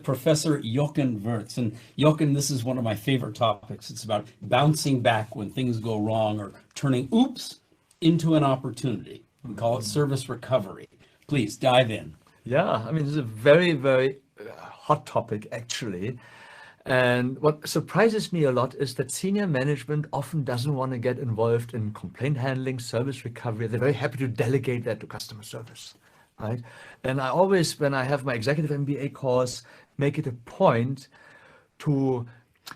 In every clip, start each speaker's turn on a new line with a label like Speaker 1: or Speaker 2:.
Speaker 1: Professor Jochen Wirtz. And Jochen, this is one of my favorite topics. It's about bouncing back when things go wrong or turning oops into an opportunity. We call it service recovery. Please dive in.
Speaker 2: Yeah, I mean, it's a very, very hot topic, actually. And what surprises me a lot is that senior management often doesn't want to get involved in complaint handling, service recovery. They're very happy to delegate that to customer service, right? And I always, when I have my executive MBA course, make it a point to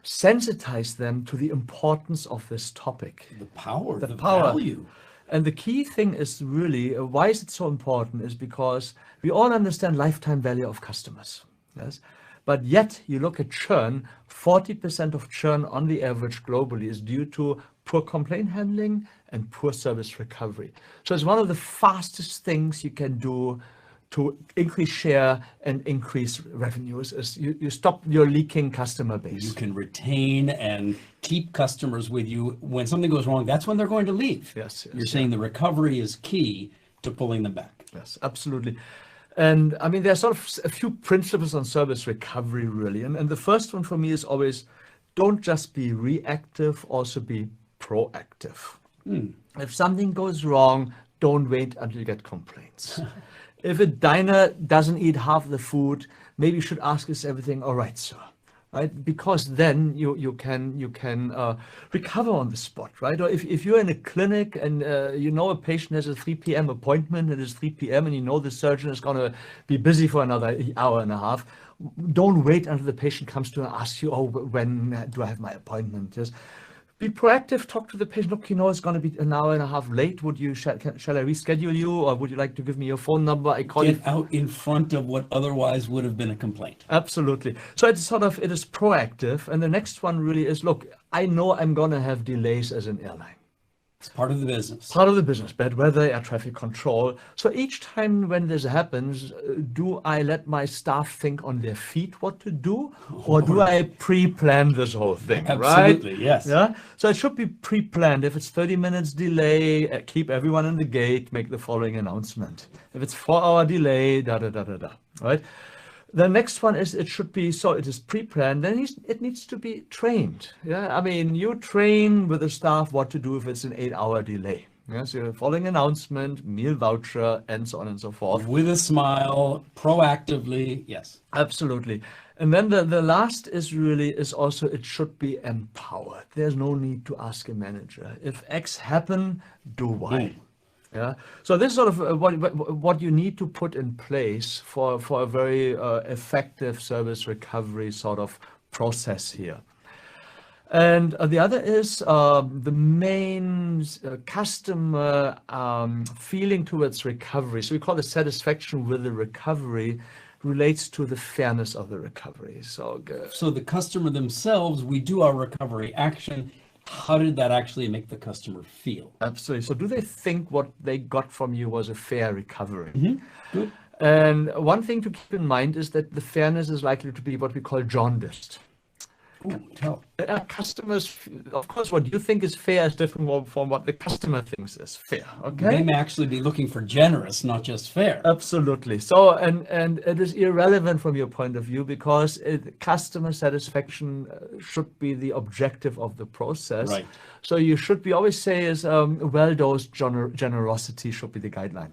Speaker 2: sensitize them to the importance of this topic.
Speaker 1: The power, the
Speaker 2: power.
Speaker 1: value.
Speaker 2: And the key thing is really, why is it so important, is because we all understand lifetime value of customers, yes? But yet you look at churn, 40% of churn on the average globally is due to poor complaint handling and poor service recovery. So it's one of the fastest things you can do to increase share and increase revenues is you stop your leaking customer base.
Speaker 1: You can retain and keep customers with you. When something goes wrong, that's when they're going to leave.
Speaker 2: Yes,
Speaker 1: You're saying the recovery is key to pulling them back.
Speaker 2: Yes, absolutely. And I mean, there's sort of a few principles on service recovery, really. And the first one for me is always, don't just be reactive, also be proactive. If something goes wrong, don't wait until you get complaints. If a diner doesn't eat half the food, maybe you should ask, is everything all right, sir? Right? Because then you can recover on the spot, right? Or if you're in a clinic and you know a patient has a 3 p.m. appointment, and it's 3 p.m. and you know the surgeon is going to be busy for another hour and a half, don't wait until the patient comes to ask you, oh, when do I have my appointment? Just be proactive, talk to the patient. Look, you know, it's going to be an hour and a half late. Shall I reschedule you, or would you like to give me your phone number? I call
Speaker 1: Get out in front of what otherwise would have been a complaint.
Speaker 2: Absolutely. So it is proactive. And the next one really is, look, I know I'm going to have delays as an airline.
Speaker 1: It's part of the business.
Speaker 2: Part of the business, bad weather, air traffic control. So each time when this happens, do I let my staff think on their feet what to do, or do I pre-plan this whole thing?
Speaker 1: Absolutely,
Speaker 2: right?
Speaker 1: Yes.
Speaker 2: Yeah. So it should be pre-planned. If it's 30 minutes delay, keep everyone in the gate, make the following announcement. If it's 4-hour delay, right? The next one is, it should be, so it is pre-planned, then it needs to be trained. Yeah, I mean, you train with the staff what to do if it's an 8-hour delay. Yeah, so you're following announcement, meal voucher, and so on and so forth.
Speaker 1: With a smile, proactively, yes.
Speaker 2: Absolutely. And then the last is also, it should be empowered. There's no need to ask a manager. If X happen, do Y. Yeah. So this is sort of what you need to put in place for a very effective service recovery sort of process here. And the other is the main customer feeling towards recovery. So we call it satisfaction with the recovery relates to the fairness of the recovery. So
Speaker 1: the customer themselves, we do our recovery action. How did that actually make the customer feel?
Speaker 2: Absolutely. So do they think what they got from you was a fair recovery?
Speaker 1: Good.
Speaker 2: And one thing to keep in mind is that the fairness is likely to be what we call jaundiced. Customers, of course, what you think is fair is different from what the customer thinks is fair. Okay.
Speaker 1: They may actually be looking for generous, not just fair.
Speaker 2: Absolutely. So, and it is irrelevant from your point of view, because customer satisfaction should be the objective of the process.
Speaker 1: Right.
Speaker 2: So you should be always say is well-dosed generosity should be the guideline.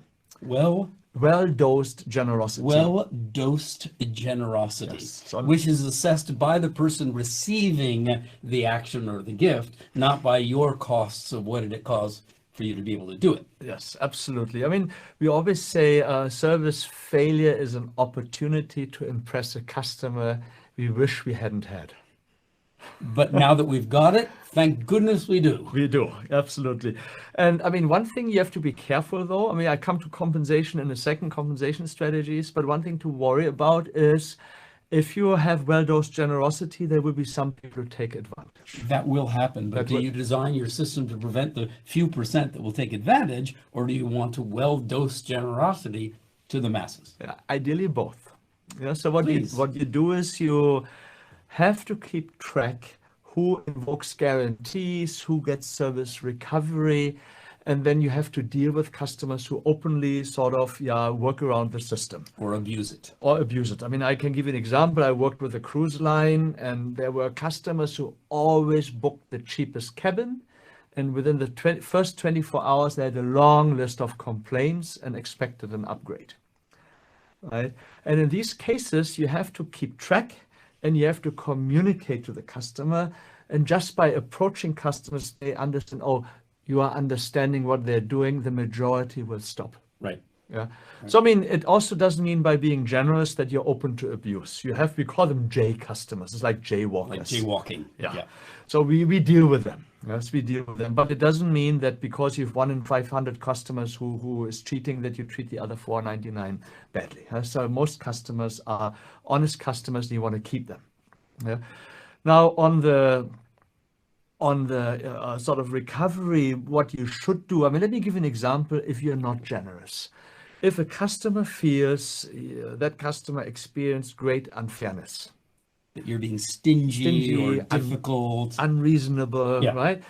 Speaker 2: Well-dosed generosity.
Speaker 1: Well-dosed generosity,
Speaker 2: yes.
Speaker 1: Which is assessed by the person receiving the action or the gift, not by your costs of what did it cost for you to be able to do it.
Speaker 2: Yes, absolutely. I mean, we always say service failure is an opportunity to impress a customer we wish we hadn't had.
Speaker 1: But now that we've got it, thank goodness we do.
Speaker 2: We do, absolutely. And I mean, one thing you have to be careful though, I mean, I come to compensation in a second, compensation strategies, but one thing to worry about is if you have well-dosed generosity, there will be some people who take advantage.
Speaker 1: That will happen, but do you design your system to prevent the few percent that will take advantage, or do you want to well-dose generosity to the masses?
Speaker 2: Yeah, ideally both. Yeah, so what you do is you have to keep track who invokes guarantees, who gets service recovery, and then you have to deal with customers who openly sort of work around the system.
Speaker 1: Or abuse it.
Speaker 2: Or abuse it. I mean, I can give you an example. I worked with a cruise line, and there were customers who always booked the cheapest cabin. And within the first 24 hours, they had a long list of complaints and expected an upgrade. Right? And in these cases, you have to keep track and you have to communicate to the customer. And just by approaching customers, they understand, oh, you are understanding what they're doing, the majority will stop.
Speaker 1: Right.
Speaker 2: Yeah. Right. So, I mean, it also doesn't mean by being generous that you're open to abuse. We call them J customers. It's like jaywalkers.
Speaker 1: Like jaywalking.
Speaker 2: Yeah. So we deal with them. Yes, we deal with them. But it doesn't mean that because you've 1 in 500 customers who is cheating, that you treat the other 499 badly. So most customers are honest customers and you want to keep them. Yeah. Now, on the sort of recovery, what you should do, I mean, let me give you an example if you're not generous. If a customer feels that customer experienced great unfairness,
Speaker 1: that you're being stingy or difficult,
Speaker 2: unreasonable, right?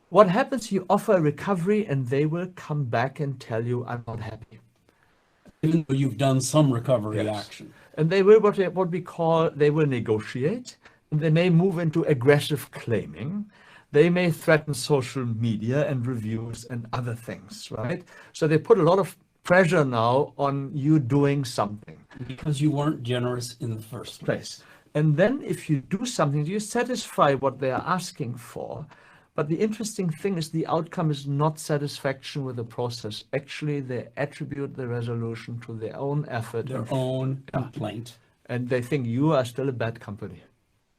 Speaker 2: What happens, you offer a recovery and they will come back and tell you, I'm not happy.
Speaker 1: Even though you've done some recovery action.
Speaker 2: And they will, what we call, they will negotiate. They may move into aggressive claiming. They may threaten social media and reviews and other things, right? So they put a lot of pressure now on you doing something.
Speaker 1: Because you weren't generous in the first place.
Speaker 2: And then if you do something, you satisfy what they are asking for. But the interesting thing is the outcome is not satisfaction with the process. Actually, they attribute the resolution to their own effort.
Speaker 1: Their own complaint.
Speaker 2: And they think you are still a bad company.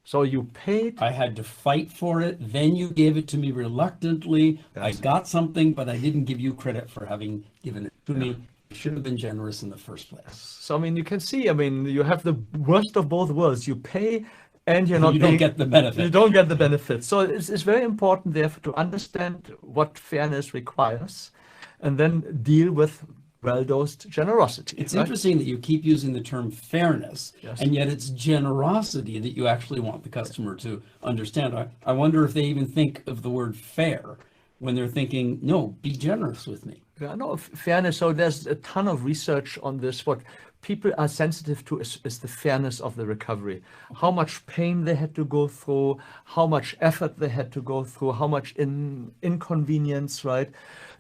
Speaker 2: So you paid.
Speaker 1: I had to fight for it. Then you gave it to me reluctantly. Yes. I got something, but I didn't give you credit for having given it to me. You should have been generous in the first place.
Speaker 2: So, I mean, you can see, I mean, you have the worst of both worlds. You pay and you
Speaker 1: don't get the benefit.
Speaker 2: You don't get the benefit. So it's very important, therefore, to understand what fairness requires and then deal with well-dosed generosity.
Speaker 1: It's interesting that you keep using the term fairness, and yet it's generosity that you actually want the customer to understand. I wonder if they even think of the word fair when they're thinking, no, be generous with me.
Speaker 2: Yeah, no, fairness. So there's a ton of research on this. What people are sensitive to is the fairness of the recovery. How much pain they had to go through, how much effort they had to go through, how much inconvenience, right,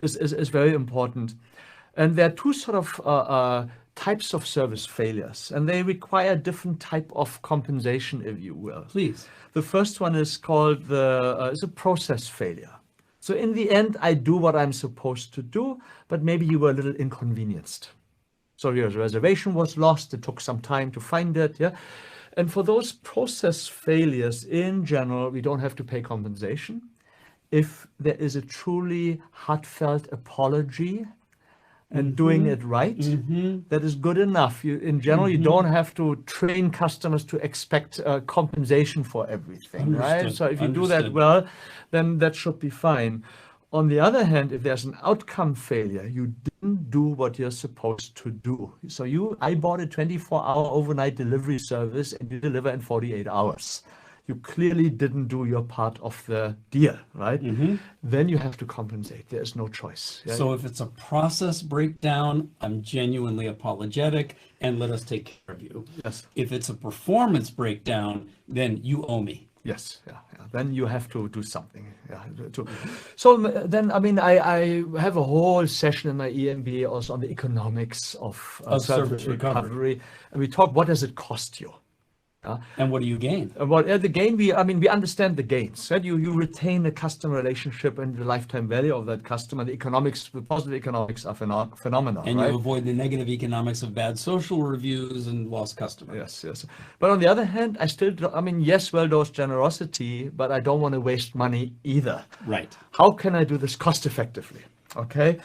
Speaker 2: is very important. And there are two sort of types of service failures, and they require different type of compensation, if you will.
Speaker 1: Please.
Speaker 2: The first one is called is a process failure. So in the end, I do what I'm supposed to do, but maybe you were a little inconvenienced. So your reservation was lost. It took some time to find it. Yeah. And for those process failures, in general, we don't have to pay compensation. If there is a truly heartfelt apology and doing it right, that is good enough. In general, you don't have to train customers to expect compensation for everything, right? So if you do that well, then that should be fine. On the other hand, if there's an outcome failure, you didn't do what you're supposed to do. So I bought a 24-hour overnight delivery service and you deliver in 48 hours. You clearly didn't do your part of the deal, right? Then you have to compensate. There's no choice. Yeah?
Speaker 1: So if it's a process breakdown, I'm genuinely apologetic and let us take care of you.
Speaker 2: Yes.
Speaker 1: If it's a performance breakdown, then you owe me.
Speaker 2: Yes. Yeah. Then you have to do something. Yeah. So then, I mean, I have a whole session in my EMBA also on the economics of service recovery. And we talk, what does it cost you?
Speaker 1: And what do you gain?
Speaker 2: Well, the gain, we understand the gains. Right? You retain the customer relationship and the lifetime value of that customer. The positive economics are phenomenal.
Speaker 1: And
Speaker 2: right?
Speaker 1: you avoid the negative economics of bad social reviews and lost customers.
Speaker 2: Yes. But on the other hand, yes, well-dosed generosity, but I don't want to waste money either.
Speaker 1: Right.
Speaker 2: How can I do this cost effectively? Okay.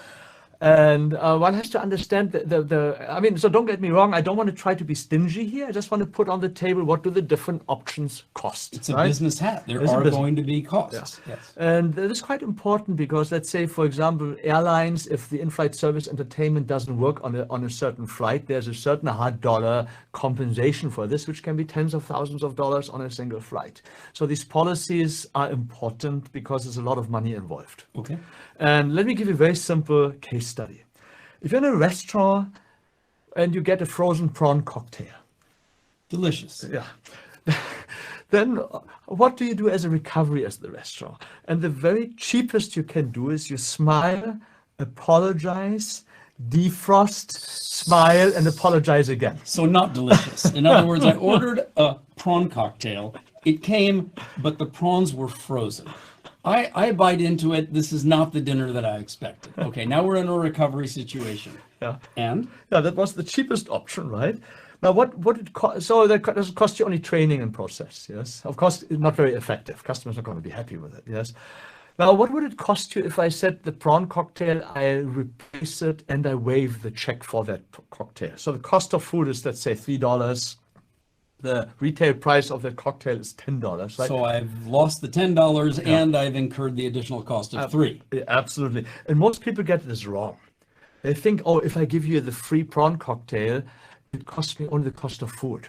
Speaker 2: And one has to understand I mean, so don't get me wrong, I don't want to try to be stingy here. I just want to put on the table what do the different options cost.
Speaker 1: It's a
Speaker 2: right?
Speaker 1: business hat. There
Speaker 2: It's a
Speaker 1: are
Speaker 2: business.
Speaker 1: going to be costs.
Speaker 2: Yeah.
Speaker 1: Yes.
Speaker 2: And that is quite important because let's say, for example, airlines, if the in-flight service entertainment doesn't work on a certain flight, there's a certain hard dollar compensation for this, which can be tens of thousands of dollars on a single flight. So these policies are important because there's a lot of money involved.
Speaker 1: Okay.
Speaker 2: And let me give you a very simple case study. If you're in a restaurant and you get a frozen prawn cocktail,
Speaker 1: Delicious.
Speaker 2: yeah, then what do you do as a recovery as the restaurant? And the very cheapest you can do is you smile, apologize, defrost, smile, and apologize again.
Speaker 1: So not delicious. In other words, I ordered a prawn cocktail. It came, but the prawns were frozen. I bite into it. This is not the dinner that I expected. Okay, now we're in a recovery situation.
Speaker 2: Yeah.
Speaker 1: And?
Speaker 2: Yeah, that was the cheapest option, right? Now, what it cost? So that doesn't cost you only training and process, yes? Of course, it's not very effective. Customers are going to be happy with it, yes? Now, what would it cost you if I said the prawn cocktail, I replace it and I waive the check for that cocktail? So the cost of food is, let's say, $3. The retail price of the cocktail is $10, right?
Speaker 1: So I've lost the $10 and I've incurred the additional cost of $3.
Speaker 2: Yeah, absolutely. And most people get this wrong. They think, oh, if I give you the free prawn cocktail, it costs me only the cost of food.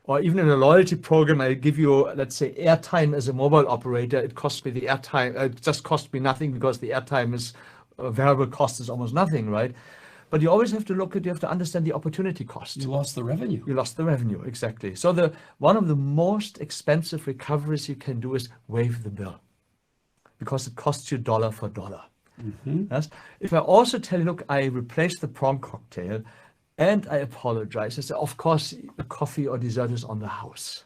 Speaker 2: Or even in a loyalty program, I give you, let's say, airtime as a mobile operator. It costs me the airtime. It just costs me nothing because the airtime is variable cost is almost nothing, right? But you always have to look at, you have to understand the opportunity cost.
Speaker 1: You lost the revenue.
Speaker 2: You lost the revenue, exactly. So one of the most expensive recoveries you can do is waive the bill because it costs you dollar for dollar. Yes? If I also tell you, look, I replaced the prawn cocktail and I apologize, I say, of course, a coffee or dessert is on the house.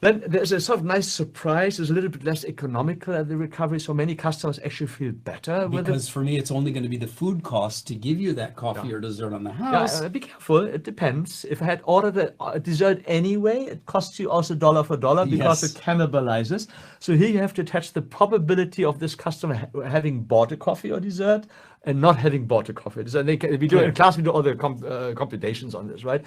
Speaker 2: Then there's a sort of nice surprise. It's a little bit less economical at the recovery, so many customers actually feel better with it.
Speaker 1: Because for me, it's only going to be the food cost to give you that coffee or dessert on the house.
Speaker 2: Be careful. It depends. If I had ordered a dessert anyway, it costs you also dollar for dollar because it cannibalizes. So here you have to attach the probability of this customer having bought a coffee or dessert and not having bought a coffee or dessert. We do in class, we do all the computations on this, right?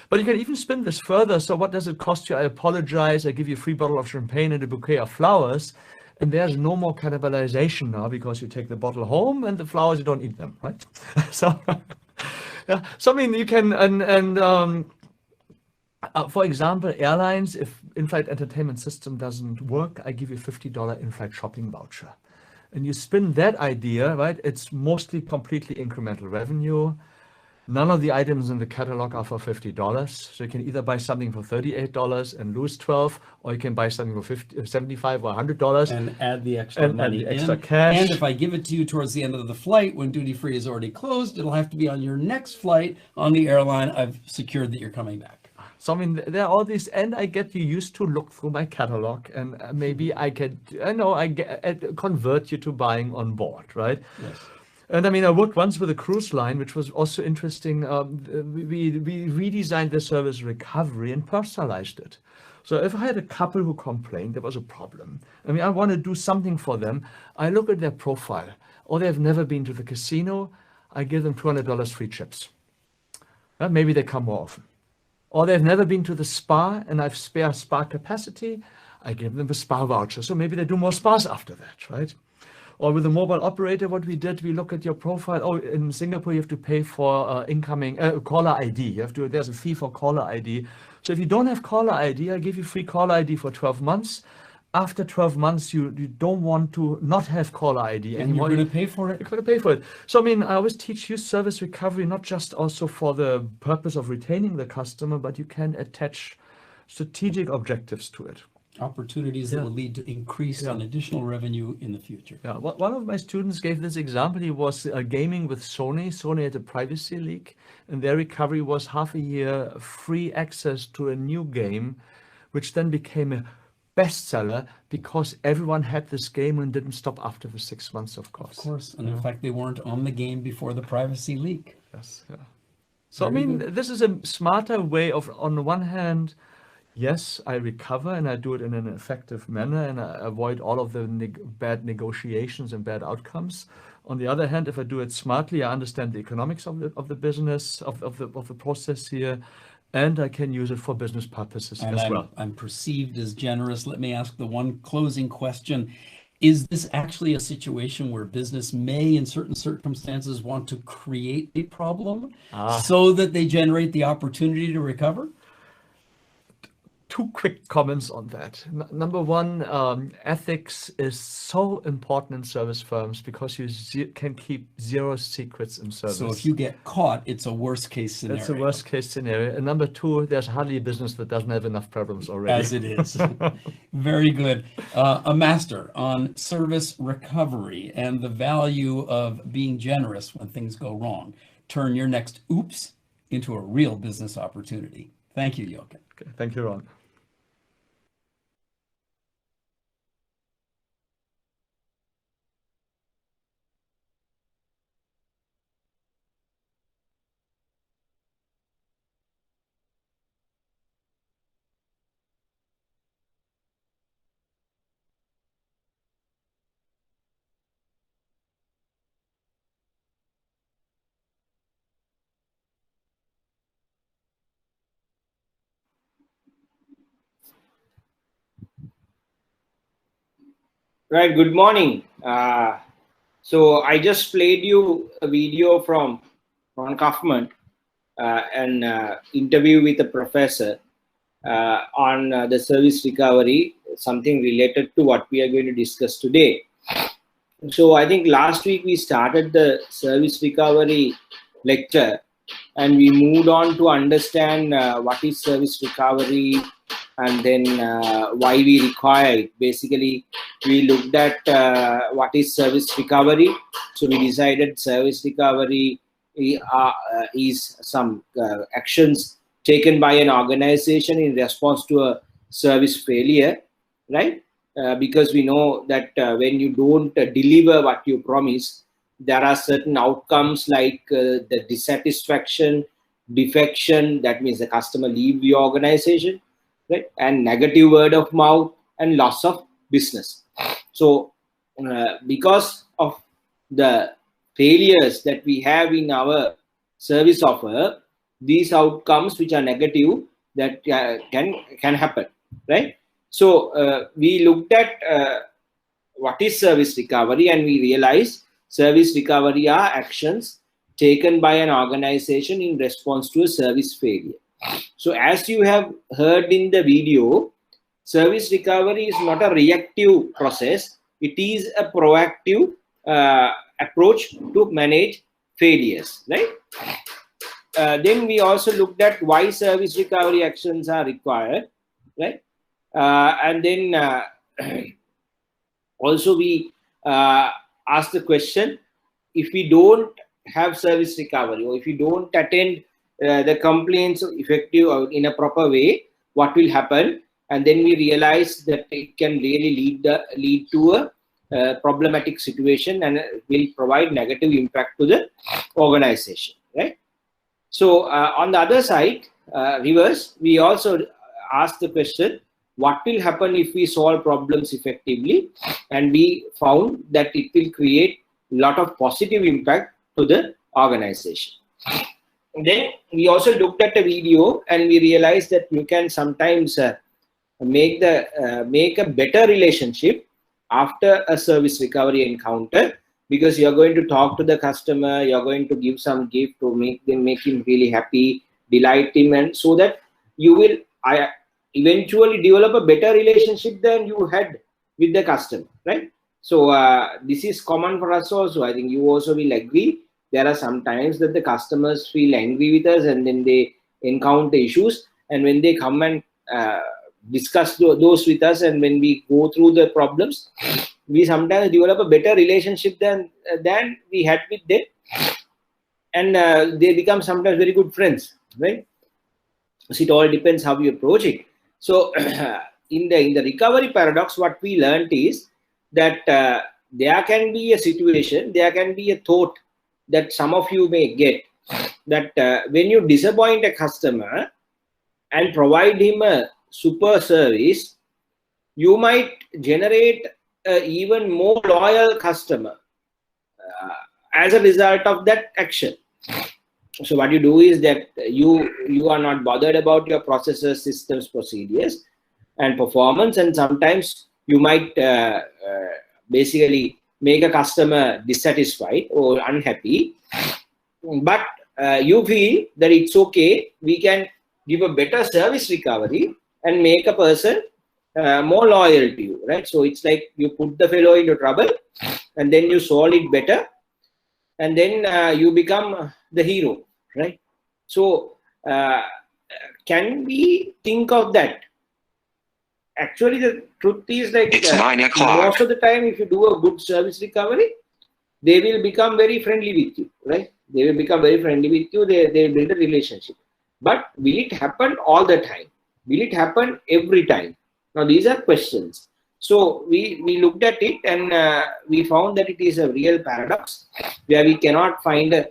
Speaker 2: But you can even spin this further. So what does it cost you? I apologize. I give you a free bottle of champagne and a bouquet of flowers. And there's no more cannibalization now because you take the bottle home and the flowers, you don't eat them, right? So, yeah. So, I mean, you can, for example, airlines, if in-flight entertainment system doesn't work, I give you $50 in-flight shopping voucher. And you spin that idea, right? It's mostly completely incremental revenue. None of the items in the catalog are for $50. So you can either buy something for $38 and lose $12, or you can buy something for $75 or $100
Speaker 1: and add the extra money
Speaker 2: extra
Speaker 1: in.
Speaker 2: cash.
Speaker 1: And if I give it to you towards the end of the flight, when duty free is already closed, it'll have to be on your next flight on the airline. I've secured that you're coming back.
Speaker 2: So I mean, there are all these, and I get you used to look through my catalog, and maybe I convert you to buying on board, right?
Speaker 1: Yes.
Speaker 2: And I mean, I worked once with a cruise line, which was also interesting. We redesigned the service recovery and personalized it. So if I had a couple who complained there was a problem, I mean, I want to do something for them. I look at their profile, or they've never been to the casino. I give them $200 free chips. Maybe they come more often. Or they've never been to the spa and I've spare spa capacity. I give them a spa voucher. So maybe they do more spas after that, right? Or with a mobile operator, what we did, we look at your profile. Oh, in Singapore, you have to pay for incoming caller ID. There's a fee for caller ID. So if you don't have caller ID, I give you free caller ID for 12 months. After 12 months, you don't want to not have caller ID anymore.
Speaker 1: And you're going to pay for it?
Speaker 2: You're going to pay for it. So, I mean, I always teach you service recovery, not just also for the purpose of retaining the customer, but you can attach strategic objectives to it.
Speaker 1: Opportunities that will lead to increased and additional revenue in the future.
Speaker 2: Yeah, one of my students gave this example. He was gaming with Sony. Sony had a privacy leak, and their recovery was half a year free access to a new game, which then became a bestseller because everyone had this game and didn't stop after the 6 months, of course.
Speaker 1: Of course, and in fact, they weren't on the game before the privacy leak.
Speaker 2: Yes. Yeah. So, I mean, this is a smarter way of, on the one hand, Yes, I recover and I do it in an effective manner and I avoid all of the bad negotiations and bad outcomes. On the other hand, if I do it smartly, I understand the economics of the business, of the process here, and I can use it for business purposes
Speaker 1: And
Speaker 2: as well.
Speaker 1: I'm perceived as generous. Let me ask the one closing question. Is this actually a situation where business may, in certain circumstances, want to create a problem so that they generate the opportunity to recover?
Speaker 2: Two quick comments on that. Number one, ethics is so important in service firms because you can keep zero secrets in service.
Speaker 1: So if you get caught, it's a worst case scenario.
Speaker 2: It's a worst case scenario. And number two, there's hardly a business that doesn't have enough problems already.
Speaker 1: As it is. Very good. A master on service recovery and the value of being generous when things go wrong. Turn your next oops into a real business opportunity. Thank you, Jochen.
Speaker 2: Okay, thank you, Ron.
Speaker 3: Right, good morning. So I just played you a video from Ron Kaufman, an interview with a professor on the service recovery, something related to what we are going to discuss today. So I think last week we started the service recovery lecture and we moved on to understand what is service recovery and then why we require it. Basically, we looked at what is service recovery. So we decided service recovery is some actions taken by an organization in response to a service failure, right? Because we know that when you don't deliver what you promise, there are certain outcomes like the dissatisfaction, defection, that means the customer leave the organization, right? And negative word of mouth and loss of business. So because of the failures that we have in our service offer, these outcomes which are negative that can happen, right? So we looked at what is service recovery and we realized service recovery are actions taken by an organization in response to a service failure. So as you have heard in the video, service recovery is not a reactive process. It is a proactive approach to manage failures, right? Then we also looked at why service recovery actions are required, right? And then also we asked the question, if we don't have service recovery or if we don't attend the complaints effective or in a proper way, what will happen? And then we realized that it can really lead to a problematic situation and will provide negative impact to the organization, right? So on the other side, reverse, we also asked the question, what will happen if we solve problems effectively? And we found that it will create a lot of positive impact to the organization. And then we also looked at a video and we realized that you can sometimes make a better relationship after a service recovery encounter, because you're going to talk to the customer, you're going to give some gift to make him really happy, delight him, and so that you will eventually develop a better relationship than you had with the customer, right? So this is common for us also. I think you also will agree. There are some times that the customers feel angry with us and then they encounter issues, and when they come and discuss those with us, and when we go through the problems, we sometimes develop a better relationship than we had with them, and they become sometimes very good friends, right? So it all depends how you approach it. So in the recovery paradox, what we learned is that there can be a situation, there can be a thought that some of you may get, that when you disappoint a customer and provide him a super service, you might generate an even more loyal customer as a result of that action. So what you do is that you are not bothered about your processes, systems, procedures, and performance, and sometimes you might basically make a customer dissatisfied or unhappy, but you feel that it's okay, we can give a better service recovery and make a person more loyal to you, right? So it's like you put the fellow into trouble and then you solve it better, and then you become the hero, right? So can we think of that? Actually, the truth is like
Speaker 4: it's 9 o'clock.
Speaker 3: Most of the time, if you do a good service recovery, they will become very friendly with you, right? They will become very friendly with you. They build a relationship. But will it happen all the time? Will it happen every time? Now, these are questions. So we looked at it and we found that it is a real paradox where we cannot find a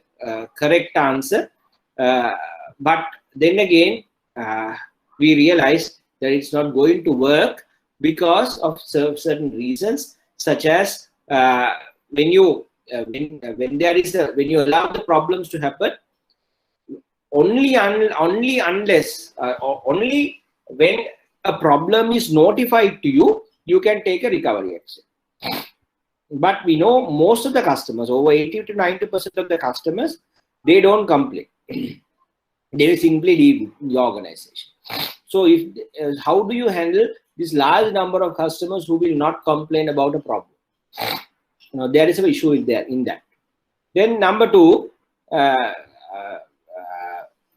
Speaker 3: correct answer. But then again, we realized that it's not going to work because of certain reasons, such as when you allow the problems to happen, only when a problem is notified to you, you can take a recovery action. But we know most of the customers, over 80 to 90% of the customers, they don't complain. They will simply leave the organization. So how do you handle this large number of customers who will not complain about a problem? There is an issue in that. Then number two,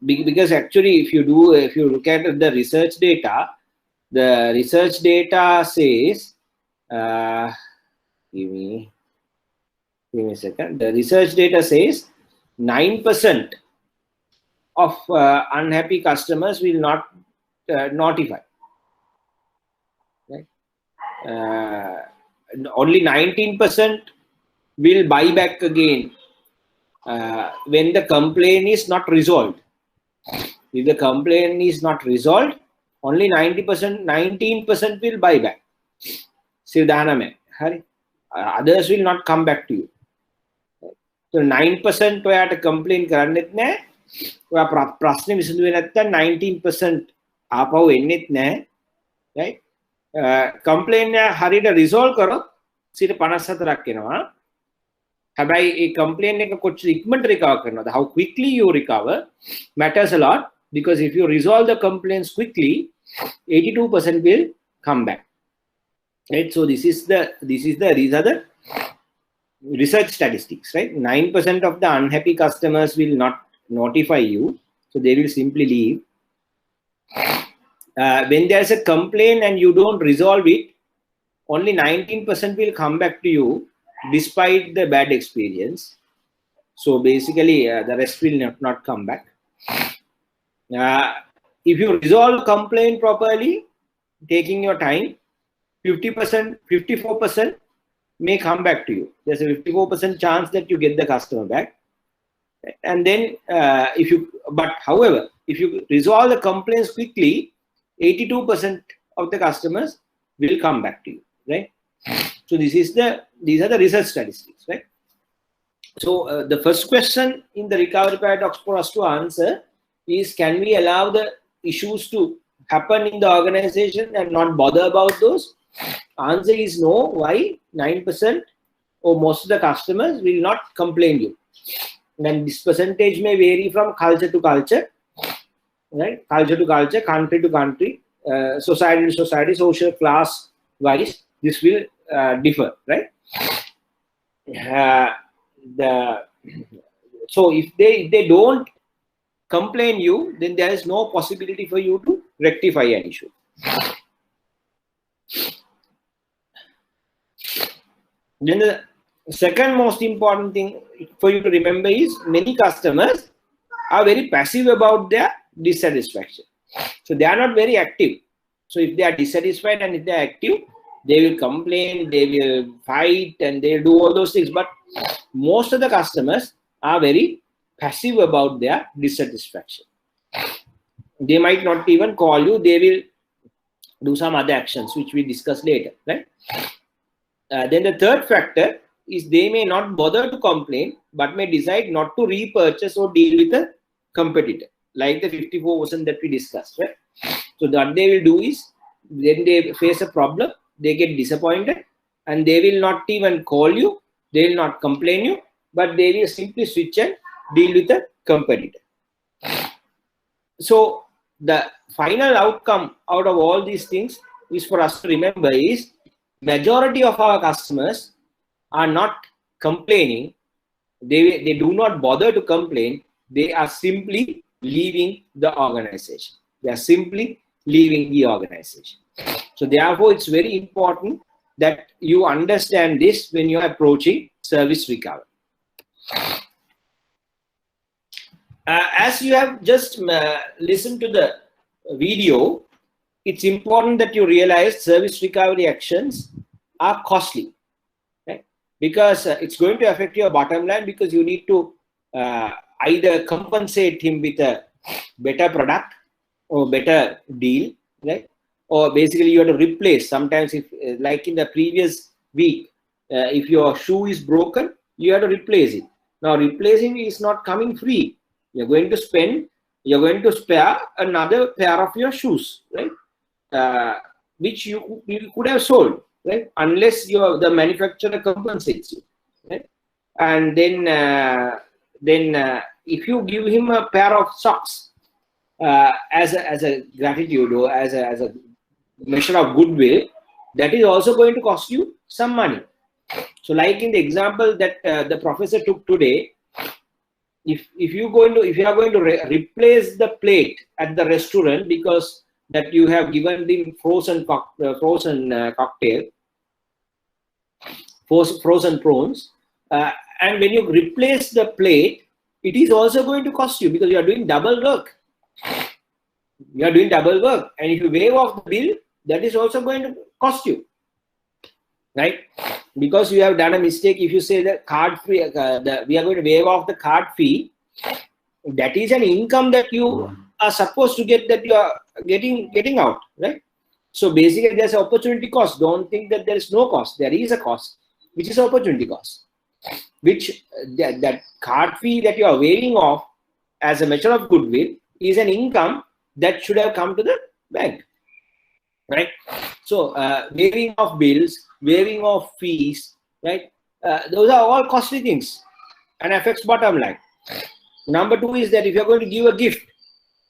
Speaker 3: because actually if you look at the research data says, give me a second. The research data says 9% of unhappy customers will not notify. Right? Only 19% will buy back again when the complaint is not resolved. If the complaint is not resolved, only 19% will buy back. Others will not come back to you. So 9% ඔයාට complain කරන්නෙත් නැහැ. ඔයා ප්‍රශ්නේ විසඳුවේ නැත්නම් 19% ආපහු එන්නෙත් නැහැ. Right? Complaint එක හරියට resolve කරොත් 54ක් එනවා. හැබැයි ඒ complaint එක කොච්චර ඉක්මනට recover කරනවද? How quickly you recover matters a lot, because if you resolve the complaints quickly, 82% will come back. Right? So these are the research statistics, right? 9% of the unhappy customers will not notify you, so they will simply leave. When there's a complaint and you don't resolve it, only 19% will come back to you despite the bad experience. So basically, the rest will not come back. If you resolve complaint properly, taking your time, 54% may come back to you. There's a 54% chance that you get the customer back. And then however, if you resolve the complaints quickly, 82% of the customers will come back to you, right? So these are the research statistics, right? So the first question in the recovery paradox for us to answer is, can we allow the issues to happen in the organization and not bother about those? Answer is no. Why? 9% or most of the customers will not complain you. And this percentage may vary from culture to culture, right? Culture to culture, country to country, society to society, social class wise, this will differ, right? So if they don't complain you, then there is no possibility for you to rectify an issue. Then the second most important thing for you to remember is, many customers are very passive about their dissatisfaction. So they are not very active. So if they are dissatisfied and if they are active, they will complain, they will fight, and they will do all those things. But most of the customers are very passive about their dissatisfaction. They might not even call you. They will do some other actions, which we discuss later, right? Then the third factor is they may not bother to complain, but may decide not to repurchase or deal with a competitor, like the 54% that we discussed, right? So what they will do is, then they face a problem, they get disappointed, and they will not even call you, they will not complain you, but they will simply switch and deal with a competitor. So the final outcome out of all these things is for us to remember is, majority of our customers are not complaining. They do not bother to complain. They are simply leaving the organization. They are simply leaving the organization. So therefore, it's very important that you understand this when you are approaching service recovery. As you have just listened to the video, it's important that you realize service recovery actions are costly, right? Because it's going to affect your bottom line, because you need to either compensate him with a better product or better deal, right? Or basically you have to replace. Sometimes, if like in the previous week, if your shoe is broken, you have to replace it. Now replacing is not coming free. You're going to spare another pair of your shoes, right? Which you could have sold, right? Unless the manufacturer compensates you, right? And then if you give him a pair of socks as a gratitude or as a measure of goodwill, that is also going to cost you some money. So, like in the example that the professor took today, if you are going to replace the plate at the restaurant because that you have given them frozen cocktail, frozen prawns, and when you replace the plate, it is also going to cost you, because you are doing double work. You are doing double work, and if you waive off the bill, that is also going to cost you, right? Because you have done a mistake. If you say that card fee, we are going to waive off the card fee, that is an income that you are supposed to get, that you are getting out, right? So basically, there's an opportunity cost. Don't think that there is no cost. There is a cost, which is opportunity cost, which that card fee that you are waiving off as a measure of goodwill is an income that should have come to the bank, right? So waiving of bills, waiving of fees, right? Those are all costly things and affects bottom line. Number two is that if you're going to give a gift,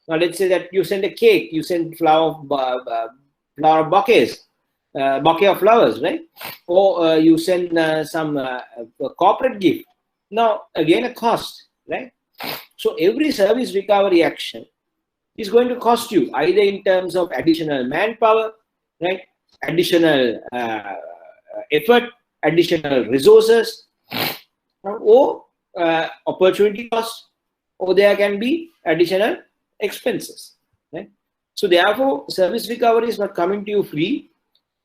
Speaker 3: now let's say that you send a cake, you send flower bouquet of flowers, right? Or you send some corporate gift. Now again, a cost, right? So every service recovery action is going to cost you, either in terms of additional manpower, right? Additional effort, additional resources, or opportunity cost, or there can be additional expenses, right? So therefore, service recovery is not coming to you free.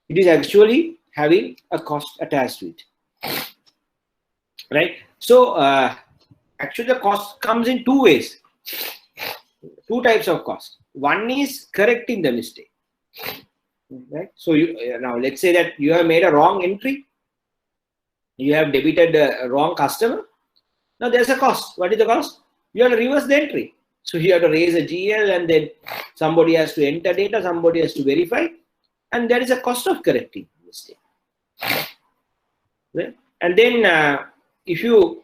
Speaker 3: It is actually having a cost attached to it, right? So actually the cost comes in two ways, two types of cost. One is correcting the mistake, right? So now let's say that you have made a wrong entry, you have debited a wrong customer. Now there's a cost. What is the cost? You have to reverse the entry. So you have to raise a GL, and then somebody has to enter data, somebody has to verify, and there is a cost of correcting the mistake, right? And then if you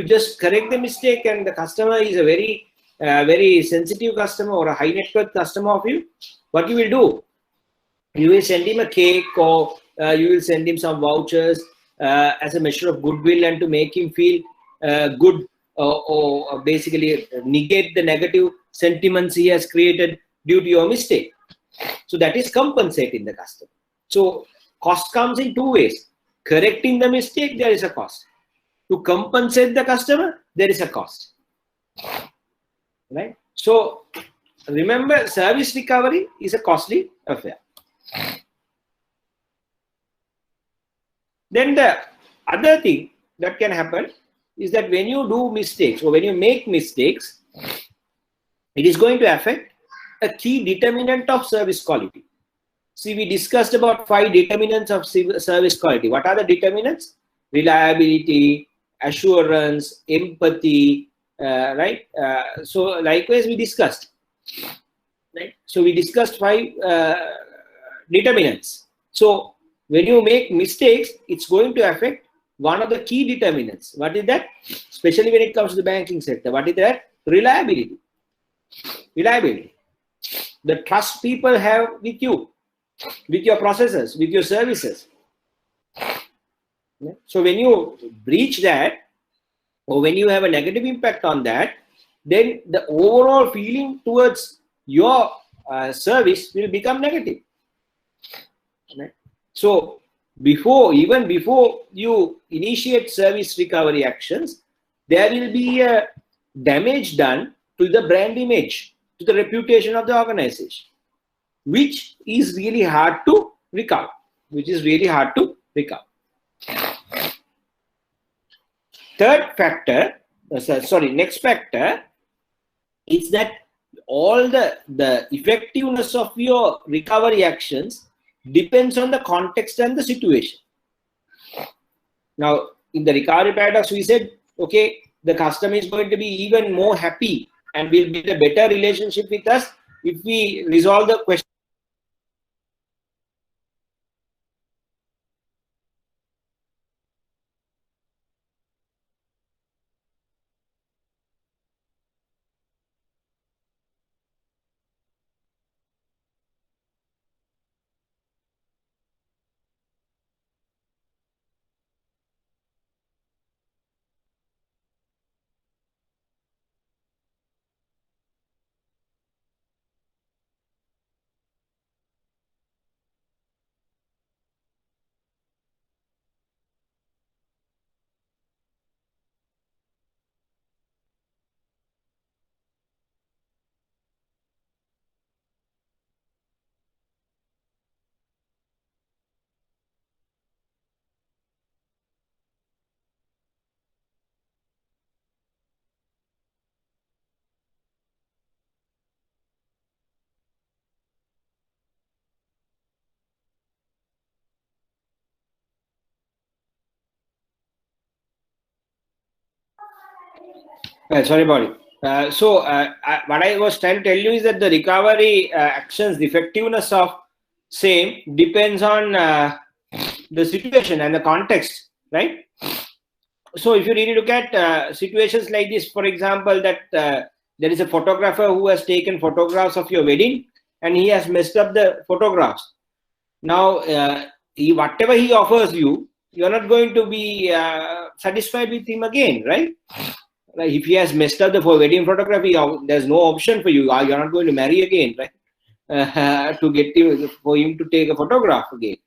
Speaker 3: just correct the mistake and the customer is a very sensitive customer or a high net worth customer of you, what you will do? You will send him a cake, or you will send him some vouchers as a measure of goodwill and to make him feel good, or basically negate the negative sentiments he has created due to your mistake. So that is compensating the customer. So cost comes in two ways. Correcting the mistake, there is a cost. To compensate the customer, there is a cost, right? So remember, service recovery is a costly affair. Then the other thing that can happen is that when you do mistakes, or when you make mistakes, it is going to affect a key determinant of service quality. see, we discussed about 5 determinants of service quality. What are the determinants? Reliability, assurance, empathy, right? So likewise, we discussed. Right? So we discussed 5 determinants. So when you make mistakes, it's going to affect one of the key determinants. What is that? Especially when it comes to the banking sector. What is that? Reliability. Reliability. The trust people have with you, with your processes, with your services. So when you breach that, or when you have a negative impact on that, then the overall feeling towards your service will become negative. Right? So even before you initiate service recovery actions, there will be a damage done to the brand image, to the reputation of the organization, which is really hard to recover. Next factor is that all the effectiveness of your recovery actions depends on the context and the situation. Now, in the recovery paradox, we said, okay, the customer is going to be even more happy and will build a better relationship with us if we resolve the question. Sorry about it. What I was trying to tell you is that the recovery actions, the effectiveness of same depends on the situation and the context, right? So if you really look at situations like this, for example, that there is a photographer who has taken photographs of your wedding and he has messed up the photographs. Now, whatever he offers you, you're not going to be satisfied with him again, right? If he has messed up the wedding photography, there's no option for you. You're not going to marry again, right? To get him, for him to take a photograph again.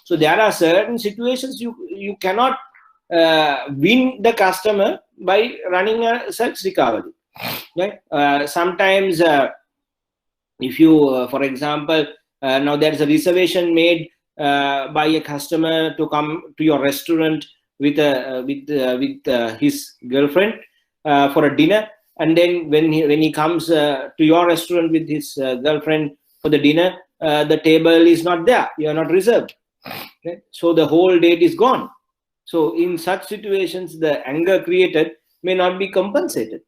Speaker 3: So there are certain situations you cannot win the customer by running a search recovery, right? Sometimes, if you, for example, now there is a reservation made by a customer to come to your restaurant with his girlfriend for a dinner, and then when he comes to your restaurant with his girlfriend for the dinner, the table is not there. You are not reserved. Okay? So the whole date is gone. So in such situations, the anger created may not be compensated.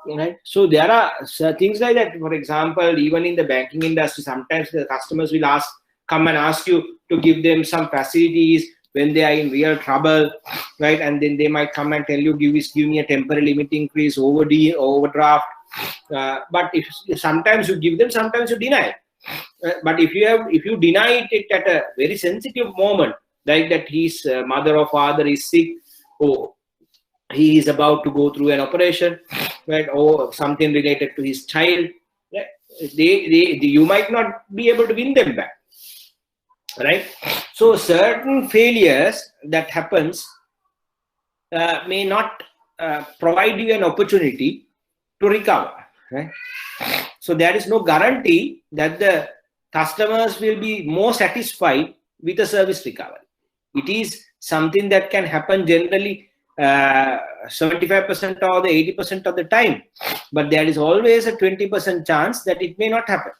Speaker 3: Right? So there are things like that. For example, even in the banking industry, sometimes the customers will come and ask you to give them some facilities when they are in real trouble, right? And then they might come and tell you, give me a temporary limit increase, overdraft. But if sometimes you give them, sometimes you deny. But if you deny it at a very sensitive moment, like that his mother or father is sick, or he is about to go through an operation, right? Or something related to his child, right? You might not be able to win them back, right? So certain failures that happens may not provide you an opportunity to recover, right? So there is no guarantee that the customers will be more satisfied with the service recovery. It is something that can happen generally 75% or the 80% of the time, but there is always a 20% chance that it may not happen,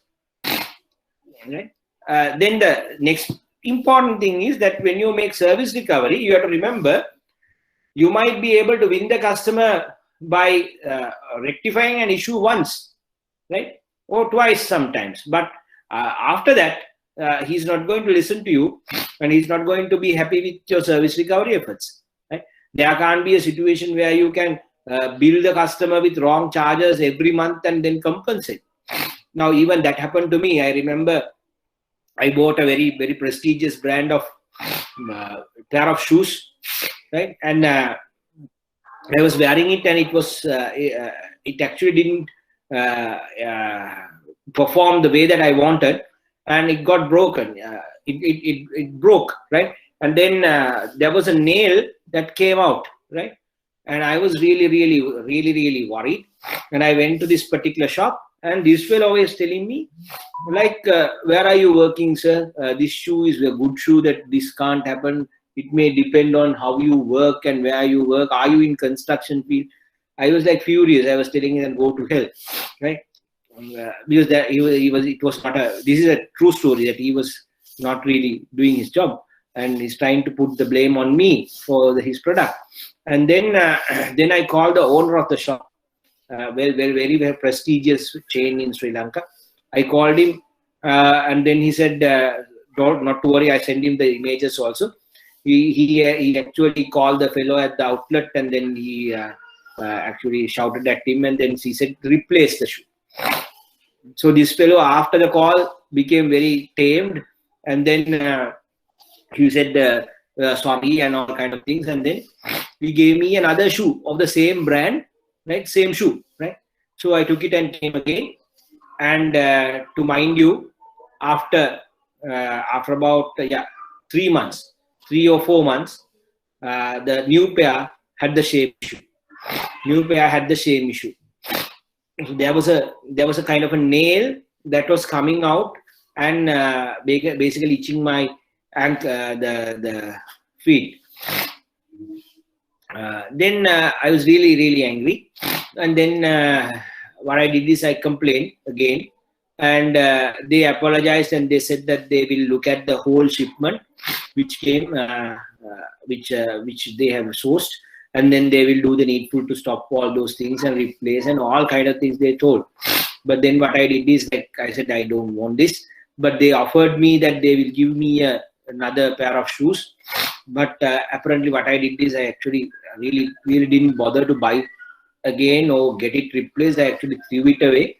Speaker 3: right? then the next important thing is that when you make service recovery, you have to remember you might be able to win the customer by rectifying an issue once, right? Or twice sometimes. But after that, he's not going to listen to you, and he's not going to be happy with your service recovery efforts. Right? There can't be a situation where you can bill the customer with wrong charges every month and then compensate. Now, even that happened to me. I remember I bought a very, very prestigious brand of pair of shoes, right? And I was wearing it, and it was it actually didn't perform the way that I wanted, and it got broken. It broke, right? And then there was a nail that came out, right? And I was really worried. And I went to this particular shop, and this fellow was telling me, like, where are you working, sir? This shoe is a good shoe, that this can't happen. It may depend on how you work and where you work. Are you in construction field? I was like furious. I was telling him, go to hell, right? Because that it was not a, this is a true story, that he was not really doing his job, and he's trying to put the blame on me for his product. And then I called the owner of the shop, very prestigious chain in Sri Lanka. I called him, and then he said, not to worry, I sent him the images also. He actually called the fellow at the outlet, and then he actually shouted at him, and then he said, replace the shoe. So this fellow, after the call, became very tamed, and then he said sorry and all kind of things, and then he gave me another shoe of the same brand, right? Same shoe, right? So I took it and came again, and to mind you, after about 3 months, 3 or 4 months, the new pair had the same issue. New pair had the same issue. So there was a kind of a nail that was coming out and basically itching my ankle, the feet. Then I was really angry, and then what I did is I complained again, and they apologized, and they said that they will look at the whole shipment which came, which they have sourced, and then they will do the needful to stop all those things and replace and all kind of things they told. But then what I did is, like I said, I don't want this, but they offered me that they will give me another pair of shoes. But apparently what I did is I actually really didn't bother to buy again or get it replaced. I actually threw it away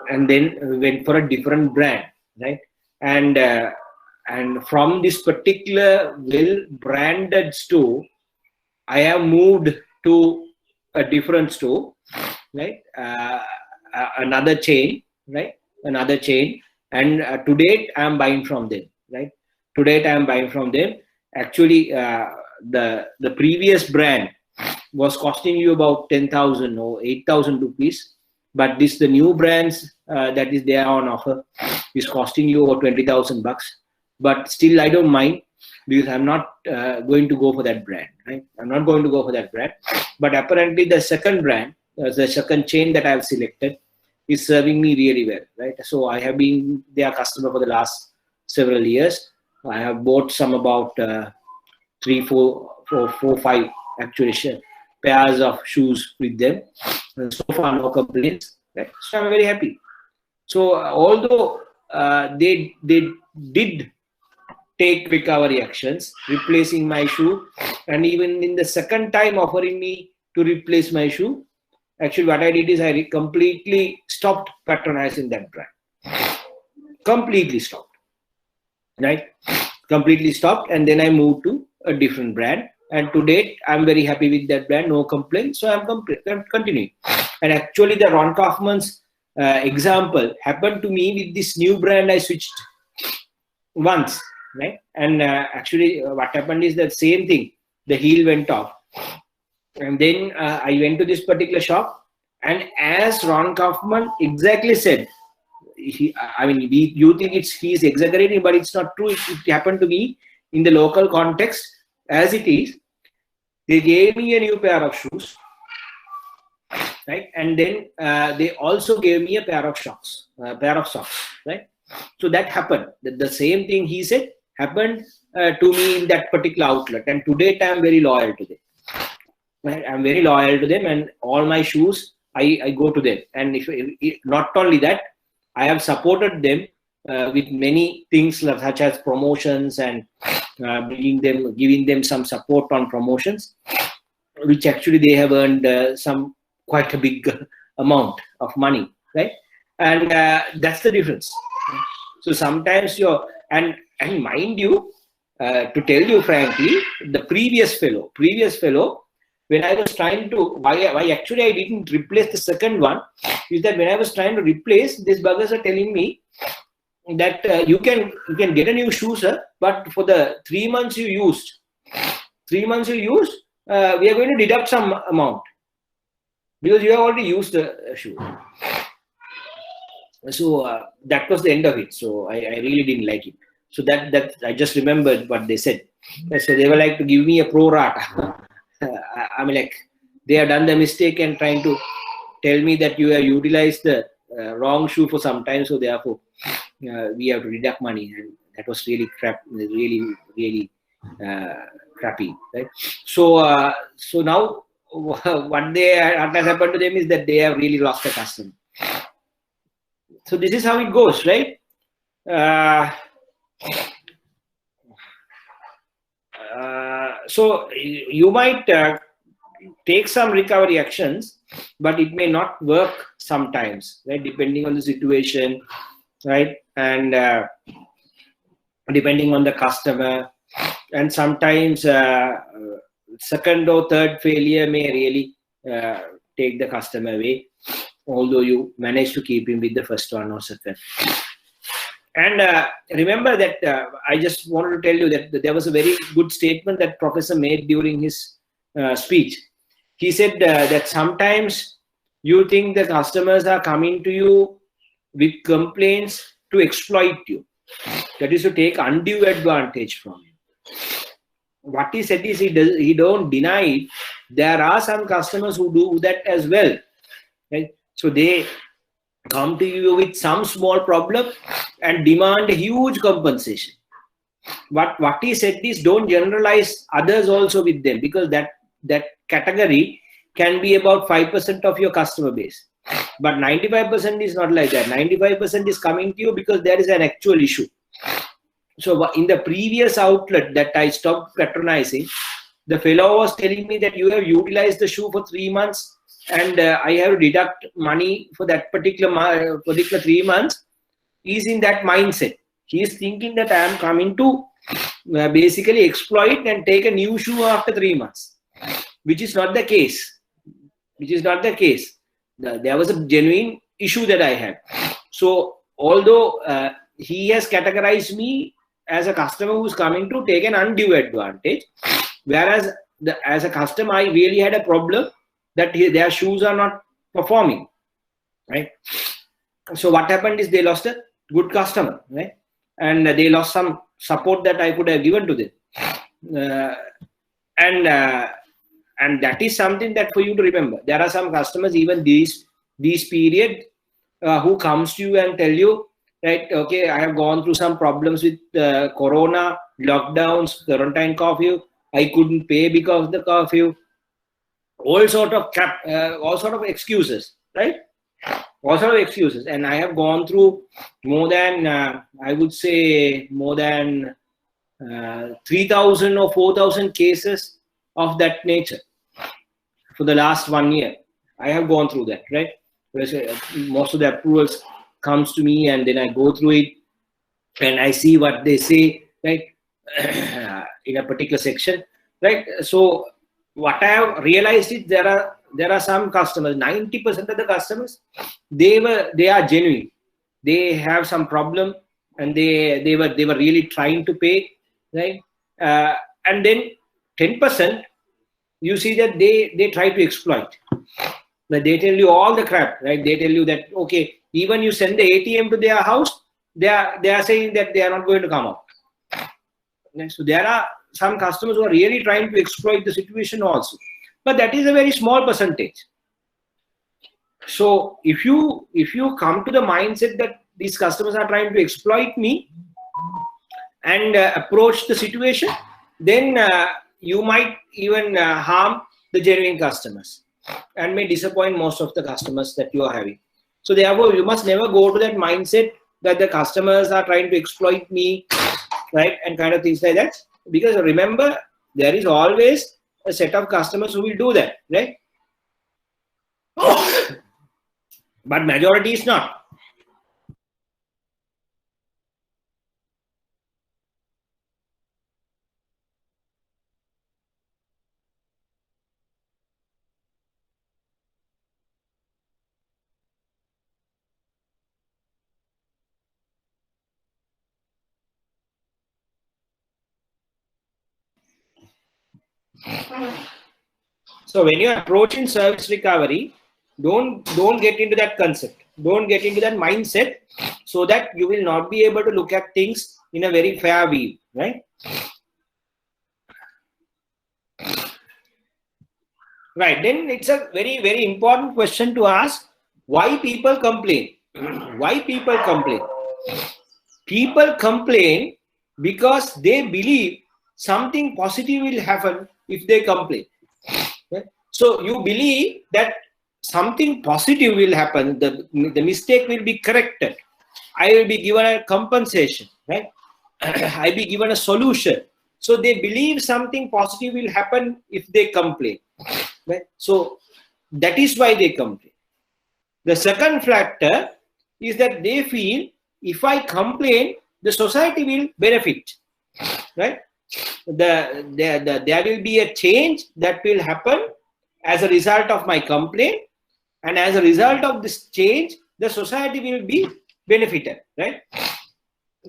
Speaker 3: and then went for a different brand, right? And from this particular well-branded store, I have moved to a different store, right? Another chain, right? Another chain. And to date, I am buying from them, right? To date, I am buying from them. Actually, the previous brand was costing you about 10,000 or 8,000 rupees. But the new brands that is there on offer is costing you over 20,000 bucks. But still, I don't mind, because I'm not going to go for that brand, right? I'm not going to go for that brand. But apparently the second brand, the second chain that I've selected, is serving me really well, right? So I have been their customer for the last several years. I have bought some about 3, 4, 5 actually pairs of shoes with them. And so far, no complaints, right? So I'm very happy. So although they did take recovery actions, replacing my shoe, and even in the second time offering me to replace my shoe, actually what I did is I completely stopped patronizing that brand. Completely stopped, right? Completely stopped, and then I moved to a different brand. And to date, I'm very happy with that brand, no complaints. So I'm continuing. And actually, the Ron Kaufman's example happened to me with this new brand I switched once. Right? And actually what happened is the same thing. The heel went off. And then I went to this particular shop, and as Ron Kaufman exactly said, you think he's exaggerating, but it's not true. It happened to me in the local context as it is. They gave me a new pair of shoes, right? And then they also gave me a pair of socks, right? So that happened. The same thing he said happened to me in that particular outlet. And to date, I'm very loyal to them. I'm very loyal to them, and all my shoes, I go to them. And if not only that, I have supported them with many things such as promotions and giving them some support on promotions, which actually they have earned quite a big amount of money, right? And that's the difference. So sometimes and mind you, to tell you frankly, the previous fellow, when I was trying to, why actually I didn't replace the second one, is that when I was trying to replace, these buggers are telling me that you can get a new shoe, sir, but for the 3 months you used, we are going to deduct some amount because you have already used the shoe. So that was the end of it. So I really didn't like it. So that I just remembered what they said. So they were like to give me a pro rata. I mean, like, they have done the mistake and trying to tell me that you have utilized the wrong shoe for some time, so therefore we have to deduct money, and that was really really crappy, right? So so now what has happened to them is that they have really lost a customer. So this is how it goes, right? So you might take some recovery actions, but it may not work sometimes, right? Depending on the situation, right? And depending on the customer, and sometimes second or third failure may really take the customer away, although you manage to keep him with the first one or second. And remember that I just wanted to tell you that there was a very good statement that professor made during his speech. He said that sometimes you think the customers are coming to you with complaints to exploit you. That is to take undue advantage from you. What he said is he don't deny it. There are some customers who do that as well. Right? So they come to you with some small problem and demand a huge compensation. But what he said is don't generalize others also with them, because that category can be about 5% of your customer base. But 95% is not like that. 95% is coming to you because there is an actual issue. So in the previous outlet that I stopped patronizing, the fellow was telling me that you have utilized the shoe for 3 months and I have to deduct money for that particular 3 months. He's in that mindset. He is thinking that I am coming to basically exploit and take a new shoe after 3 months, which is not the case. There was a genuine issue that I had. So although he has categorized me as a customer who's coming to take an undue advantage, whereas as a customer I really had a problem that their shoes are not performing, right? So what happened is they lost a good customer, right? And they lost some support that I could have given to them. And that is something that for you to remember. There are some customers, even these period, who comes to you and tell you, right, okay, I have gone through some problems with corona, lockdowns, quarantine curfew, I couldn't pay because of the curfew, all sort of excuses, right? All sort of excuses. And I have gone through more than, I would say, more than 3,000 or 4,000 cases of that nature for the last 1 year. I have gone through that, right? Most of the approvals comes to me, and then I go through it and I see what they say, right? In a particular section, right? So what I have realized is there are some customers, 90% of the customers, they are genuine. They have some problem and they were really trying to pay, right? And then 10%, you see that they try to exploit. But they tell you all the crap, right? They tell you that, okay, even you send the ATM to their house, they are saying that they are not going to come out. So there are some customers who are really trying to exploit the situation also. But that is a very small percentage. So if you come to the mindset that these customers are trying to exploit me and approach the situation, then you might even harm the genuine customers and may disappoint most of the customers that you are having. So therefore, you must never go to that mindset that the customers are trying to exploit me, right, and kind of things like that. Because remember, there is always a set of customers who will do that, right? But majority is not. So when you're approaching service recovery, don't get into that concept. Don't get into that mindset, so that you will not be able to look at things in a very fair view, right? Right. Then it's a very, very important question to ask: why people complain? Why people complain? People complain because they believe something positive will happen if they complain. Right? So you believe that something positive will happen, the mistake will be corrected, I will be given a compensation, right? I will be given a solution. So they believe something positive will happen if they complain, right? So that is why they complain. The second factor is that they feel, if I complain, the society will benefit, right? There will be a change that will happen as a result of my complaint, and as a result of this change, the society will be benefited, right?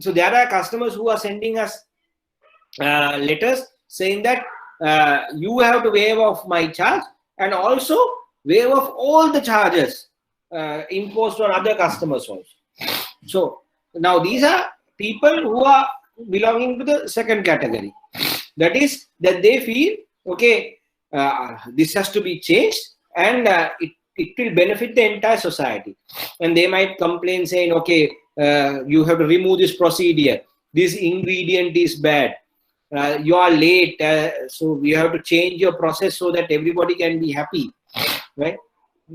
Speaker 3: So there are customers who are sending us letters saying that you have to waive off my charge and also waive off all the charges imposed on other customers also. So now these are people who are belonging to the second category. That is, that they feel, okay, this has to be changed, and it will benefit the entire society. And they might complain saying, okay, you have to remove this procedure, this ingredient is bad, you are late, so we have to change your process so that everybody can be happy, right?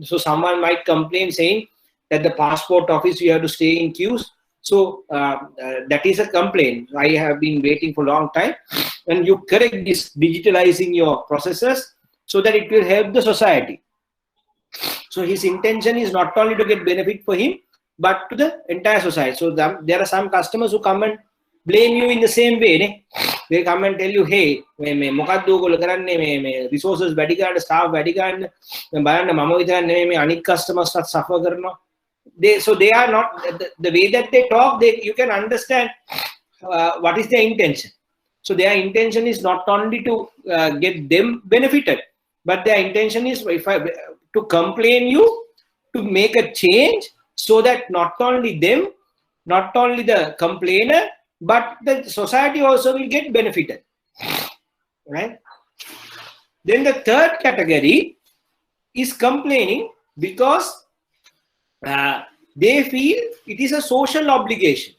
Speaker 3: So someone might complain saying that the passport office, you have to stay in queues. So that is a complaint. I have been waiting for a long time, and you correct this, digitalizing your processes so that it will help the society. So his intention is not only to get benefit for him, but to the entire society. So there are some customers who come and blame you in the same way. Ne? They come and tell you, hey, resources වැඩි ගන්න, staff වැඩි ගන්න, බලන්න මම විතරක් නෙමෙයි මේ අනිත් customers suffer කරනවා. So they are not, the way that they talk, you can understand what is their intention. So their intention is not only to get them benefited, but their intention is to complain you, to make a change so that not only them, not only the complainer, but the society also will get benefited, right? Then the third category is complaining because they feel it is a social obligation.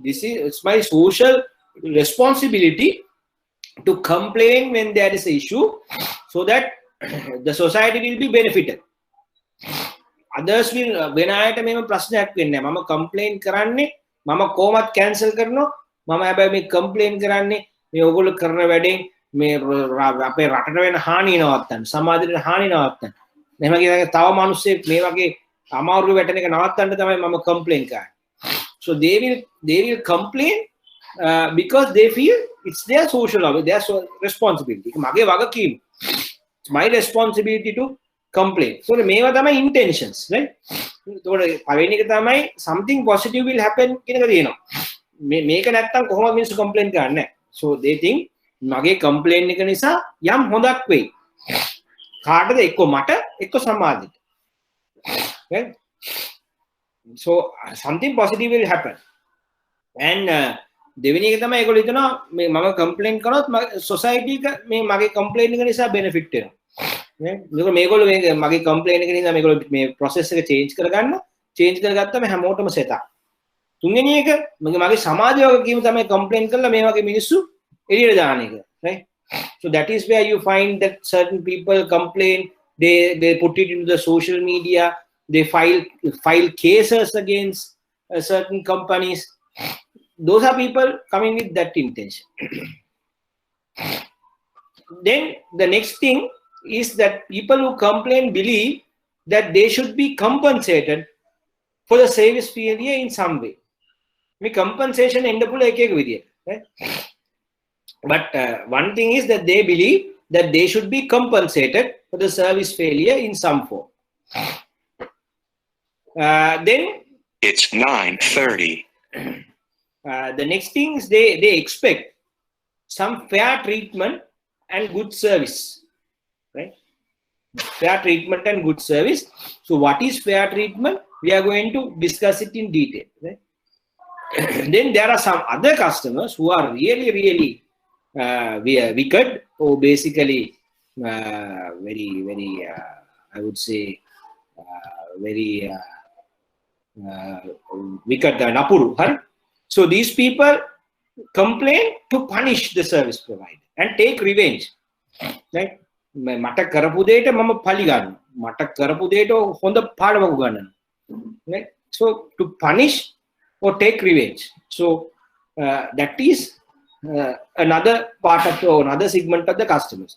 Speaker 3: This is my social responsibility to complain when there is an issue so that the society will be benefited. Others will, when I have a ප්‍රශ්නයක් වෙන්නේ මම complain කරන්නේ මම කොහොමත් cancel කරනවා මම හැබැයි මේ complain කරන්නේ මේ ඕගොල්ලෝ කරන වැඩෙන් මේ අපේ රටට වෙන හානිය නවත්තන්න සමාජයට හානිය නවත්තන්න එහෙම කියන තව මිනිස්සෙක් මේ වගේ අමාරු වැටෙන එක නවත්තන්න තමයි මම complain කරන්නේ. So they will complain because they feel it's their social responsibility. මගේ වගකීම. It's my responsibility to complain. So මේවා තමයි intentions, right? ඒතකොට පළවෙනි එක තමයි something positive will happen කියන එක තියෙනවා. මේක නැත්තම් කොහොමද මිනිස්සු complain කරන්නේ නැහැ. So they think මගේ complain එක නිසා යම් හොඳක් වෙයි. කාටද? එක්ක මට එක්ක සමාජයට. Right? So something positive will happen. And දෙවෙනි එක තමයි ඒගොල්ලෝ හිතනවා මේ මම complain කරොත් society එක මේ මගේ complain එක නිසා benefit වෙනවා. මේගොල්ලෝ මගේ කම්ප්ලේන් එක නිසා මේගොල්ලෝ මේ process එක change කරගත්තම හැමෝටම set up. තුන්වෙනි එක මගේ සමාජ වගකීම තමයි complain කරලා මේ වගේ මිනිස්සු එළියට දාන එක, right? So that is where you find that certain people complain, they put it into the social media, they file cases against certain companies. Those are people coming with that intention. Then the next thing is that people who complain believe that they should be compensated for the service failure in some way. Me compensation end pula එක විදියට, right? But one thing is that they believe that they should be compensated for the service failure in some form. Then
Speaker 4: it's 9:30.
Speaker 3: The next thing is they expect some fair treatment and good service, right? Fair treatment and good service. So what is fair treatment? We are going to discuss it in detail, right? Then there are some other customers who are really wicked, or basically very I would say very wicked napuru. So these people complain to punish the service provider and take revenge, right? මට කරපු දෙයට මම පලි ගන්නවා, මට කරපු දෙයට හොඳ පාඩමක් ගන්නවා, right? So to punish or take revenge. So that is another part of another segment of the customers.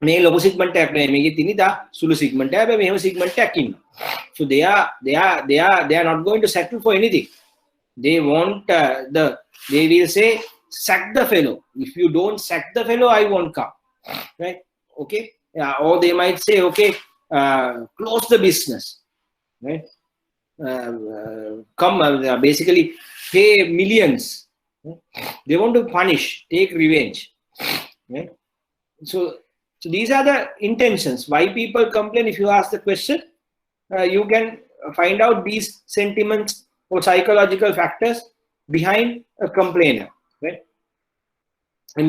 Speaker 3: මේ ලොකු segment එකක් නෙමෙයි, මේකේ තියෙන දා සුළු segment එක. හැබැයි මෙහෙම segment එකක් ඉන්නවා. So they are not going to settle for anything. They want they will say, sack the fellow. If you don't sack the fellow, I won't come, right? Okay. Or they might say, okay, close the business, right? Basically pay millions. They want to punish, take revenge, right? So these are the intentions why people complain. If you ask the question, you can find out these sentiments or psychological factors behind a complainer, right?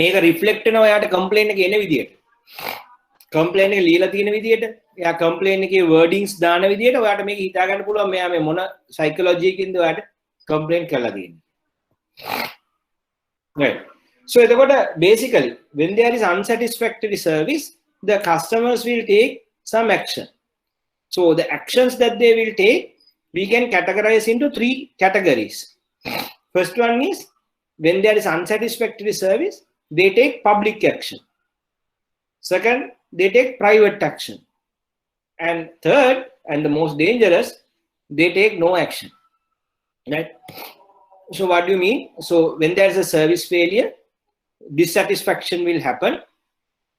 Speaker 3: මේක reflect වෙනවා යාට complain එක එන විදියට, complain එක ලියලා තියෙන විදියට, එයා කම්ප්ලේන් එකේ වර්ඩින්ග්ස් දාන විදියට ඔයාට මේක හිතා ගන්න පුළුවන් මෙයා මේ මොන සයිකොලොජි එකකින්ද ඔයාට කම්ප්ලේන් කරලා තියෙන්නේ, right? So එතකොට basically when there is unsatisfactory service, the customers will take some action. So the actions that they will take, we can categorize into 3 categories. First one is, when there is unsatisfactory service, they take public action. Second, they take private action. And third, and the most dangerous, they take no action, right? So what do you mean? So when there is a service failure, dissatisfaction will happen.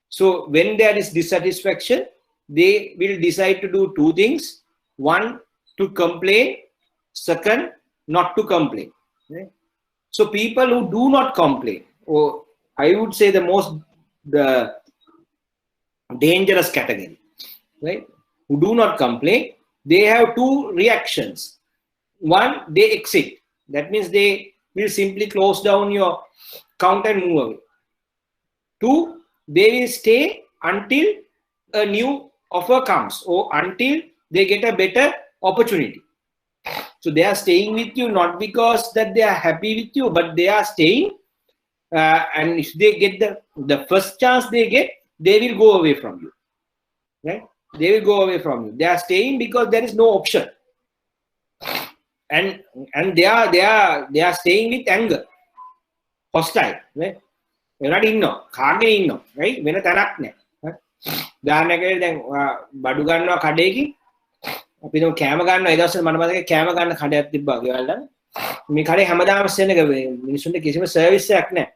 Speaker 3: So when there is dissatisfaction, they will decide to do 2 things. One, to complain. Second, not to complain, right? So people who do not complain, or I would say the dangerous category, right? Who do not complain, they have 2 reactions. One, they exit. That means they will simply close down your account and move away. 2, they will stay until a new offer comes, or until they get a better opportunity. So they are staying with you not because that they are happy with you, but they are staying, and if they get the first chance they get, they will go away from you, right? They will go away from you. They are staying because there is no option, and they are staying with anger, hostile, right? වෙනට ඉන්නවා, කාගෙන ඉන්නවා, right? වෙන තැනක් නැහැ. උදාහරණයකට දැන් බඩු ගන්නවා කඩේකින්, අපි දැන් කෑම ගන්නවා, ඒ දවස්වල මම මතකයි කෑම ගන්න කඩයක් තිබ්බා ගෙවල් ළඟ. මේ කඩේ හැමදාම සෙන්න මිනිස්සුන්ට කිසිම සර්විස් එකක් නැහැ.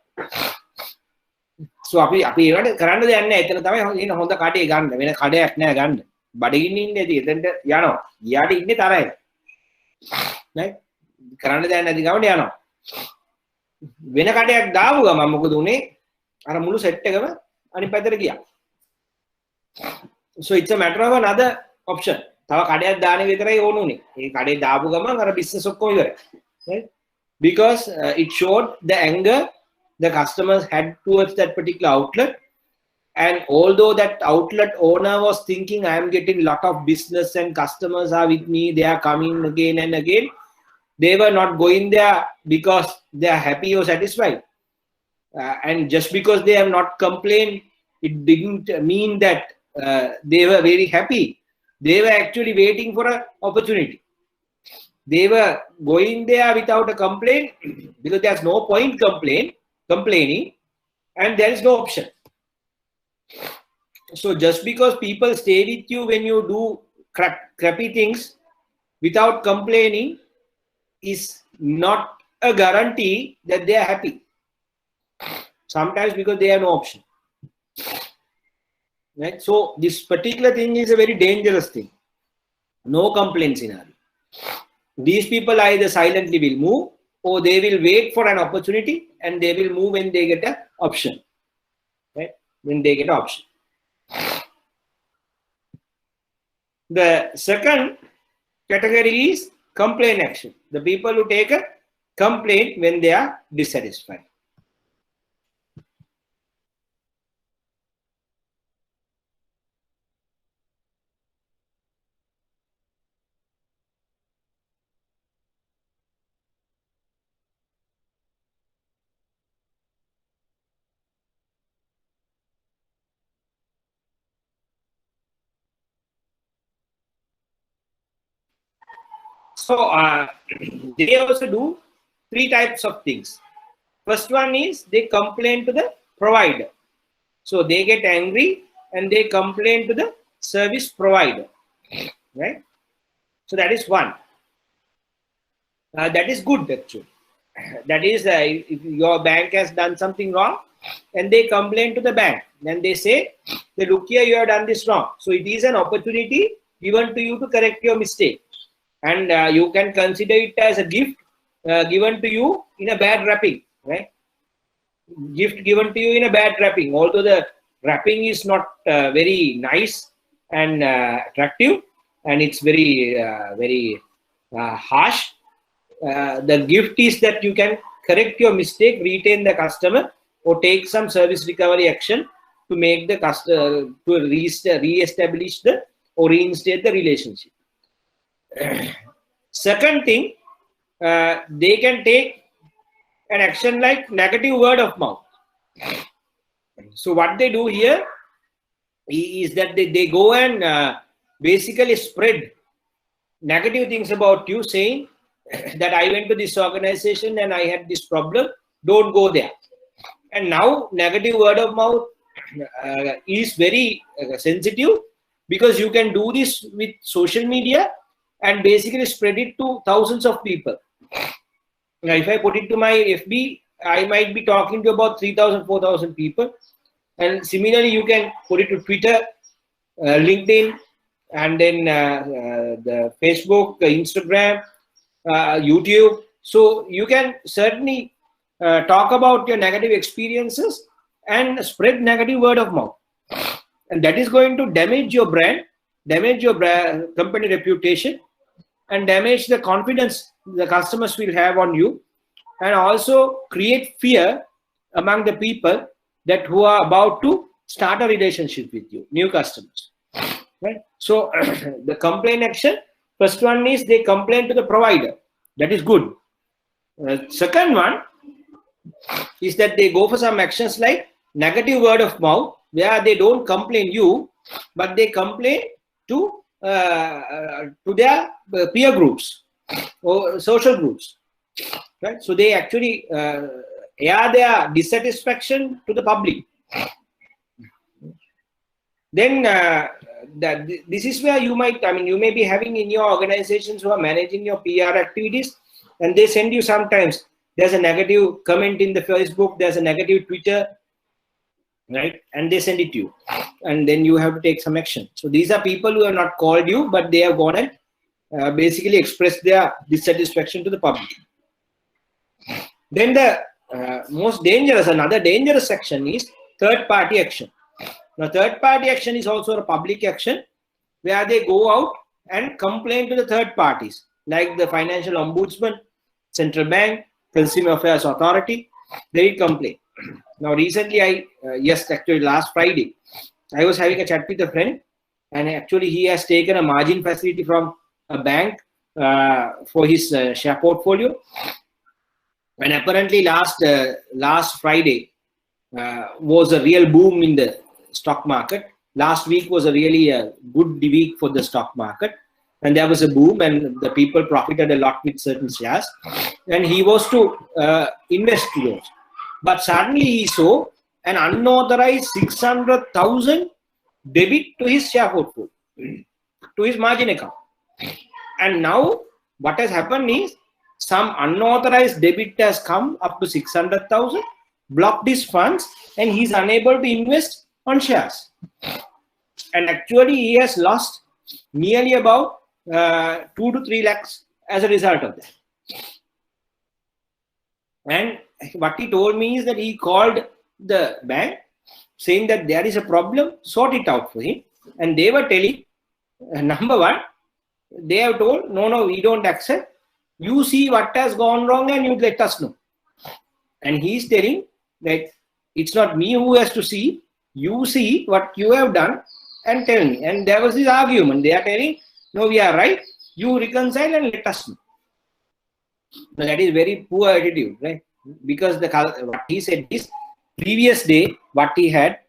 Speaker 3: So අපි ඒකට කරන්න දෙයක් නැහැ. එතන තමයි ඉන්න හොඳ කඩේ ගන්න. වෙන කඩයක් නැහැ ගන්න. බඩගින්න ඉන්නේදී එතනට යනවා. ගියාට ඉන්නේ තරයි. right? කරන්න දෙයක් නැති ගමන යනවා. වෙන කඩයක් දාපු ගමන් මොකද උනේ? අර මුළු සෙට් එකම අනිත් පැත්තට ගියා. So it's a matter of another option. තව කඩයක් දාන විතරයි ඕන උනේ. ඒ කඩේ දාපු ගමන් අර බිස්නස් ඔක්කොම ඉවරයි. Right? Because it showed the anger the customers had towards that particular outlet, And although that outlet owner was thinking, I am getting a lot of business and customers are with me, they are coming again and again, they were not going there because they are happy or satisfied. And just because they have not complained, it didn't mean that they were very happy. They were actually waiting for an opportunity. They were going there without a complaint because there's no point complaining, and there is no option. So just because people stay with you when you do crappy things without complaining is not a guarantee that they are happy. Sometimes because they have no option. Right? So this particular thing is a very dangerous thing. No complaint scenario. These people either silently will move or they will wait for an opportunity and they will move when they get an option. Right? When they get an option. The second category is complaint action. The people who take a complaint when they are dissatisfied. So they also do three types of things. First one is they complain to the provider. So they get angry and they complain to the service provider. Right? So that is one. That is good actually. That is if your bank has done something wrong and they complain to the bank. Then they say, look here, you have done this wrong. So it is an opportunity given to you to correct your mistake. And you can consider it as a gift given to you in a bad wrapping, right? Gift given to you in a bad wrapping. Although the wrapping is not very nice and attractive, and it's very harsh. The gift is that you can correct your mistake, retain the customer, or take some service recovery action to make the customer to re-establish the or reinstate the relationship. Second thing, they can take an action like negative word of mouth. So what they do here is that they go and basically spread negative things about you, saying that I went to this organization and I had this problem, don't go there. And now negative word of mouth is very sensitive because you can do this with social media and basically spread it to thousands of people. Now, if I put it to my FB, I might be talking to about 3,000, 4,000 people. And similarly, you can put it to Twitter, LinkedIn, and then the Facebook, Instagram, YouTube. So you can certainly talk about your negative experiences and spread negative word of mouth. And that is going to damage your brand, damage your company reputation, and damage the confidence the customers will have on you, and also create fear among the people that who are about to start a relationship with you, new customers. Right? So the complaint action, first one is they complain to the provider. That is good. Second one is that they go for some actions like negative word of mouth, where they don't complain you, but they complain to their peer groups or social groups. Right? So they actually air their dissatisfaction to the public. Then this is where you might, you may be having in your organizations who are managing your PR activities, and they send you sometimes, there's a negative comment in the Facebook, there's a negative Twitter, right? And they send it to you. And then you have to take some action. So these are people who have not called you, but they have gone and basically expressed their dissatisfaction to the public. Then the another dangerous action is third-party action. Now, third-party action is also a public action where they go out and complain to the third parties, like the Financial Ombudsman, Central Bank, Consumer Affairs Authority. They will complain. Now recently, yes, actually last Friday, I was having a chat with a friend, and actually he has taken a margin facility from a bank for his share portfolio. And apparently last Friday was a real boom in the stock market. Last week was a really good week for the stock market, and there was a boom, and the people profited a lot with certain shares, and he was to invest those. But suddenly he saw an unauthorized 600,000 debit to his share portfolio, to his margin account. And now what has happened is some unauthorized debit has come up to 600,000, blocked his funds, and he's unable to invest on shares. And actually he has lost nearly about 2 to 3 lakhs as a result of that. And what he told me is that he called the bank saying that there is a problem, sort it out for him. And they were telling, number one, they have told, no, we don't accept. You see what has gone wrong and you let us know. And he's telling that it's not me who has to see. You see what you have done and tell me. And there was this argument. They are telling, no, we are right. You reconcile and let us know. Now, that is very poor attitude, right? Because what he said is, previous day, what he had,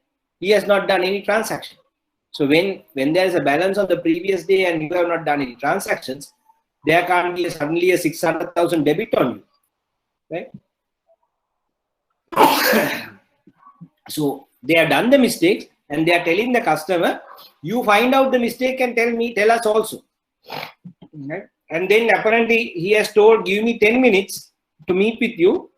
Speaker 3: he has not done any transaction. So when there is a balance on the previous day and you have not done any transactions, there can't be suddenly a 600,000 debit on you, right? So they have done the mistake and they are telling the customer, you find out the mistake and tell us also. Right? And then apparently he has told, give me 10 minutes to meet with you.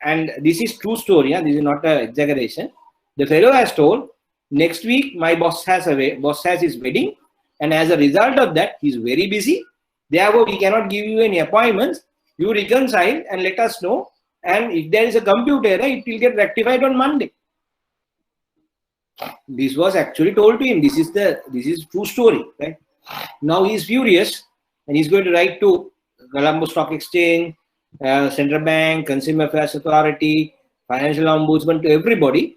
Speaker 3: And this is true story. Yeah? This is not an exaggeration. The fellow has told, next week my boss has his wedding, and as a result of that, he's very busy. Therefore, we cannot give you any appointments. You reconcile and let us know. And if there is a computer error, it will get rectified on Monday. This was actually told to him. This is true story. Right? Now he is furious, and he's going to write to Colombo Stock Exchange, Central Bank, Consumer Affairs Authority, Financial Ombudsman, to everybody,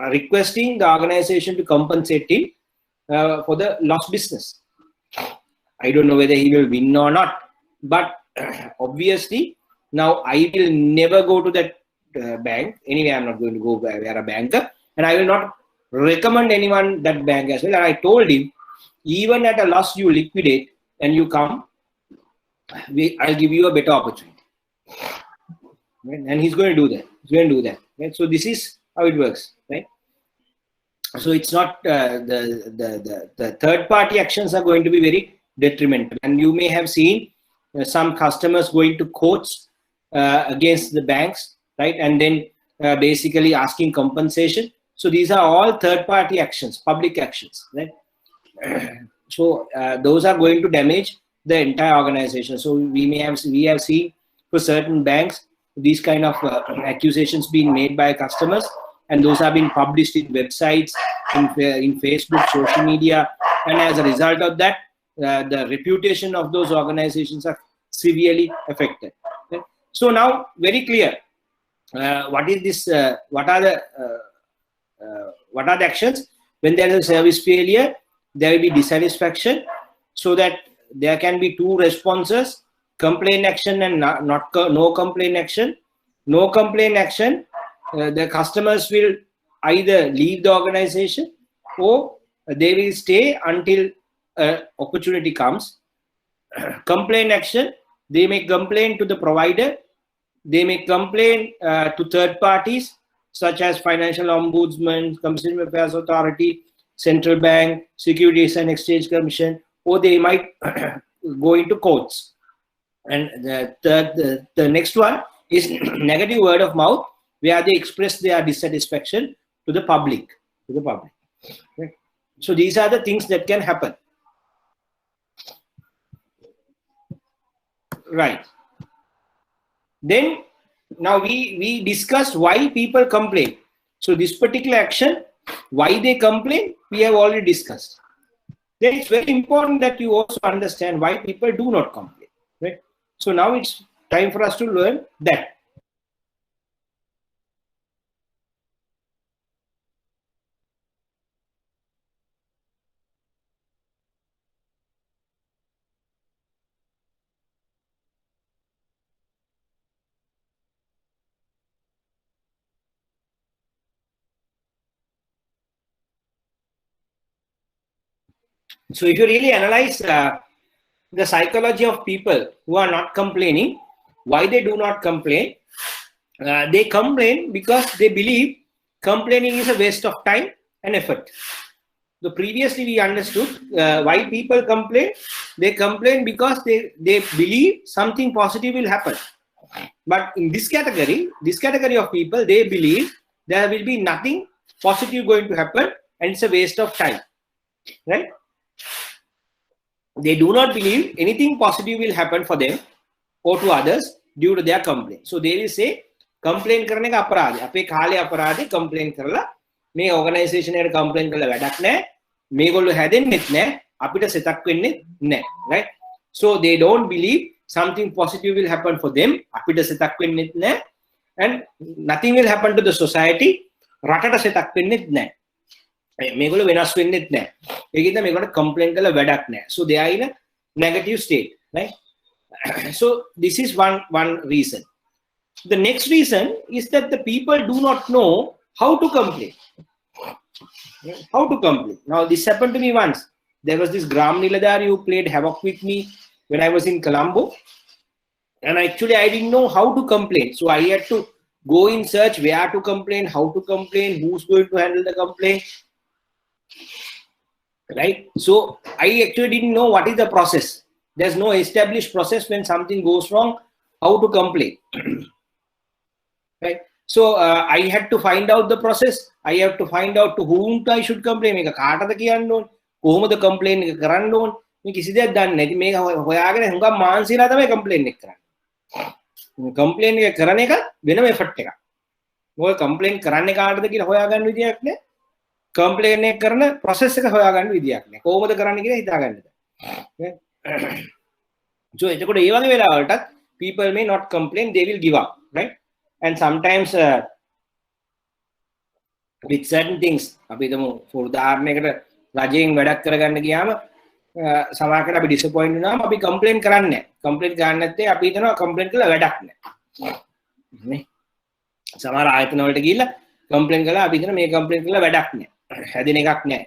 Speaker 3: requesting the organization to compensate him for the lost business. I don't know whether he will win or not, but obviously now I will never go to that bank. Anyway, I'm not going to go where a banker, and I will not recommend anyone that bank as well. And I told him, even at a loss you liquidate and you come, I'll give you a better opportunity. Right? And he's going to do that. He's going to do that. Right? So this is how it works, right? So it's not the third party actions are going to be very detrimental, and you may have seen some customers going to courts against the banks, right? And then basically asking compensation. So these are all third party actions, public actions, right? So those are going to damage the entire organization. So we have seen for certain banks these kind of accusations being made by customers, and those have been published in websites, in Facebook, social media, and as a result of that, the reputation of those organizations are severely affected. Okay? So now, very clear, what is this? What are the actions? When there is a service failure, there will be dissatisfaction, so that there can be two responses: complaint action and no complaint action. No complaint action, the customers will either leave the organization or they will stay until opportunity comes. Complaint action, they may complain to the provider, they may complain to third parties such as Financial Ombudsman, Consumer Affairs Authority, Central Bank, Securities and Exchange Commission, or they might go into courts. And the next one is negative word of mouth, where they express their dissatisfaction to the public. Okay. So these are the things that can happen. Right. Then now we discussed why people complain. So this particular action, why they complain, we have already discussed. Then it's very important that you also understand why people do not complain. Right? So now it's time for us to learn that. So if you really analyze the psychology of people who are not complaining, why they do not complain, they complain because they believe complaining is a waste of time and effort. So previously we understood why people complain. They complain because they believe something positive will happen. But in this category of people, they believe there will be nothing positive going to happen and it's a waste of time, right? They do not believe anything positive will happen for them or to others due to their complaint. So they will say, complain කරන එක අපරාධයි. අපේ කාලේ අපරාධයි complain කරලා මේ organization එකට complain කරලා වැඩක් නැහැ. මේගොල්ලෝ හැදෙන්නෙත් නැහැ. අපිට සෙතක් වෙන්නෙත් නැහැ. Right? So they don't believe something positive will happen for them. අපිට සෙතක් වෙන්නෙත් නැහැ. And nothing will happen to the society. රටට සෙතක් වෙන්නෙත් නැහැ. මේගොල්ලෝ වෙනස් වෙන්නෙත් නැහැ. ඒකෙන්ද මේගොල්ලෝ complain කරලා වැඩක් නැහැ. So they are in a negative state, right? So this is one reason. The next reason is that the people do not know how to complain. How to complain. Now this happened to me once. There was this Gram Niladhari who played havoc with me when I was in Colombo. And actually I didn't know how to complain. So I had to go in search where to complain, how to complain, who's going to handle the complaint. Right? So I actually didn't know what is the process. There's no established process when something goes wrong, how to complain. Right? So I had to find out the process. I have to find out to whom I should complain. Make a කාටද කියන්න ඕන. කොහොමද complain එක කරන්න ඕන. මේ කිසි දෙයක් දන්නේ නැති මේක හොයාගෙන හුඟක් මාන්සිලා තමයි complain එක කරන්නේ. Complain එක කරන එක වෙනම effort එකක්. මොකද complain කරන්නේ කාටද කියලා හොයාගන්න විදියක් නැහැ. Complain එක කරන process එක හොයාගන්න විදියක් නැහැ. කොහොමද කරන්න කියලා හිතාගන්න බෑ. So එතකොට ඒ වගේ වෙලාවලටත් people may not complain, they will give up, right? And sometimes with certain things, අපි හිතමු උදාහරණයකට රජයෙන් වැඩක් කරගන්න ගියාම සමහරකට අපි disappoint වෙනාම අපි complain කරන්නේ නැහැ. Complain කරන්නේ නැත්තේ අපි හිතනවා complain කළා වැඩක් නැහැ. නේ? සමහර ආයතන වලට ගිහිල්ලා complain කළා අපි හිතනවා මේ complain කළා වැඩක් නැහැ. හැදෙන එකක් නැහැ.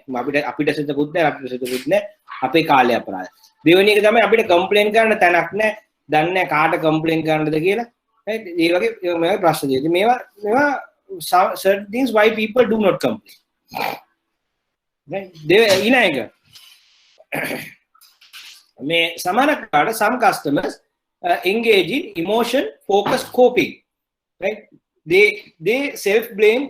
Speaker 3: අපිට සිතකුත් නැහැ, අපිට සිතකුත් නැහැ. අපේ කාලය අපරාධයි. දෙවෙනි එක තමයි අපිට complain කරන්න තැනක් නැහැ. දන්නේ නැහැ කාට complain කරන්නද කියලා. Right? ඒ වගේ ප්‍රශ්න තියෙනවා. මේවා certain things why people do not complain. Right? ඊළඟ මේ සමහරකට some customers engage in emotion focused coping. Right? They self blame,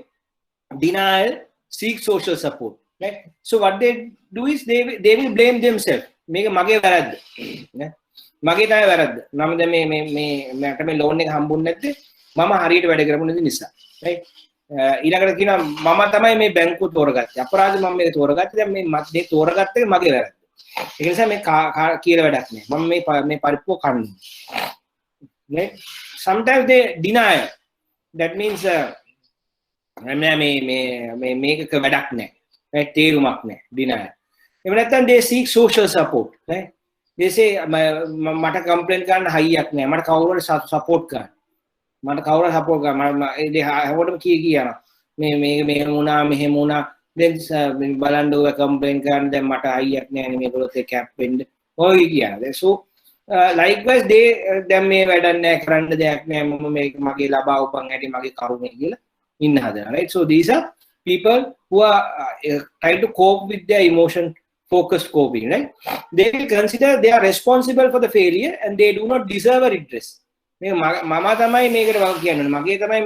Speaker 3: denial, seek social support. Right? So what they do is they will blame themselves. මේක මගේ වැරද්ද. නේ? මගේ තමයි වැරද්ද. මම දැන් මට මේ ලෝන් එක හම්බුනේ නැත්තේ මම හරියට වැඩ කරපු නැති නිසා. right? ඊළඟට කියනවා මම තමයි මේ බැංකුව තෝරගත්තේ. අපරාධ මම මේක තෝරගත්තේ. දැන් මේ තෝරගත්ත එක මගේ වැරද්ද. ඒ නිසා මේ කියලා වැඩක් නෑ. මම මේ පරිප්පුව කන්නේ. right? Sometimes they deny. That means මේක වැඩක් නෑ. right? තේරුමක් නෑ. deny. එහෙම නැත්නම් they seek social support. right? they say මට complain කරන්න හයියක් නෑ. මට කවුරු හරි support කරන්න. මට කවුරු හරි support කරන්න. මම හැමෝටම කියනවා. මේ වුණා මෙහෙම වුණා. දැන් බලන්න ඔය complain කරන්න දැන් මට හයියක් නෑ නේ මේගොල්ලොත් එක්ක කැප් වෙන්න. ඔය කියනවා. So likewise they දැන් මේ වැඩක් නෑ කරන්න දෙයක් නෑ මම මේක මගේ ලබා උපන් ඇටි මගේ කරුණේ කියලා ඉන්න හදනවා. right? So these are people who are trying to cope with their emotion focused coping, right? They will consider they are responsible for the failure and they do not deserve a redress. මම තමයි මේකට වග කියන්නේ. මගේ තමයි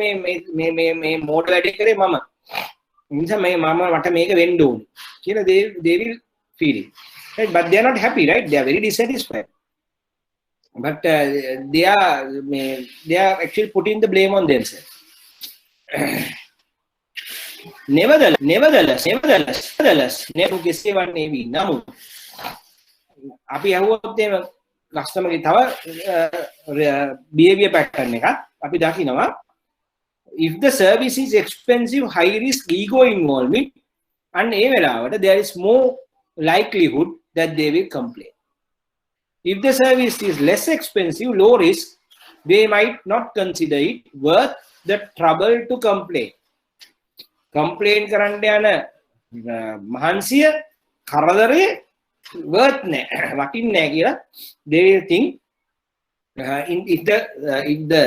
Speaker 3: මේ මෝඩ වැඩේ කරේ මම. නිසා මට මේක වෙන්න ඕනේ කියලා they will feel it. Right? But they are not happy, right? They are very dissatisfied. But they are actually putting the blame on themselves. Nevertheless, කෙසේවන්නේ වී නමුත් අපි අහුවොත් එහෙම කස්ටමර්ගේ තව behavior pattern එකක් අපි දකිනවා. If the service is expensive, high risk, ego involvement, and ඒ වෙලාවට there is more likelihood that they will complain. If the service is less expensive, low risk, they might not consider it worth the trouble to complain. Complain කරන්න යන මහන්සිය කරදරේ worth වටින්නේ නැහැ කියලා they will think if the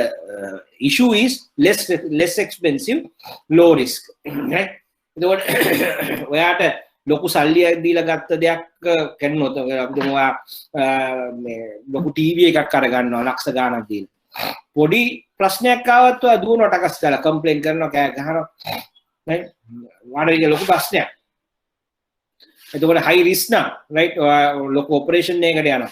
Speaker 3: issue is less expensive, low risk, right? එතකොට ඔයාට ලොකු සල්ලියක් දීලා ගත්ත දෙයක් කරනොත් ඔයා මේ ලොකු ටීවී එකක් අරගන්නවා ලක්ෂ ගාණක් දීලා පොඩි ප්‍රශ්නයක් ආවත් ඔයා දුවනවා ටකස් කරලා කම්ප්ලේන්ට් කරනවා කෑ ගහනවා right වාඩිගේ ලොකු ප්‍රශ්නයක් එතකොට high risk නම් right ලොකු ඔපරේෂන් එකකට යනවා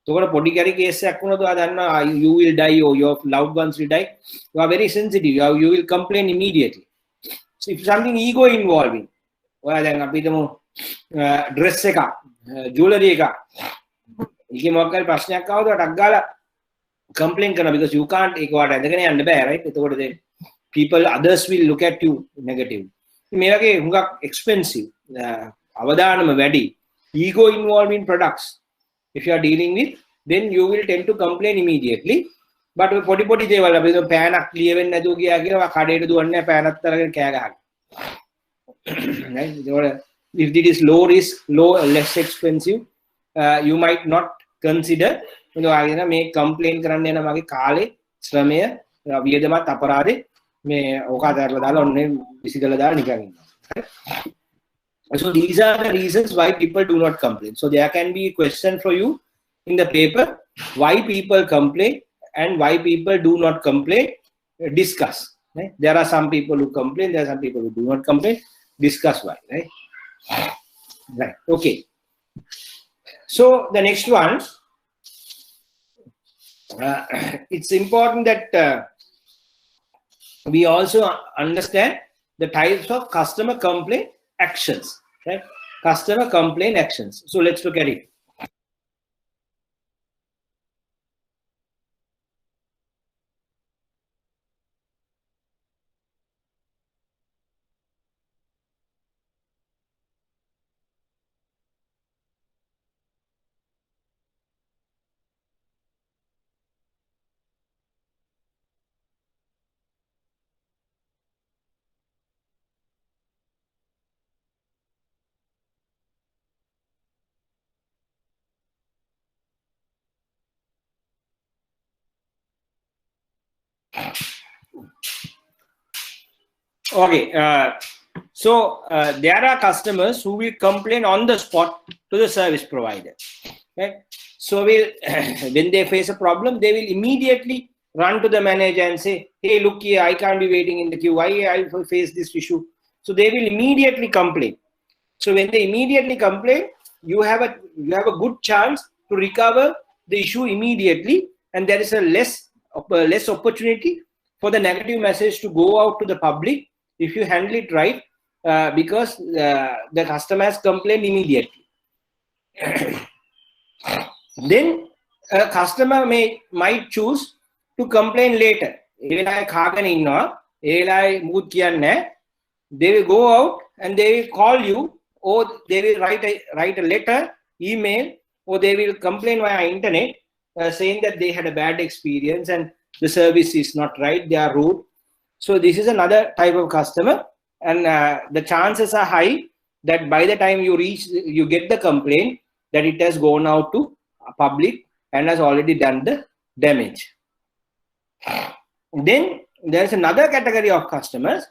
Speaker 3: එතකොට පොඩි කරි කේස් එකක් වුණොත් ඔයා දන්නවා you will die or your loved ones will die you are very sensitive you will complain immediately so if something ego involving ඔයා දැන් අපි හිතමු ඩ්‍රෙස් එක ජුවලරි එක ඒකේ මොකක් හරි ප්‍රශ්නයක් ආවොත් ටක් ගාලා කම්ප්ලේන් කරනවා because you can't ඒක වාට ඇඳගෙන යන්න බෑ right එතකොට then people others will look at you negative මේ වගේ හුඟක් expensive අවදානම වැඩි ego involving products if you are dealing with then you will tend to complain immediately but පොඩි දේවල් අපි හිතමු පෑනක් ලියවෙන්නේ නැතුව ගියා කියලා කඩේට දුවන්නේ පෑනක් අරගෙන කෑ ගහනවා right if it is low risk less expensive you might not consider මේ complain කරන්න යන මගේ කාලේ ශ්‍රමය වියදමත් අපරාධේ මේ ඕක අතහැරලා දාලා ඔන්නේ විසිකලා දාලා නිකන් ඉන්නවා so these are the reasons why people do not complain so there can be a question for you in the paper why people complain and why people do not complain discuss right there are some people who complain there are some people who do not complain discuss why right okay so the next one it's important that we also understand the types of customer complaint actions right customer complaint actions so let's look at it okay so there are customers who will complain on the spot to the service provider right so when they face a problem they will immediately run to the manager and say hey look here I can't be waiting in the queue why I face this issue so they will immediately complain so when they immediately complain you have a good chance to recover the issue immediately and there is a less opportunity for the negative message to go out to the public if you handle it right because the customer has complained immediately then a customer might choose to complain later they will go out and they will call you or they will write a letter email or they will complain via internet saying that they had a bad experience and the service is not right they are rude so this is another type of customer and the chances are high that by the time you get the complaint that it has gone out to public and has already done the damage then there is another category of customers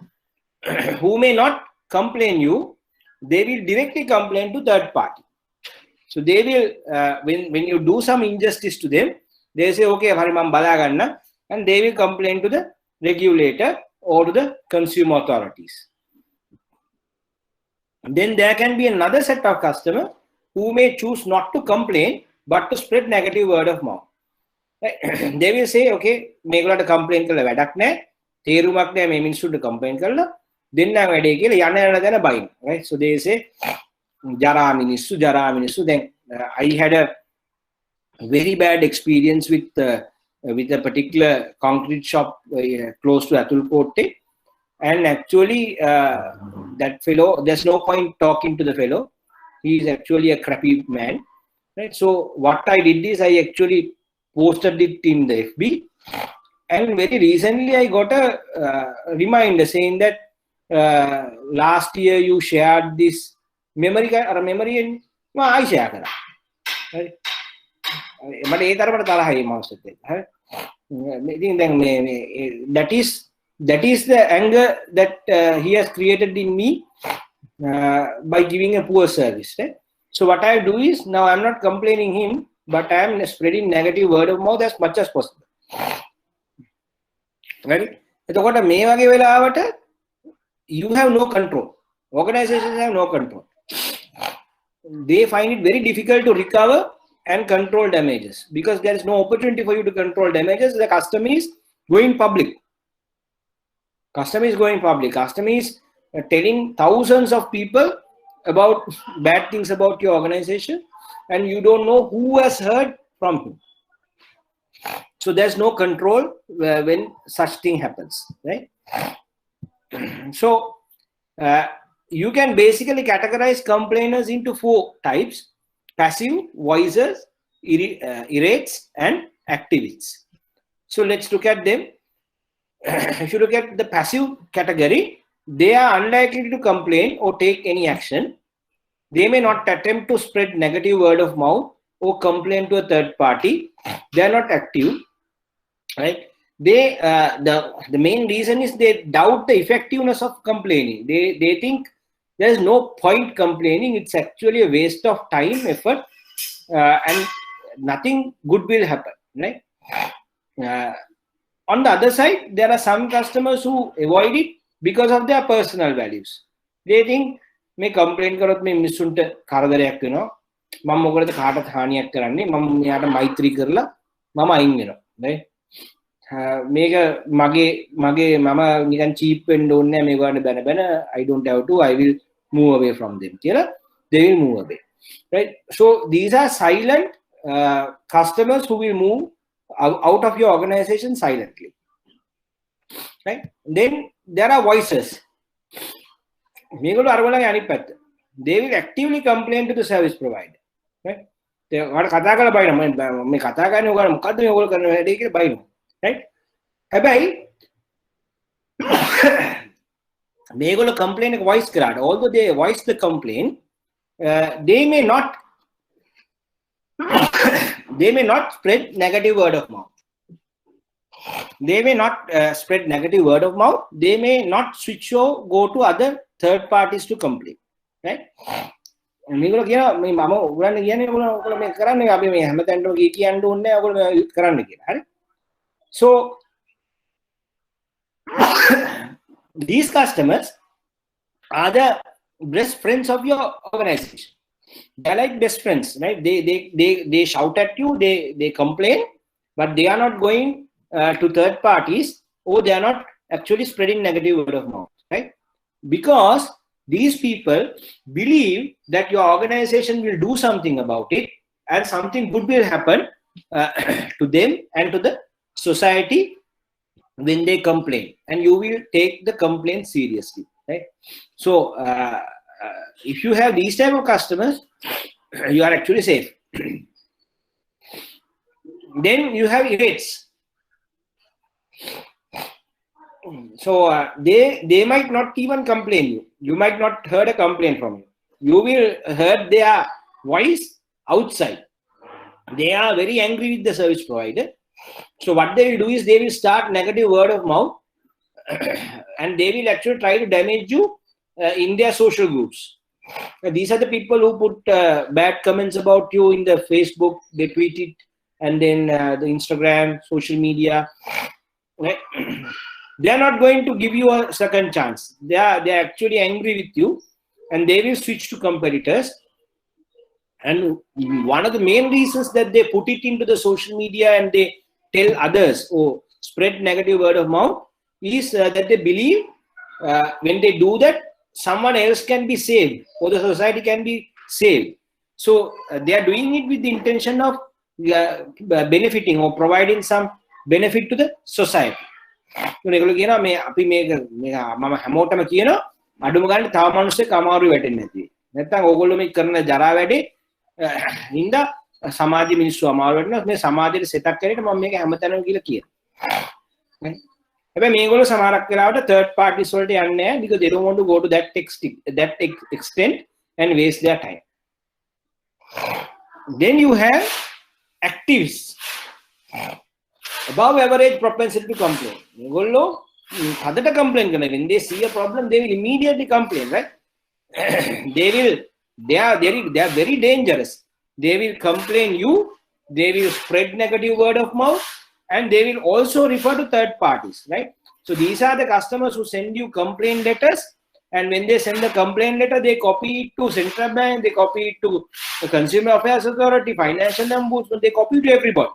Speaker 3: who may not complain you they will directly complain to third party so they will when you do some injustice to them they say okay hari man bala ganna and they will complain to the regulator or to the consumer authorities then there can be another set of customers who may choose not to complain but to spread negative word of mouth they will say okay මේගොල්ලන්ට complain කරලා වැඩක් නැහැ තේරුමක් නැහැ මේ මිනිස්සුන්ට complain කරලා දෙන්න වැඩේ කියලා යන දැන බයින් right so they say ජරා මිනිස්සු then I had a very bad experience with a particular concrete shop close to Atul Kotte and actually that fellow there's no point talking to the fellow he is actually a crappy man right so what I did is I actually posted it in the FB and very recently I got a reminder saying that last year you shared this memory මම ආයි share කරා. හරි. මට ඒ තරමට තරහයි මාසෙත් එක්ක. හරි. ඉතින් දැන් මේ that is the anger that he has created in me by giving a poor service, right? So what I do is, now I'm not complaining him, but I am spreading negative word of mouth as much as possible. Right? එතකොට මේ වගේ වෙලාවට you have no control. Organizations have no control. They find it very difficult to recover and control damages because there is no opportunity for you to control damages. The customer is going public. Customer is going public. Customer is telling thousands of people about bad things about your organization, and you don't know who has heard from him. So there's no control when such thing happens, right? So you can basically categorize complainers into 4 types: passive, voicers, irrates, and activists. So let's look at them. If you look at the passive category, they are unlikely to complain or take any action. They may not attempt to spread negative word of mouth or complain to a third party. They are not active, right? They the main reason is they doubt the effectiveness of complaining. They think there is no point complaining. It's actually a waste of time, effort, and nothing good will happen, right? On the other side, there are some customers who avoid it because of their personal values. They think me complain කරොත් මේ මිනිස්සුන්ට කරදරයක් වෙනවා. මම මොකටද කාටවත් හානියක් කරන්නේ? මම මෙයාට මෛත්‍රී කරලා මම අයින් වෙනවා. right? මේක මගේ මම නිකන් cheap වෙන්න ඕනේ නැහැ මේගොල්ලන්ට බැන I don't have to, I will move away from them කියලා they will move away, right? So these are silent customers who will move out of your organization silently, right? Then there are voices. මේගොල්ලෝ අරගලගේ අනිත් පැත්ත. They will actively complain to the service provider, right? ඔයාලා කතා කරලා බයිනවා මේ කතා කරන්නේ ඔයාලා මොකද්ද මේගොල්ලෝ කරන වැඩේ කියලා බයිනවා, right? හැබැයි මේගොල්ලෝ complain එක voice කරාට, although they voice the complaint, they may not spread negative word of mouth. They may not spread negative word of mouth. They may not switch or go to other third parties to complain, right? මේගොල්ලෝ කියනවා මේ මම උගලන්න කියන්නේ ඔයගොල්ලෝ මේ කරන්නේ අපි මේ හැමතැනම කියන්න ඕනේ නැහැ ඔයගොල්ලෝ මේ කරන්න කියලා. හරි? So these customers are the best friends of your organization. They're like best friends, right? They shout at you, they complain, but they are not going to third parties, or they are not actually spreading negative word of mouth, right? Because these people believe that your organization will do something about it and something good will happen to them and to the society when they complain, and you will take the complaint seriously, right? So if you have these type of customers, you are actually safe. Then you have irrates. So they might not even complain you. You might not heard a complaint from you. You will heard their voice outside. They are very angry with the service provider. So what they will do is they will start negative word of mouth and they will actually try to damage you in their social groups. These are the people who put bad comments about you in the Facebook, they tweet it, and then the Instagram, social media, right? They are not going to give you a second chance. They are actually angry with you, and they will switch to competitors. And one of the main reasons that they put it into the social media and they tell others or spread negative word of mouth is that they believe when they do that, someone else can be saved or the society can be saved. So they are doing it with the intention of benefiting or providing some benefit to the society. මේගොල්ලෝ කියනවා මේ අපි මේක මම හැමෝටම කියනවා අඩුම ගන්න තව මිනිස්සෙක් අමාරු වෙටෙන්නේ නැති. නැත්තම් ඕගොල්ලෝ මේ කරන ජරා වැඩේ හින්දා සමාජයේ මිනිස්සු අමාරු වෙනවා. මේ සමාජයේ සෙටක් කරේට මම මේක හැමතැනම කියලා කියනවා. හැබැයි මේගොල්ලෝ සමහරක් වෙලාවට third parties වලට යන්නේ නැහැ because they don't want to go to that extent and waste their time. Then you have activists, above average propensity to complain. Complain. When they see a problem, they will immediately complain, right? They are very dangerous. They will complain you, they will spread negative word of mouth, and they will also refer to third parties, right? So these are the customers who send you complaint letters, and when they send the complaint letter, they copy it to Central Bank, they copy it to the Consumer Affairs Authority, Financial Ombudsman, they copy it to everybody.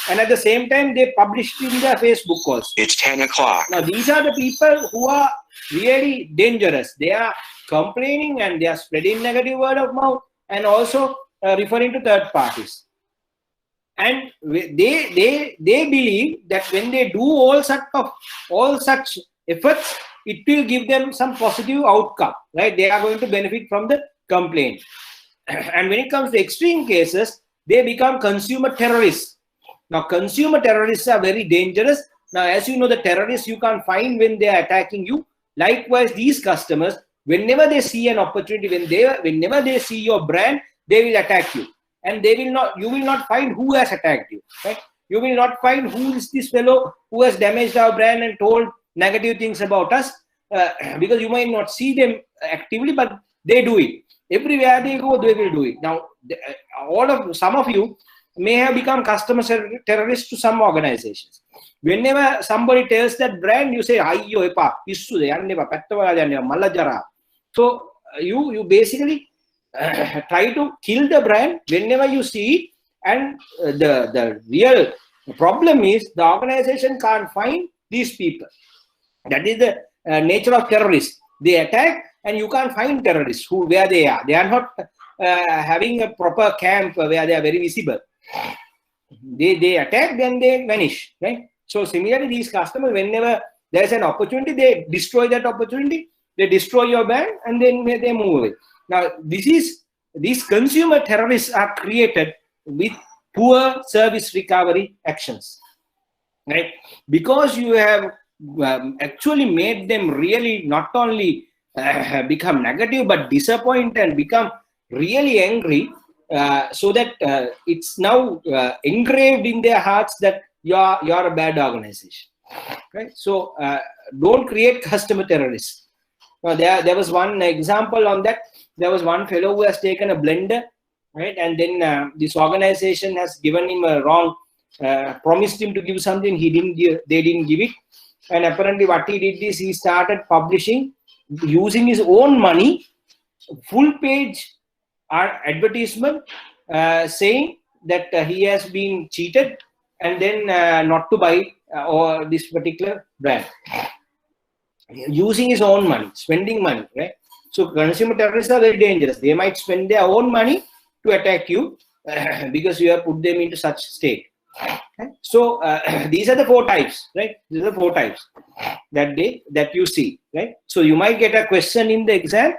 Speaker 3: And at the same time, they publish it in their Facebook also.
Speaker 4: It's 10 o'clock.
Speaker 3: Now, these are the people who are really dangerous. They are complaining and they are spreading negative word of mouth and also referring to third parties. And they believe that when they do all such efforts, it will give them some positive outcome, right? They are going to benefit from the complaint. And when it comes to extreme cases, they become consumer terrorists. Now, consumer terrorists are very dangerous. Now, as you know, the terrorists you can't find when they are attacking you. Likewise, these customers, whenever they see an opportunity, whenever they see your brand, they will attack you. And you will not find who has attacked you, right? You will not find who is this fellow who has damaged our brand and told negative things about us, because you might not see them actively, but they do it. Everywhere they go, they will do it. Now, some of you may have become customer terrorists to some organizations. Whenever somebody tells that brand, you say, so you basically try to kill the brand whenever you see it. And the real problem is the organization can't find these people. That is the nature of terrorists. They attack and you can't find terrorists where they are. They are not having a proper camp where they are very visible. They attack, then they vanish, right? So similarly, these customers, whenever there's an opportunity, they destroy that opportunity, they destroy your brand, and then they move away. Now, these consumer terrorists are created with poor service recovery actions, right? Because you have actually made them really not only become negative, but disappointed and become really angry, so that it's now engraved in their hearts that you're a bad organization, right? So don't create customer terrorists. Now, there was one example on that. There was one fellow who has taken a blender, right? And then this organization has given him a wrong, promised him to give something. They didn't give it. And apparently what he did is he started publishing, using his own money, full page advertisement saying that he has been cheated and then not to buy or this particular brand. Using his own money, spending money, right? So consumer terrorists are very dangerous. They might spend their own money to attack you because you have put them into such state. Okay? So these are the 4 types, right? These are the 4 types that you see, right? So you might get a question in the exam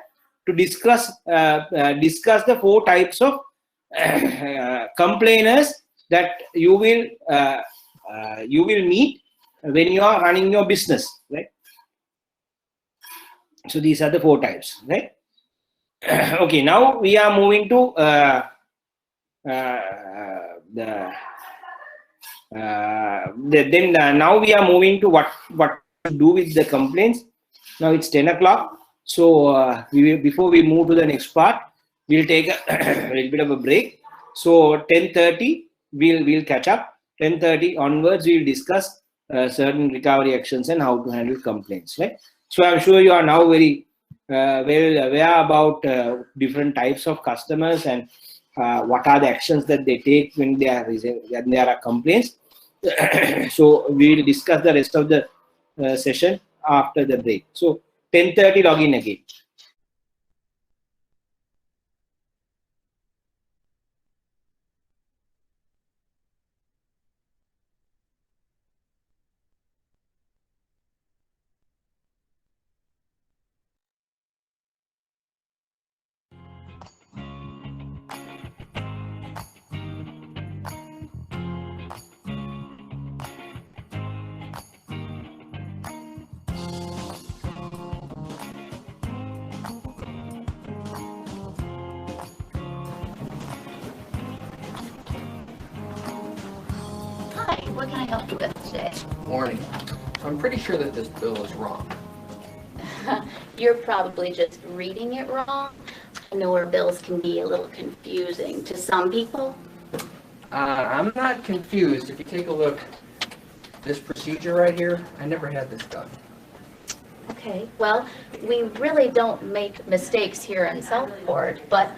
Speaker 3: to discuss the 4 types of complainers that you will meet when you are running your business, right? So these are the 4 types, right? Okay, now we are moving to now we are moving to what to do with the complaints. Now it's 10 o'clock. So before we move to the next part, we'll take a little bit of a break. So 10:30, we'll catch up. 10:30 onwards, we'll discuss certain recovery actions and how to handle complaints, right? So I'm sure you are now very well aware about different types of customers and what are the actions that they take when there are complaints. So we will discuss the rest of the session after the break. So 10:30 login again.
Speaker 5: can I help you with today?
Speaker 6: Morning. I'm pretty sure that this bill is wrong.
Speaker 5: You're probably just reading it wrong. I know our bills can be a little confusing to some people.
Speaker 6: I'm not confused. If you take a look, this procedure right here, I never had this done.
Speaker 5: Okay, well, we really don't make mistakes here in Southport, but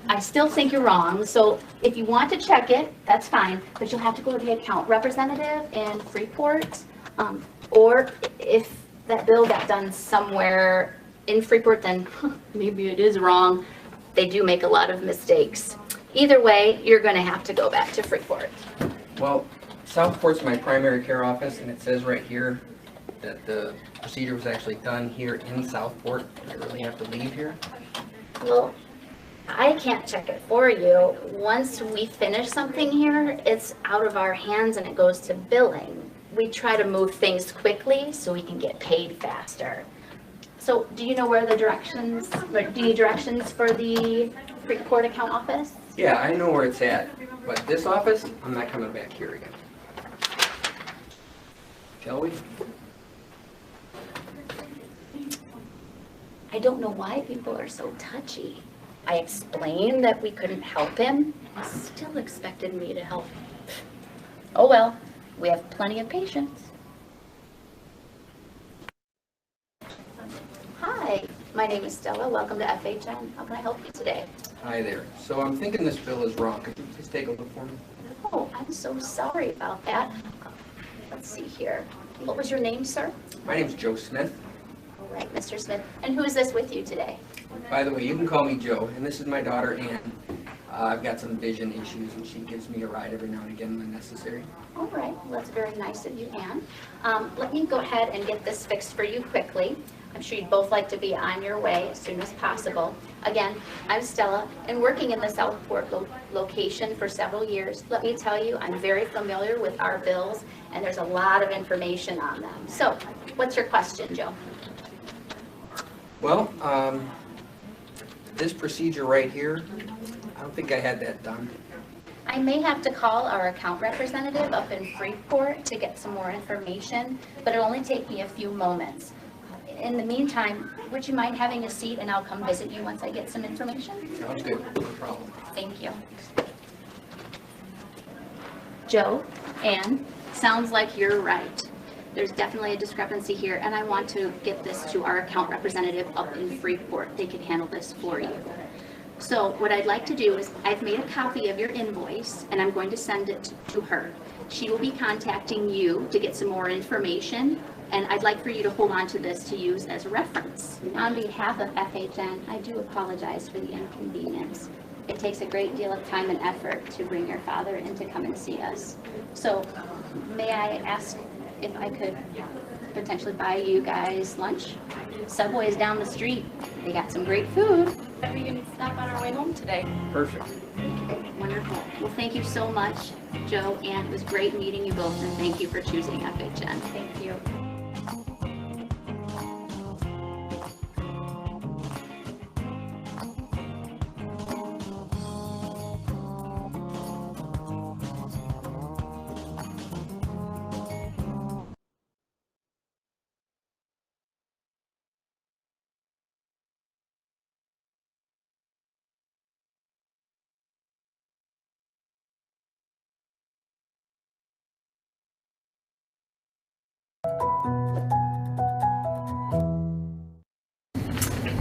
Speaker 5: I still think you're wrong. So if you want to check it, that's fine, but you'll have to go to the account representative in Freeport. Or if that bill got done somewhere in Freeport, then maybe it is wrong. They do make a lot of mistakes. Either way, you're going to have to go back to Freeport.
Speaker 6: Well, Southport's my primary care office, and it says right here that the procedure was actually done here in Southport. I really have to leave here.
Speaker 5: Well, I can't check it for you. Once we finish something here, it's out of our hands and it goes to billing. We try to move things quickly so we can get paid faster. So do you know where the directions, do you need directions for the Freeport account office?
Speaker 6: Yeah, I know where it's at, but this office, I'm not coming back here again. Shall we?
Speaker 5: I don't know why people are so touchy. I explained that we couldn't help him. He still expected me to help. Oh well, we have plenty of patience. Hi, my name is Stella. Welcome to FHN. How can I help you today?
Speaker 6: Hi there. So I'm thinking this bill is wrong. Could you please take a look for me?
Speaker 5: Oh, I'm so sorry about that. Let's see here. What was your name, sir?
Speaker 6: My name's Joe Smith.
Speaker 5: All right, Mr. Smith. And who is this with you today?
Speaker 6: By the way, you can call me Joe, and this is my daughter, Ann. I've got some vision issues, and she gives me a ride every now and again when necessary.
Speaker 5: All right, well, that's very nice of you, Ann. Let me go ahead and get this fixed for you quickly. I'm sure you'd both like to be on your way as soon as possible. Again, I'm Stella, and working in the Southport location for several years, let me tell you, I'm very familiar with our bills, and there's a lot of information on them. So, what's your question, Joe?
Speaker 6: Well, this procedure right here, I don't think I had that done.
Speaker 5: I may have to call our account representative up in Freeport to get some more information, but it'll only take me a few moments. In the meantime, would you mind having a seat and I'll come visit you once I get some information?
Speaker 6: Sounds good, no problem.
Speaker 5: Thank you. Joe, Ann, sounds like you're right. There's definitely a discrepancy here, and I want to get this to our account representative up in Freeport. They can handle this for you. So what I'd like to do is I've made a copy of your invoice, and I'm going to send it to her. She will be contacting you to get some more information, and I'd like for you to hold on to this to use as a reference. On behalf of FHN, I do apologize for the inconvenience. It takes a great deal of time and effort to bring your father in to come and see us. So may I ask if I could potentially buy you guys lunch? Subway's down the street. They got some great food. Maybe you can stop on our way home today.
Speaker 6: Perfect.
Speaker 5: Wonderful. Well, thank you so much, Joe, and it was great meeting you both, and thank you for choosing FHN. Thank you.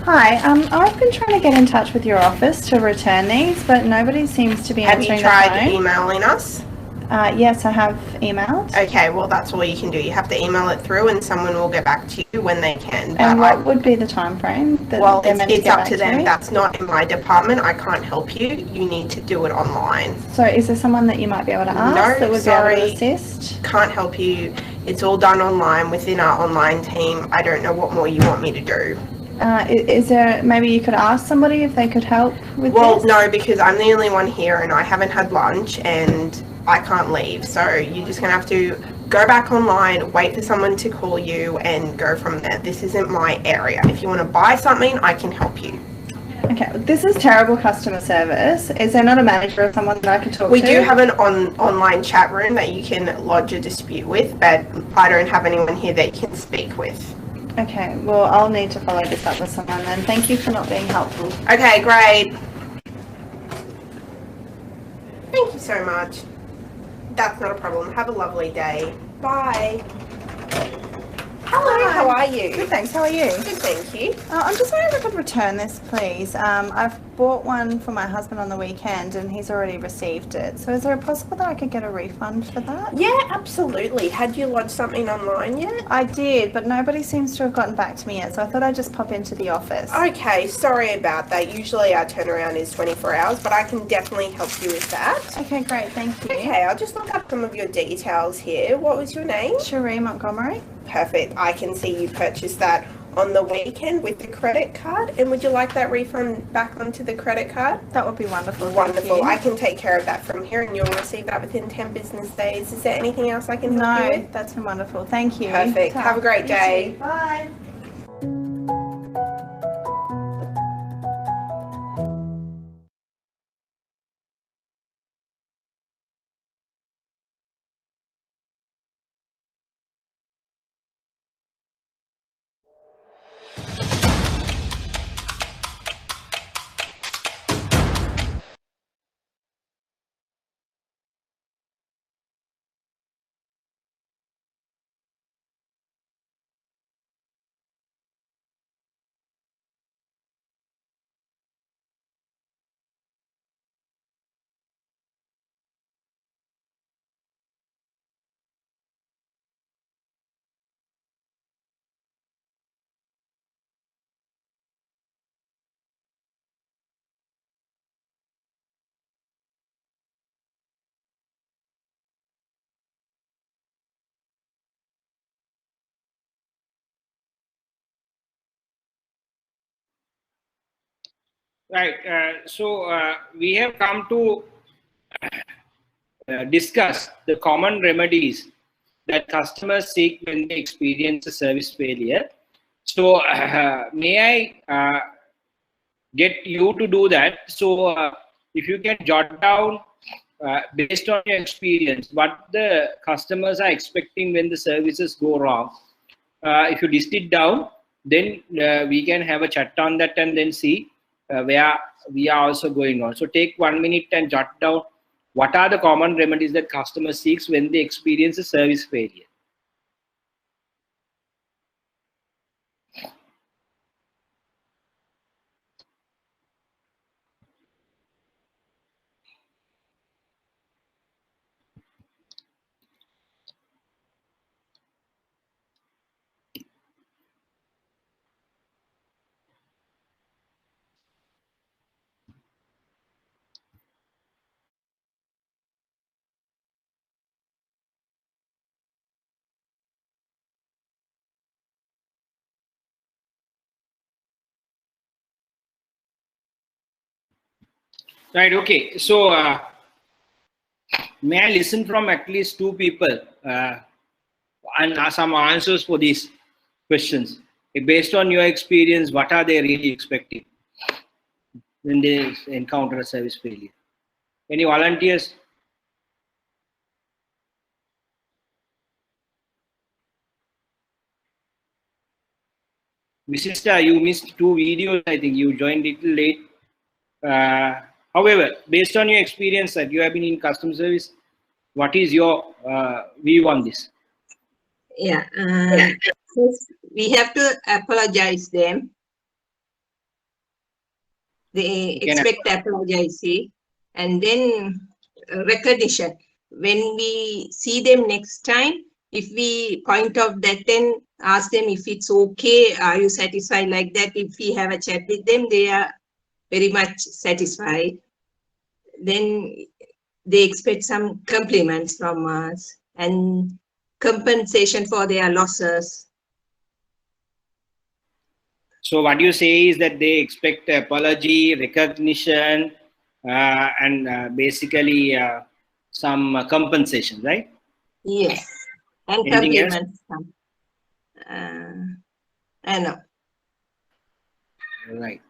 Speaker 7: Hi, I've been trying to get in touch with your office to return these, but nobody seems to be
Speaker 8: Have
Speaker 7: answering
Speaker 8: you tried
Speaker 7: the phone.
Speaker 8: emailing us?
Speaker 7: Yes, I have emailed.
Speaker 8: Okay, well that's all you can do. You have to email it through and someone will get back to you when they can.
Speaker 7: And what would be the time frame that
Speaker 8: well,
Speaker 7: they're meant to
Speaker 8: it's
Speaker 7: get
Speaker 8: up
Speaker 7: back
Speaker 8: to them.
Speaker 7: me?
Speaker 8: That's not in my department. I can't help you. You need to do it online.
Speaker 7: So is there someone that you might be able to ask
Speaker 8: No,
Speaker 7: that would
Speaker 8: sorry.
Speaker 7: be able to assist?
Speaker 8: Can't help you. It's all done online within our online team. I don't know what more you want me to do.
Speaker 7: Is there, maybe you could ask somebody if they could help with
Speaker 8: Well,
Speaker 7: this?
Speaker 8: no, because I'm the only one here and I haven't had lunch and I can't leave. So you're just going to have to go back online, wait for someone to call you and go from there. This isn't my area. If you want to buy something, I can help you.
Speaker 7: Okay, this is terrible customer service. Is there not a manager or someone that I could talk to?
Speaker 8: We do have an online chat room that you can lodge a dispute with, but I don't have anyone here that you can speak with.
Speaker 7: Okay, well, I'll need to follow this up with someone then. Thank you for not being helpful.
Speaker 8: Okay, great. Thank you so much. That's not a problem. Have a lovely day. Bye. Hello, how are you?
Speaker 7: Good, thanks. How are you?
Speaker 8: Good, thank you.
Speaker 7: I'm just wondering if I could return this, please. I've bought one for my husband on the weekend and he's already received it. So is there a possible that I could get a refund for that?
Speaker 8: Yeah, absolutely. Had you lodged something online yet?
Speaker 7: I did, but nobody seems to have gotten back to me yet, so I thought I'd just pop into the office.
Speaker 8: Okay, sorry about that. Usually our turnaround is 24 hours, but I can definitely help you with that.
Speaker 7: Okay, great. Thank you.
Speaker 8: Okay, I'll just look up some of your details here. What was your name?
Speaker 7: Cherie Montgomery.
Speaker 8: Perfect. I can see you purchased that on the weekend with the credit card. And would you like that refund back onto the credit card?
Speaker 7: That would be wonderful.
Speaker 8: Wonderful. I can take care of that from here and you'll receive that within 10 business days. Is there anything else I can help you with?
Speaker 7: No, that's been wonderful. Thank you.
Speaker 8: Perfect. Have a great day.
Speaker 7: Bye.
Speaker 3: Right. We have come to discuss the common remedies that customers seek when they experience a service failure. So may I get you to do that? So if you can jot down based on your experience what the customers are expecting when the services go wrong. If you list it down, then we can have a chat on that and then see where we are also going on. So take 1 minute and jot down what are the common remedies that customer seeks when they experience a service failure. Right, okay. So may I listen from at least 2 people and some answers for these questions. Based on your experience, what are they really expecting when they encounter a service failure? Any volunteers? Visista, you missed 2 videos. I think you joined a little late. However, based on your experience that you have been in customer service, what is your view on this?
Speaker 9: Yeah, first we have to apologize them. They expect apology, and then recognition. When we see them next time, if we point out that, then ask them if it's okay, are you satisfied like that? If we have a chat with them, they are very much satisfied. Then they expect some compliments from us and compensation for their losses.
Speaker 3: So what you say is that they expect apology, recognition, and basically some compensation, right?
Speaker 9: Yes, and
Speaker 3: Anything
Speaker 9: compliments. I know.
Speaker 3: Right.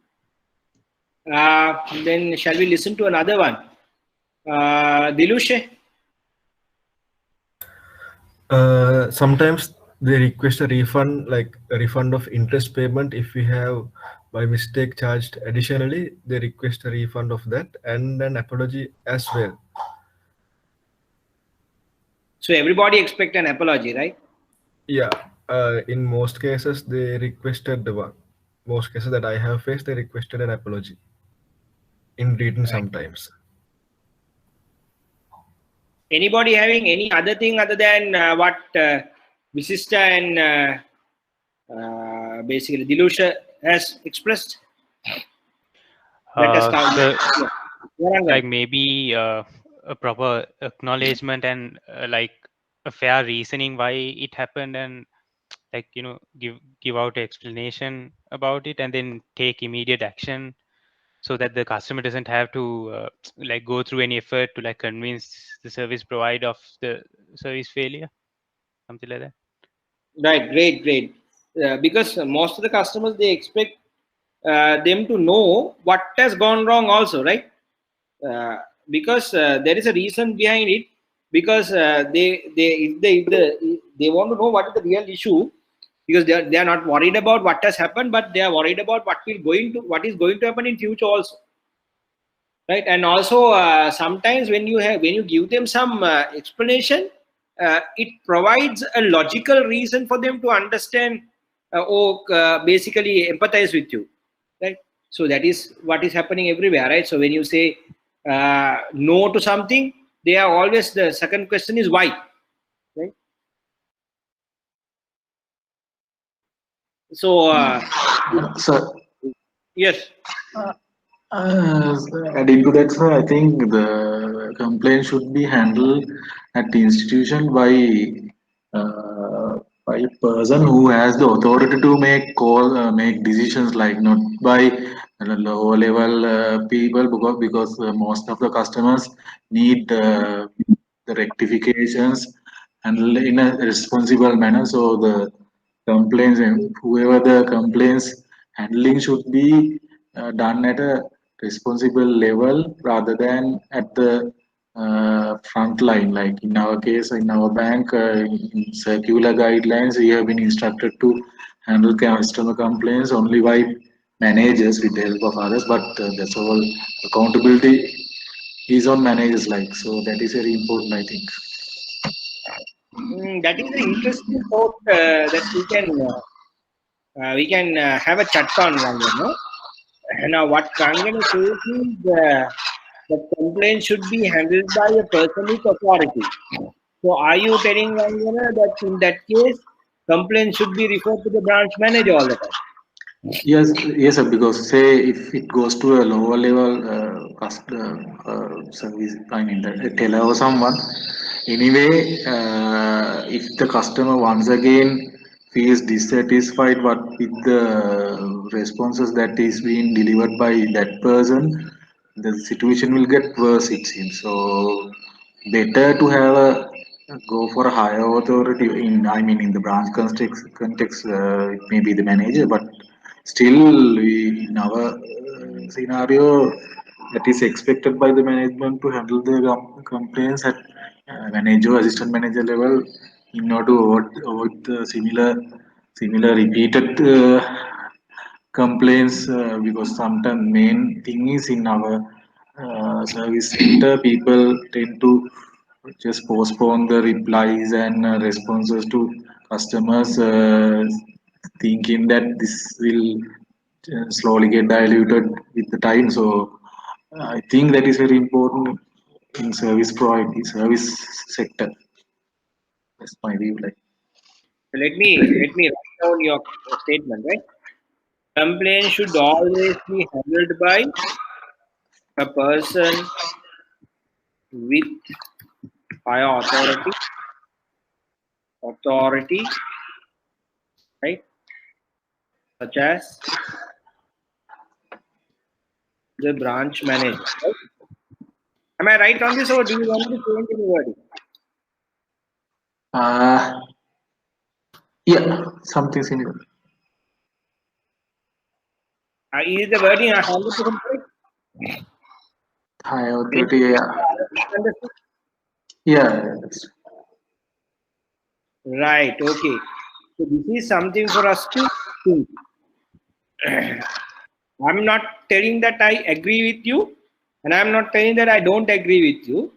Speaker 3: Then shall we listen to another one? Dilushe?
Speaker 10: Sometimes they request a refund, like a refund of interest payment. If we have by mistake charged additionally, they request a refund of that and an apology as well.
Speaker 3: So everybody expect an apology, right?
Speaker 10: Yeah, in most cases they requested the one. Most cases that I have faced, they requested an apology in written sometimes.
Speaker 3: Anybody having any other thing other than what Visista and basically Dilusha has expressed?
Speaker 11: Like maybe a proper acknowledgement and like a fair reasoning why it happened, and like, you know, give out an explanation about it, and then take immediate action so that the customer doesn't have to like go through any effort to like convince the service provider of the service failure, something like that.
Speaker 3: Right, great. Because most of the customers, they expect them to know what has gone wrong also, right? Because there is a reason behind it. Because they want to know what is the real issue, because they are not worried about what has happened, but they are worried about what is going to happen in future also, right? And also sometimes when you give them some explanation, it provides a logical reason for them to understand or basically empathize with you, right? So that is what is happening everywhere, right? So when you say no to something, they are always, the second question is why, right? So
Speaker 12: Sir,
Speaker 3: yes.
Speaker 12: adding to that, sir, I think the complaint should be handled at the institution by a person who has the authority to make decisions, like not by lower level people, because most of the customers need the rectifications handled in a responsible manner. So the complaints, and whoever the complaints handling should be done at a responsible level rather than at the front line. Like in our case, in our bank, in circular guidelines, we have been instructed to handle customer complaints only by managers with the help of others, but that's all. Accountability is on managers, like, so that is very important, I think.
Speaker 3: That is an interesting thought that we can have a chat on, Rangan, no? Now what Rangan says is the complaint should be handled by a person with authority. So are you telling Rangan that in that case complaint should be referred to the branch manager all the time?
Speaker 12: Yes, sir, because say if it goes to a lower level service, I mean the teller or someone, anyway, if the customer once again feels dissatisfied with the responses that is being delivered by that person, the situation will get worse, it seems. So better to have a go for a higher authority in, I mean, in the branch context, it may be the manager, but still in our scenario, that is expected by the management to handle the complaints at manager, assistant manager level, in order to avoid the similar repeated complaints, because sometimes main thing is in our service center, people tend to just postpone the replies and responses to customers, thinking that this will slowly get diluted with the time. So I think that is very important in service sector. That's my view. Like,
Speaker 3: Let me write down your statement, right? Complaint should always be handled by a person with higher authority, right? Such as the branch manager, right? Am I right on this, or do you want to change any wording?
Speaker 12: yeah, something similar.
Speaker 3: Is the wording 100% correct?
Speaker 12: High authority, yeah.
Speaker 3: Right, okay. So this is something for us to think. I'm not telling that I agree with you, and I'm not telling that I don't agree with you.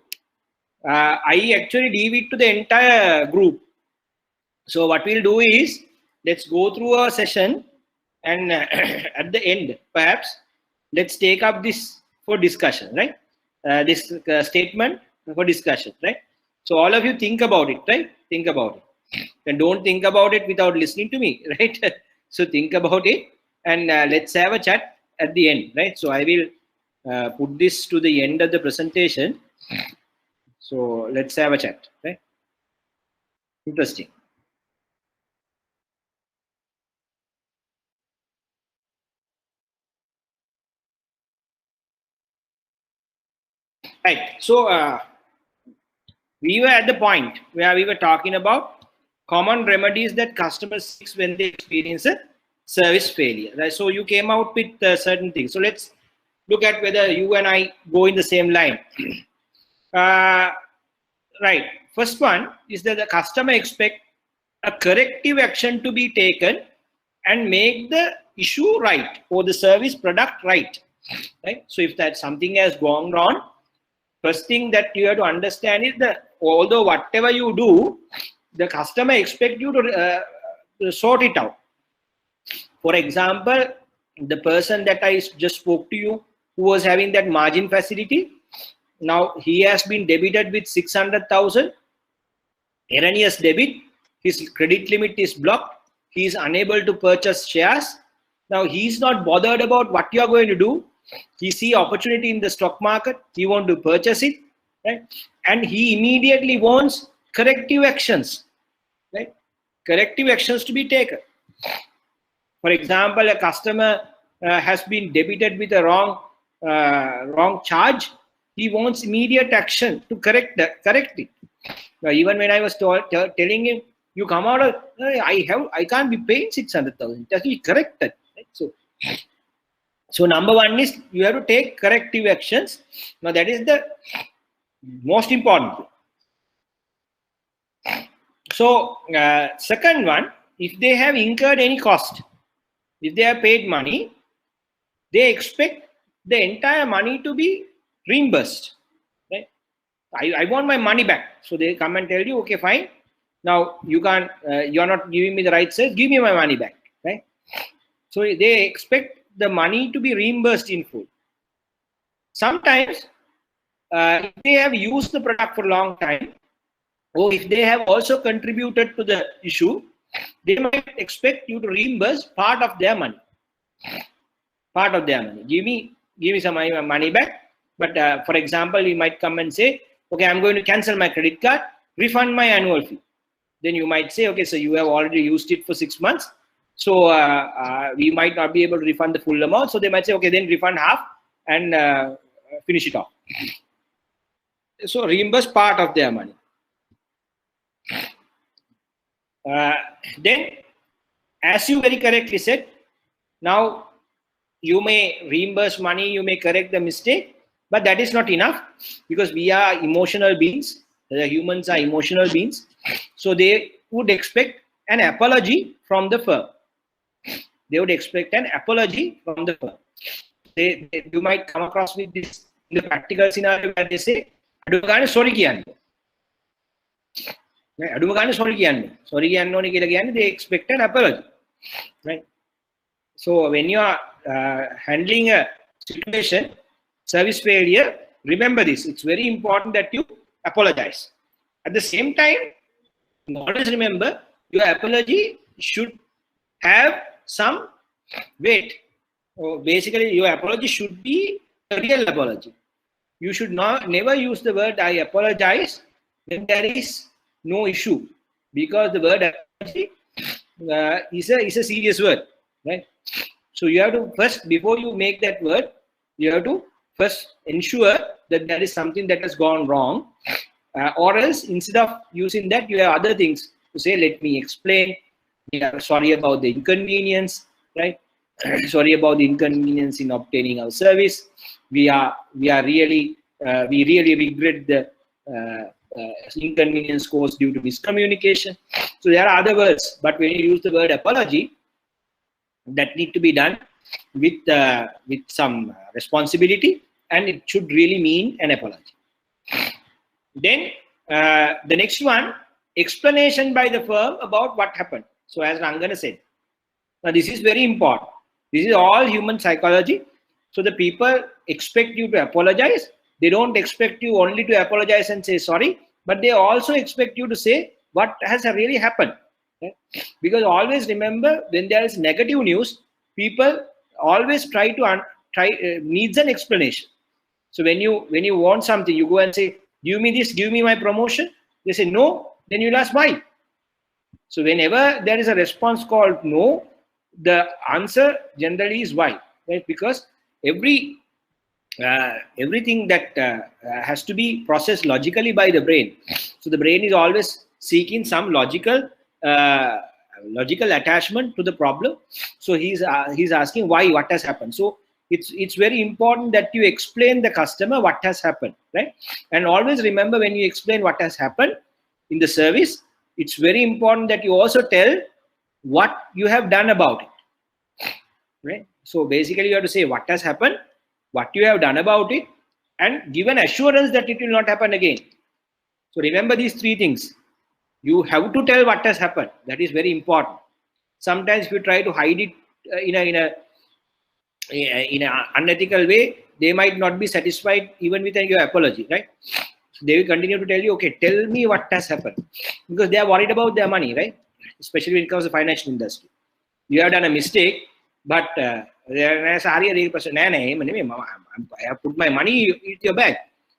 Speaker 3: I actually leave it to the entire group. So what we'll do is, let's go through a session, and at the end, perhaps, let's take up this for discussion, right? This statement for discussion, right? So all of you think about it, right? Think about it. And don't think about it without listening to me, right? So think about it, and let's have a chat at the end, right? So I will put this to the end of the presentation. So let's have a chat, right? Interesting. Right. So we were at the point where we were talking about common remedies that customers seek when they experience a service failure. Right? So you came out with certain things. So let's look at whether you and I go in the same line. Right. First one is that the customer expects a corrective action to be taken and make the issue right or the service product right. Right. So if that something has gone wrong, first thing that you have to understand is that although whatever you do, the customer expects you to sort it out. For example, the person that I just spoke to you, who was having that margin facility, now he has been debited with 600,000 erroneous debit. His credit limit is blocked. He is unable to purchase shares. Now he is not bothered about what you are going to do. He see opportunity in the stock market. He want to purchase it, right? And he immediately wants corrective actions, right? Corrective actions to be taken. For example, a customer has been debited with a wrong charge. He wants immediate action to correct it. Now, even when I was telling him, you come out of, I can't be paying 600,000. It has to be corrected. Right? So number one is you have to take corrective actions. Now that is the most important thing. So second one, if they have incurred any cost, if they have paid money, they expect the entire money to be reimbursed. Right? I want my money back. So they come and tell you, okay, fine. Now you can't, you're not giving me the right size, give me my money back. Right? So they expect the money to be reimbursed in full. Sometimes, if they have used the product for a long time, or if they have also contributed to the issue, they might expect you to reimburse part of their money. Part of their money. Give me some of my money back. But for example, you might come and say, okay, I'm going to cancel my credit card, refund my annual fee. Then you might say, okay, so you have already used it for 6 months. So we might not be able to refund the full amount. So they might say, okay, then refund half and finish it off. So reimburse part of their money. Then, as you very correctly said, now you may reimburse money, you may correct the mistake, but that is not enough because we are emotional beings. The humans are emotional beings. So they would expect an apology from the firm. They would expect an apology from the firm. You might come across with this in the practical scenario where they say, sorry kiyanne. Sorry kiyanne, they expect an apology. Right? So when you are handling a situation, service failure, remember this. It's very important that you apologize. At the same time, always remember your apology should have some weight. Basically, your apology should be a real apology. You should never use the word I apologize when there is no issue, because the word apology is a serious word, right? So you have to first, before you make that word, you have to first ensure that there is something that has gone wrong, or else instead of using that, you have other things to say. Let me explain. Yeah, sorry about the inconvenience, right? Sorry about the inconvenience in obtaining our service. we really regret the inconvenience caused due to miscommunication. So there are other words, but when you use the word apology, that need to be done with some responsibility, and it should really mean an apology. Then the next one, explanation by the firm about what happened. So as Rangana said, now this is very important. This is all human psychology. So the people expect you to apologize. They don't expect you only to apologize and say sorry, but they also expect you to say what has really happened. Okay? Because always remember, when there is negative news, people always try to needs an explanation. So when you want something, you go and say, give me this, give me my promotion. They say no, then you'll ask why. So whenever there is a response called no, the answer generally is why, right? Because everything that has to be processed logically by the brain. So the brain is always seeking some logical attachment to the problem. So he's asking why, what has happened. So it's very important that you explain the customer what has happened, right? And always remember, when you explain what has happened in the service, it's very important that you also tell what you have done about it, right? So basically you have to say what has happened, what you have done about it, and give an assurance that it will not happen again. So remember these three things. You have to tell what has happened. That is very important. Sometimes if you try to hide it in an unethical way, they might not be satisfied even with your apology, right? So they will continue to tell you, okay, tell me what has happened, because they are worried about their money, right? Especially when it comes to the financial industry. You have done a mistake, but I have put my money in your bag.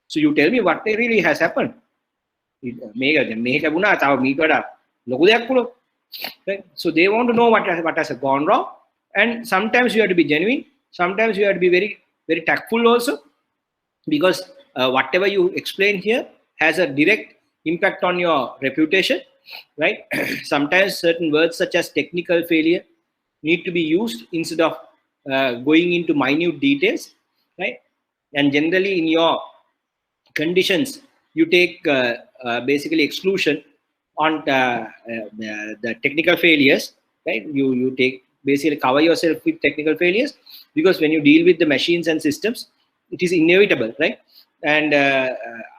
Speaker 3: So you tell me what really has happened. Right? So they want to know what has gone wrong. And sometimes you have to be genuine. Sometimes you have to be very, very tactful also, because whatever you explain here has a direct impact on your reputation, right? Sometimes certain words such as technical failure need to be used instead of going into minute details, right? And generally in your conditions, you take basically exclusion on the technical failures, right? You take basically cover yourself with technical failures, because when you deal with the machines and systems, it is inevitable, right? And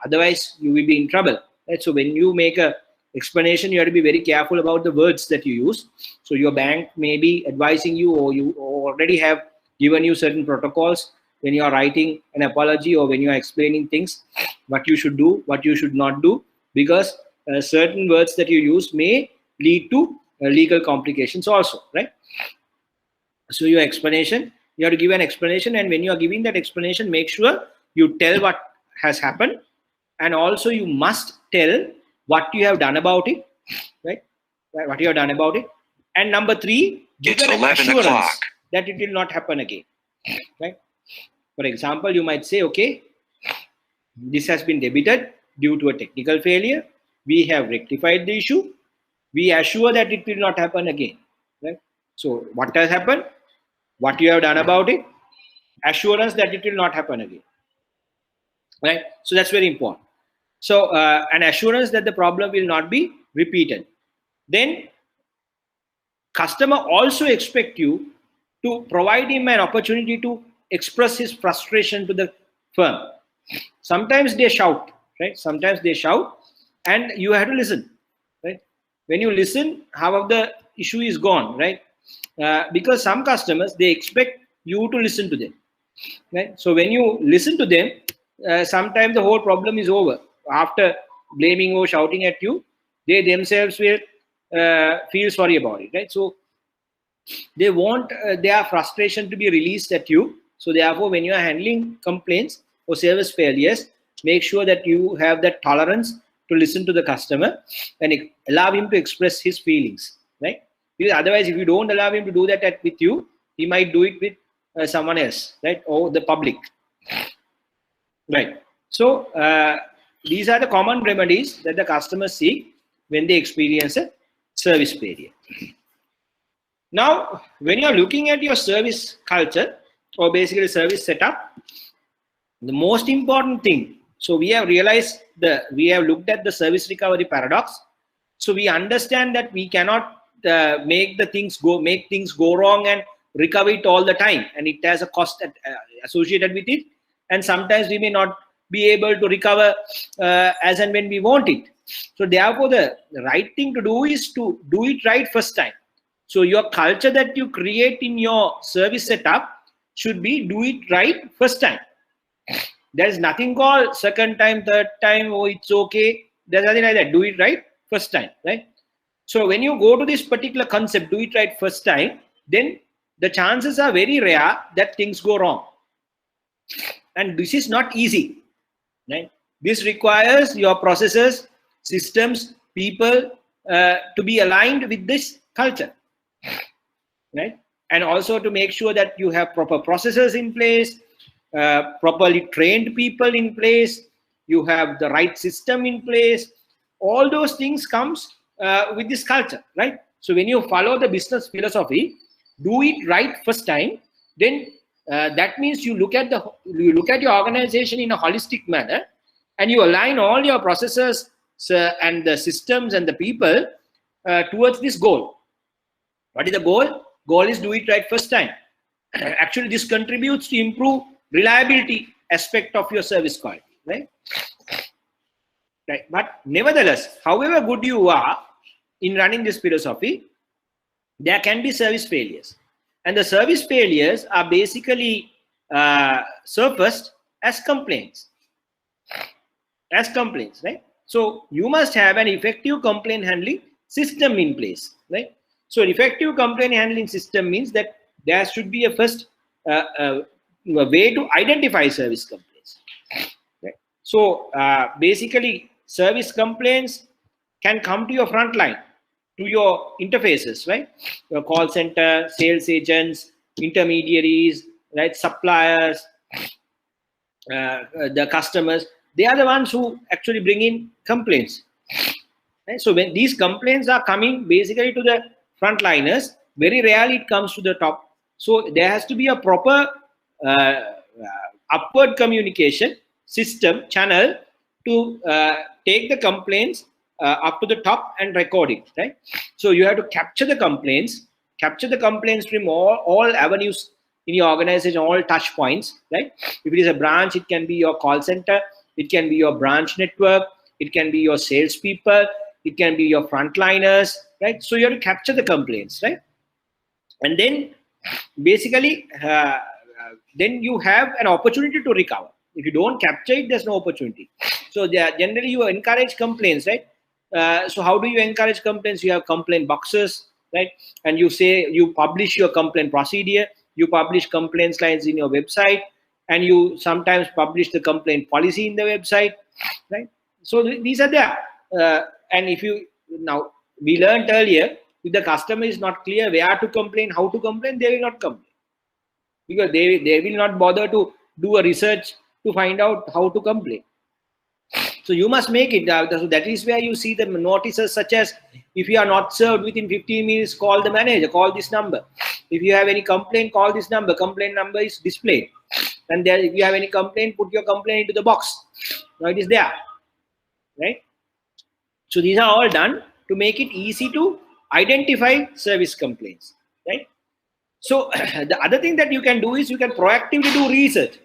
Speaker 3: otherwise you will be in trouble, right? So when you make a explanation, you have to be very careful about the words that you use. So your bank may be advising you, or you already have given you certain protocols when you are writing an apology, or when you are explaining things, what you should do, what you should not do, because certain words that you use may lead to legal complications also, right? So your explanation, you have to give an explanation, and when you are giving that explanation, make sure you tell what has happened, and also you must tell what you have done about it, right? What you have done about it. And number 3, give an assurance that it will not happen again, right? For example, you might say, okay, this has been debited due to a technical failure. We have rectified the issue. We assure that it will not happen again, right? So what has happened, what you have done about it, assurance that it will not happen again, right? So that's very important. So an assurance that the problem will not be repeated. Then customer also expect you to provide him an opportunity to express his frustration to the firm. Sometimes they shout, right? Sometimes they shout, and you have to listen, right? When you listen, half of the issue is gone, right? Because some customers, they expect you to listen to them, right? So when you listen to them, sometimes the whole problem is over. After blaming or shouting at you, they themselves will feel sorry about it, right? So they want their frustration to be released at you. So therefore, when you are handling complaints or service failures, make sure that you have that tolerance to listen to the customer and allow him to express his feelings, right? Because otherwise, if you don't allow him to do that with you, he might do it with someone else, right? Or the public, right? So these are the common remedies that the customers seek when they experience a service failure. Now, when you're looking at your service culture, or basically service setup, The most important thing, so we have realized we have looked at the service recovery paradox. So we understand that we cannot make things go wrong and recover it all the time, and it has a cost associated with it, and sometimes we may not be able to recover as and when we want it. So therefore the right thing to do is to do it right first time. So your culture that you create in your service setup should be do it right first time. There is nothing called second time, third time, oh it's okay. There's nothing like that. Do it right first time, right? So when you go to this particular concept, do it right first time, then the chances are very rare that things go wrong. And this is not easy, right? This requires your processes, systems, people to be aligned with this culture, right? And also to make sure that you have proper processes in place, properly trained people in place, you have the right system in place. All those things comes with this culture, right? So when you follow the business philosophy, do it right first time, then that means you look at your organization in a holistic manner, and you align all your processes and the systems and the people towards this goal. What is the goal? Goal is do it right first time. Actually, this contributes to improve reliability aspect of your service quality, right? Right. But nevertheless, however good you are in running this philosophy, there can be service failures. And the service failures are basically surfaced as complaints. As complaints, right? So you must have an effective complaint handling system in place, right? So effective complaint handling system means that there should be a first way to identify service complaints. Right? So basically, service complaints can come to your front line, to your interfaces, right? Your call center, sales agents, intermediaries, right? Suppliers, the customers. They are the ones who actually bring in complaints. Right? So when these complaints are coming basically to the frontliners, very rarely it comes to the top. So there has to be a proper upward communication system channel to take the complaints up to the top and record it, right? So you have to capture the complaints from all avenues in your organization, all touch points, right? If it is a branch, it can be your call center, it can be your branch network, it can be your salespeople, it can be your frontliners, right? So you have to capture the complaints, right? And then basically, then you have an opportunity to recover. If you don't capture it, there's no opportunity. So generally you encourage complaints, right? So how do you encourage complaints? You have complaint boxes, right? And you publish your complaint procedure, you publish complaint slides in your website, and you sometimes publish the complaint policy in the website, right? So these are there. And now we learned earlier, if the customer is not clear where to complain, how to complain, they will not complain, because they will not bother to do a research to find out how to complain. So you must make it. So that is where you see the notices such as, if you are not served within 15 minutes, call the manager, call this number. If you have any complaint, call this number. Complaint number is displayed. And there, if you have any complaint, put your complaint into the box. Now it is there, right? So these are all done to make it easy to identify service complaints, right? So the other thing that you can do is you can proactively do research.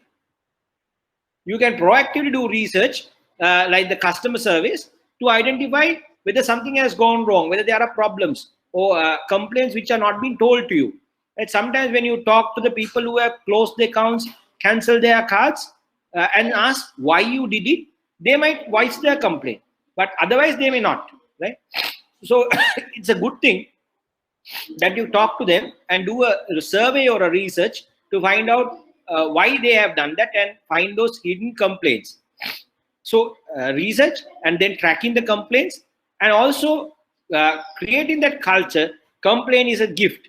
Speaker 3: You can proactively do research like the customer service to identify whether something has gone wrong, whether there are problems or complaints which are not being told to you. Right? Sometimes when you talk to the people who have closed their accounts, canceled their cards, and ask why you did it, they might voice their complaint, but otherwise they may not, right? So it's a good thing that you talk to them and do a survey or a research to find out why they have done that and find those hidden complaints. So research and then tracking the complaints, and also creating that culture. Complaint is a gift,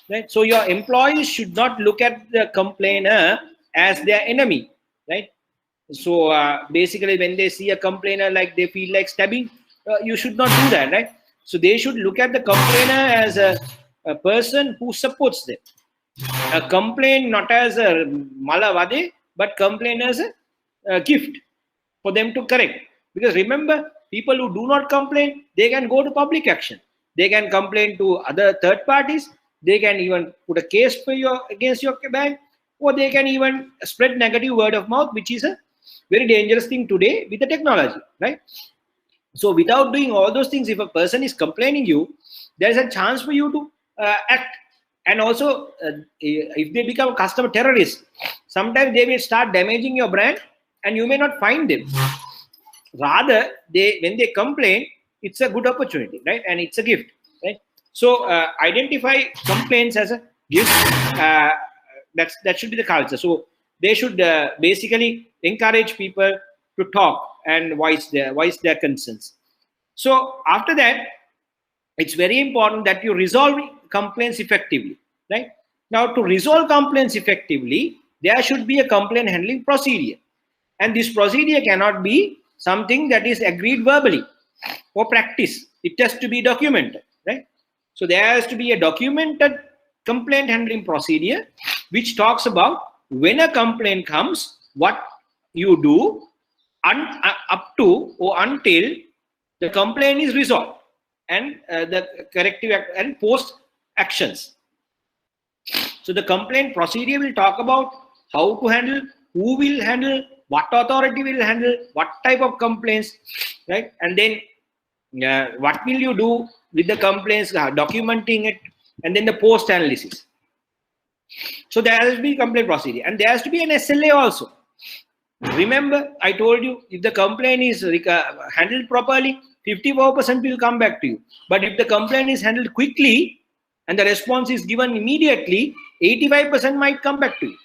Speaker 3: right? So your employees should not look at the complainer as their enemy, right? So basically when they see a complainer, like they feel like stabbing, you should not do that, right? So they should look at the complainer as a person who supports them. A complaint not as a malavade, but complaint as gift for them to correct. Because remember, people who do not complain, they can go to public action. They can complain to other third parties. They can even put a case for against your bank, or they can even spread negative word of mouth, which is a very dangerous thing today with the technology, right? So without doing all those things, if a person is complaining you, there is a chance for you to act. And also, if they become customer terrorists, sometimes they will start damaging your brand and you may not find them. Rather, when they complain, it's a good opportunity, right? And it's a gift, right? So identify complaints as a gift. That should be the culture. So they should basically encourage people to talk and voice their concerns. So after that, it's very important that you resolve complaints effectively, right? Now, to resolve complaints effectively, there should be a complaint handling procedure. And this procedure cannot be something that is agreed verbally or practice. It has to be documented, right? So there has to be a documented complaint handling procedure which talks about when a complaint comes, what you do up to or until the complaint is resolved, and the corrective and post actions. So the complaint procedure will talk about how to handle, who will handle, what authority will handle, what type of complaints, right? And then what will you do with the complaints, documenting it, and then the post analysis. So there has to be complaint procedure, and there has to be an SLA also. Remember, I told you, if the complaint is handled properly, 54% will come back to you. But if the complaint is handled quickly and the response is given immediately, 85% might come back to you,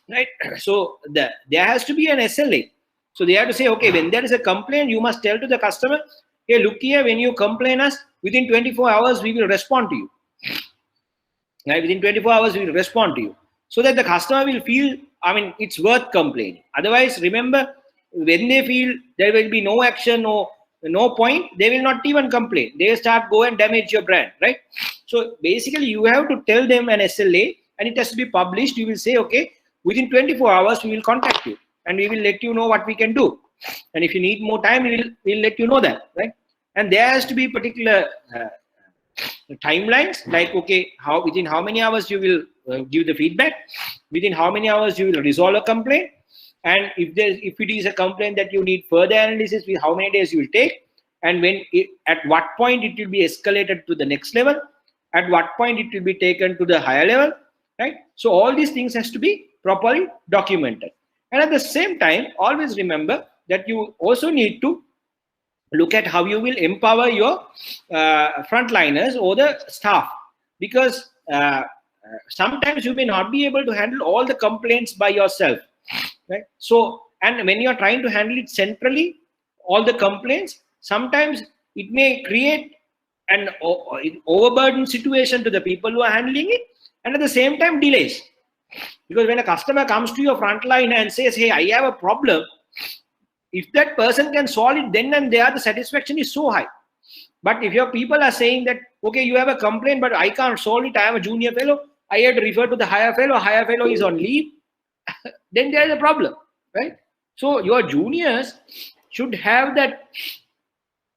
Speaker 3: right? So there has to be an SLA. So they have to say, okay, when there is a complaint, you must tell to the customer, hey, look here, when you complain us, within 24 hours, we will respond to you. Right? Within 24 hours, we will respond to you. So that the customer will feel, I mean, it's worth complaining. Otherwise, remember, when they feel there will be no action or no point, they will not even complain. They will start go and damage your brand, right? So basically, you have to tell them an SLA, and it has to be published. You will say, okay, within 24 hours, we will contact you, and we will let you know what we can do. And if you need more time, we'll let you know that, right? And there has to be particular timelines, like, okay, within how many hours you will give the feedback, within how many hours you will resolve a complaint, and if it is a complaint that you need further analysis, with how many days you will take, and at what point it will be escalated to the next level, at what point it will be taken to the higher level, right? So all these things has to be properly documented. And at the same time, always remember that you also need to look at how you will empower your frontliners or the staff, because sometimes you may not be able to handle all the complaints by yourself, right? So, and when you are trying to handle it centrally, all the complaints, sometimes it may create an overburdened situation to the people who are handling it, and at the same time delays. Because when a customer comes to your frontline and says, hey, I have a problem, if that person can solve it then and there, the satisfaction is so high. But if your people are saying that, okay, you have a complaint, but I can't solve it, I am a junior fellow, I have to refer to the higher fellow is on leave, then there is a problem, right? So your juniors should have that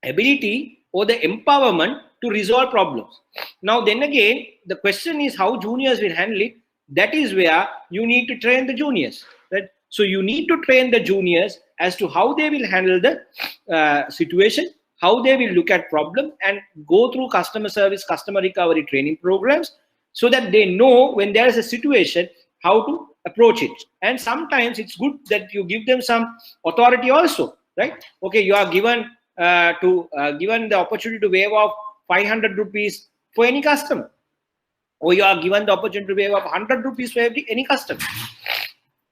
Speaker 3: ability or the empowerment to resolve problems. Now, then again, the question is how juniors will handle it. That is where you need to train the juniors, right? So you need to train the juniors as to how they will handle the situation, how they will look at problem, and go through customer service, customer recovery training programs, so that they know when there is a situation, how to approach it. And sometimes it's good that you give them some authority also, right? Okay, you are given given the opportunity to waive off 500 rupees for any customer, or you are given the opportunity to waive off 100 rupees for any customer,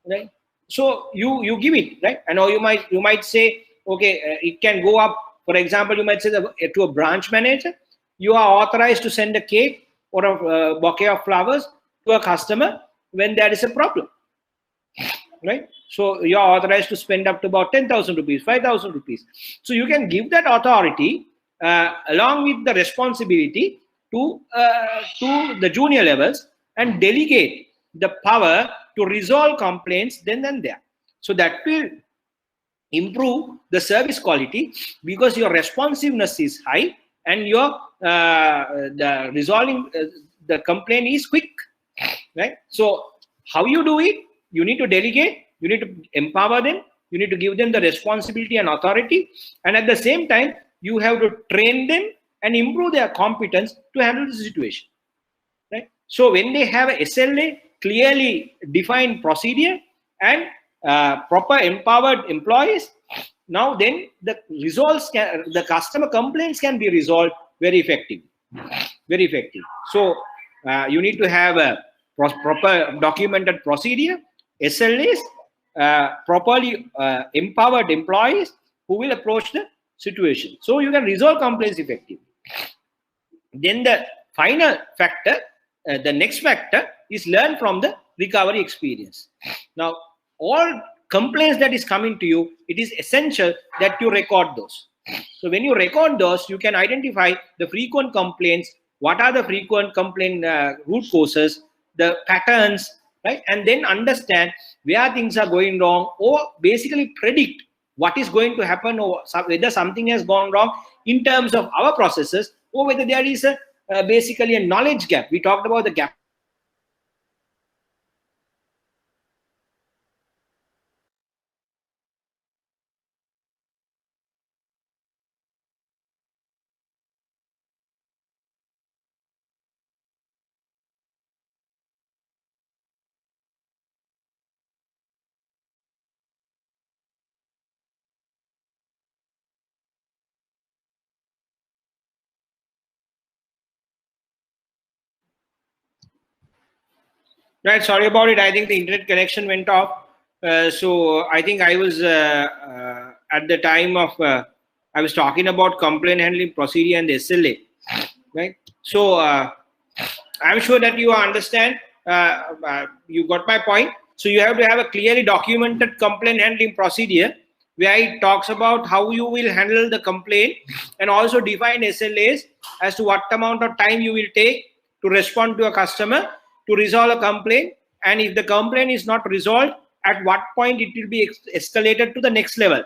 Speaker 3: right? So you give it, right? And or you might say, okay, it can go up. For example, you might say to a branch manager, you are authorized to send a cake or a bouquet of flowers to a customer when there is a problem, right? So you are authorized to spend up to about 10,000 rupees, 5,000 rupees. So you can give that authority along with the responsibility to the junior levels, and delegate the power to resolve complaints then and there. So that will improve the service quality because your responsiveness is high and your the resolving the complaint is quick, right? So how you do it? You need to delegate, you need to empower them, you need to give them the responsibility and authority, and at the same time you have to train them and improve their competence to handle the situation, right? So when they have a SLA, clearly defined procedure, and proper empowered employees, now then the the customer complaints can be resolved very effectively, very effective. So you need to have a proper documented procedure, SLAs, properly empowered employees who will approach the situation, so you can resolve complaints effectively. Then the final factor, the next factor is learn from the recovery experience. Now, all complaints that is coming to you, it is essential that you record those. So when you record those, you can identify the frequent complaints, what are the frequent complaint root causes, the patterns, right? And then understand where things are going wrong, or basically predict what is going to happen, or whether something has gone wrong in terms of our processes, or whether there is a basically a knowledge gap. We talked about the gap. Right, sorry about it. I think the internet connection went off. So I think I was at the time of I was talking about complaint handling procedure and the SLA, right? So I'm sure that you understand. You got my point. So you have to have a clearly documented complaint handling procedure where it talks about how you will handle the complaint, and also define SLAs as to what amount of time you will take to respond to a customer to resolve a complaint, and if the complaint is not resolved, at what point it will be escalated to the next level.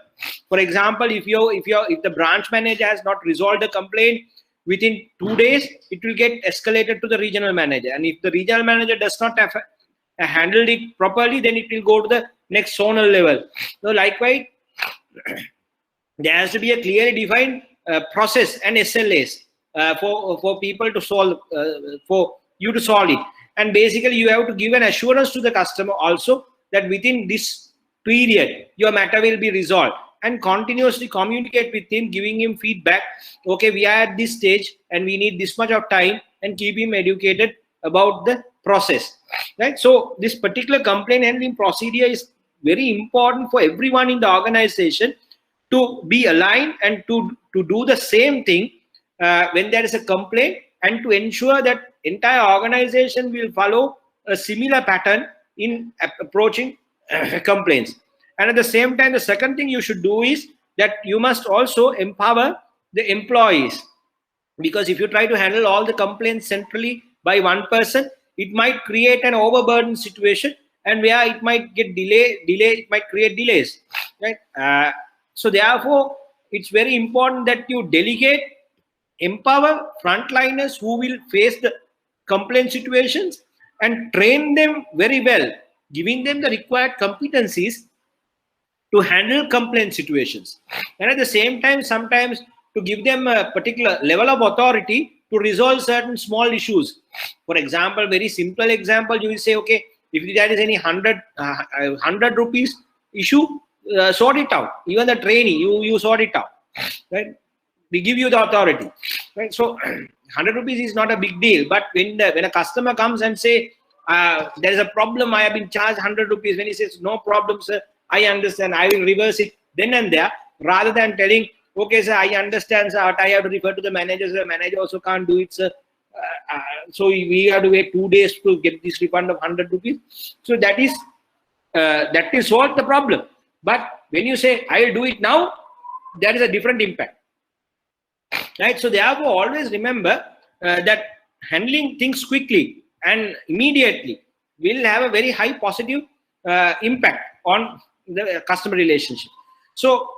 Speaker 3: For example, if the branch manager has not resolved the complaint within 2 days, it will get escalated to the regional manager, and if the regional manager does not have handled it properly, then it will go to the next zonal level. So likewise, there has to be a clearly defined process and SLAs for people to solve, for you to solve it. And basically you have to give an assurance to the customer also that within this period your matter will be resolved, and continuously communicate with him, giving him feedback. Okay, we are at this stage and we need this much of time, and keep him educated about the process, right? So this particular complaint handling procedure is very important for everyone in the organization to be aligned and to do the same thing when there is a complaint, and to ensure that entire organization will follow a similar pattern in approaching complaints. And at the same time, the second thing you should do is that you must also empower the employees, because if you try to handle all the complaints centrally by one person, it might create an overburden situation, and where it might get it might create delays, right? So therefore, it's very important that you delegate, empower frontliners who will face the complaint situations, and train them very well, giving them the required competencies to handle complaint situations. And at the same time, sometimes to give them a particular level of authority to resolve certain small issues. For example, very simple example, you will say, okay, if there is any 100 rupees issue, sort it out. Even the trainee, you sort it out, right? We give you the authority, right? So 100 rupees is not a big deal, but when a customer comes and say there is a problem, I have been charged 100 rupees, when he says no problem sir, I understand, I will reverse it then and there, rather than telling, okay sir, I understand sir, but I have to refer to the manager, the manager also can't do it sir, so we have to wait 2 days to get this refund of 100 rupees. So that will solve the problem. But when you say I will do it now, there is a different impact, right? So therefore, always remember that handling things quickly and immediately will have a very high positive impact on the customer relationship. So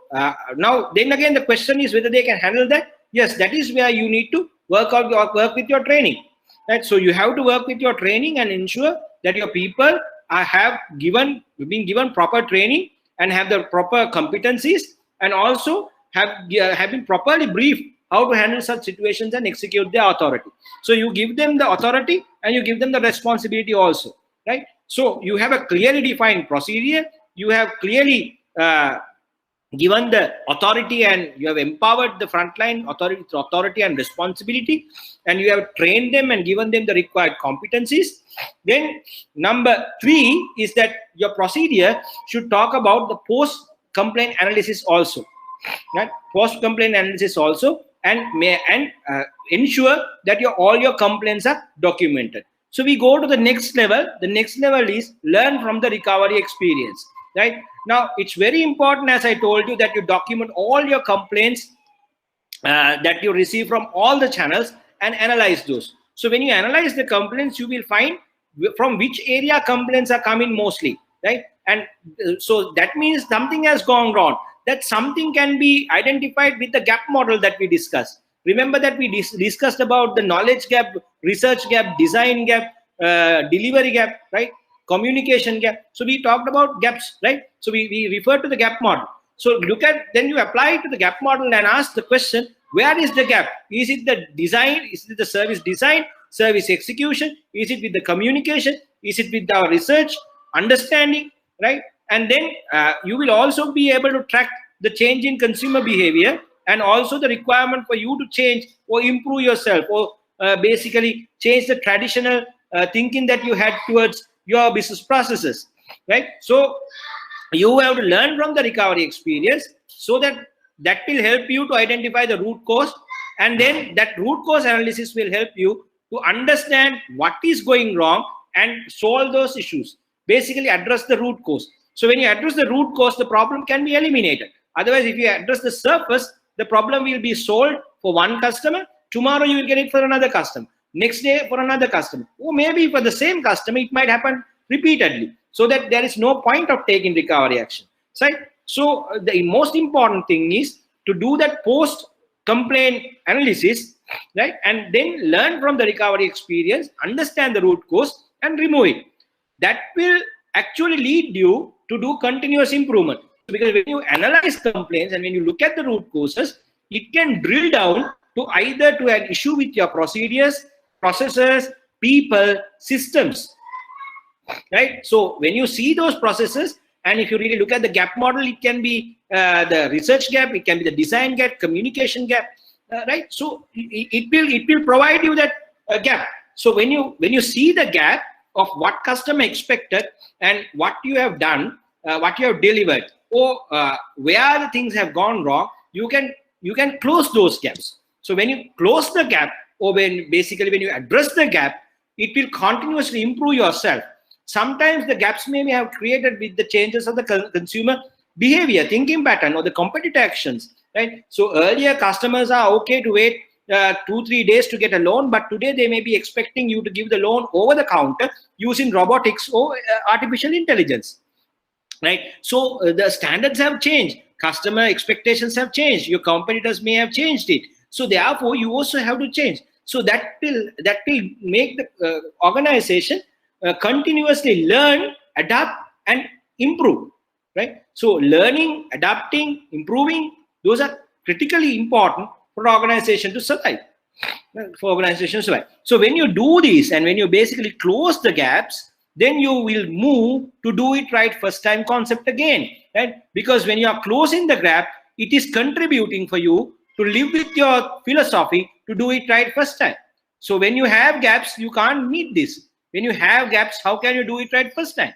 Speaker 3: now then again the question is whether they can handle that. Yes, that is where you need to work with your training, right? So you have to work with your training and ensure that your people have been given proper training and have the proper competencies, and also have been properly briefed how to handle such situations and execute their authority. So you give them the authority and you give them the responsibility also, right? So you have a clearly defined procedure, you have clearly given the authority, and you have empowered the frontline authority and responsibility, and you have trained them and given them the required competencies. Then number 3 is that your procedure should talk about the post-complaint analysis also, right? Post-complaint analysis also, and ensure that all your complaints are documented. So we go to the next level. The next level is learn from the recovery experience, right? Now it's very important, as I told you, that you document all your complaints that you receive from all the channels and analyze those. So when you analyze the complaints, you will find from which area complaints are coming mostly, right? And so that means something has gone wrong. That something can be identified with the gap model that we discussed. Remember that we discussed about the knowledge gap, research gap, design gap, delivery gap, right? Communication gap. So we talked about gaps, right? So we refer to the gap model. So then you apply it to the gap model and ask the question, where is the gap? Is it the design? Is it the service design, service execution? Is it with the communication? Is it with our research, understanding, right? And then you will also be able to track the change in consumer behavior, and also the requirement for you to change or improve yourself, or basically change the traditional thinking that you had towards your business processes, right? So you have to learn from the recovery experience, so that will help you to identify the root cause, and then that root cause analysis will help you to understand what is going wrong and solve those issues, basically address the root cause. So when you address the root cause, the problem can be eliminated. Otherwise, if you address the surface, the problem will be solved for one customer. Tomorrow you will get it for another customer. Next day for another customer. Or maybe for the same customer, it might happen repeatedly. So that there is no point of taking recovery action, right? So the most important thing is to do that post-complaint analysis, right? And then learn from the recovery experience, understand the root cause, and remove it. That will actually lead you to do continuous improvement. Because when you analyze complaints and when you look at the root causes, it can drill down to either to an issue with your procedures, processes, people, systems, right? So when you see those processes, and if you really look at the gap model, it can be the research gap, it can be the design gap, communication gap, right? So it will provide you that gap. So when you see the gap of what customer expected and what you have done, what you have delivered, or where the things have gone wrong, you can close those gaps. So when you close the gap, or when you address the gap, it will continuously improve yourself. Sometimes the gaps may have created with the changes of the consumer behavior, thinking pattern, or the competitor actions, right? So earlier customers are okay to wait 2-3 days to get a loan, but today they may be expecting you to give the loan over the counter using robotics or artificial intelligence, right? So the standards have changed, customer expectations have changed, your competitors may have changed it. So therefore you also have to change. So that will make the organization continuously learn, adapt, and improve, right? So learning, adapting, improving, those are critically important for organization to survive. So when you do this, and when you basically close the gaps, then you will move to do it right first time concept again, right? Because when you are closing the gap, it is contributing for you to live with your philosophy to do it right first time. So when you have gaps, you can't meet this. When you have gaps, how can you do it right first time?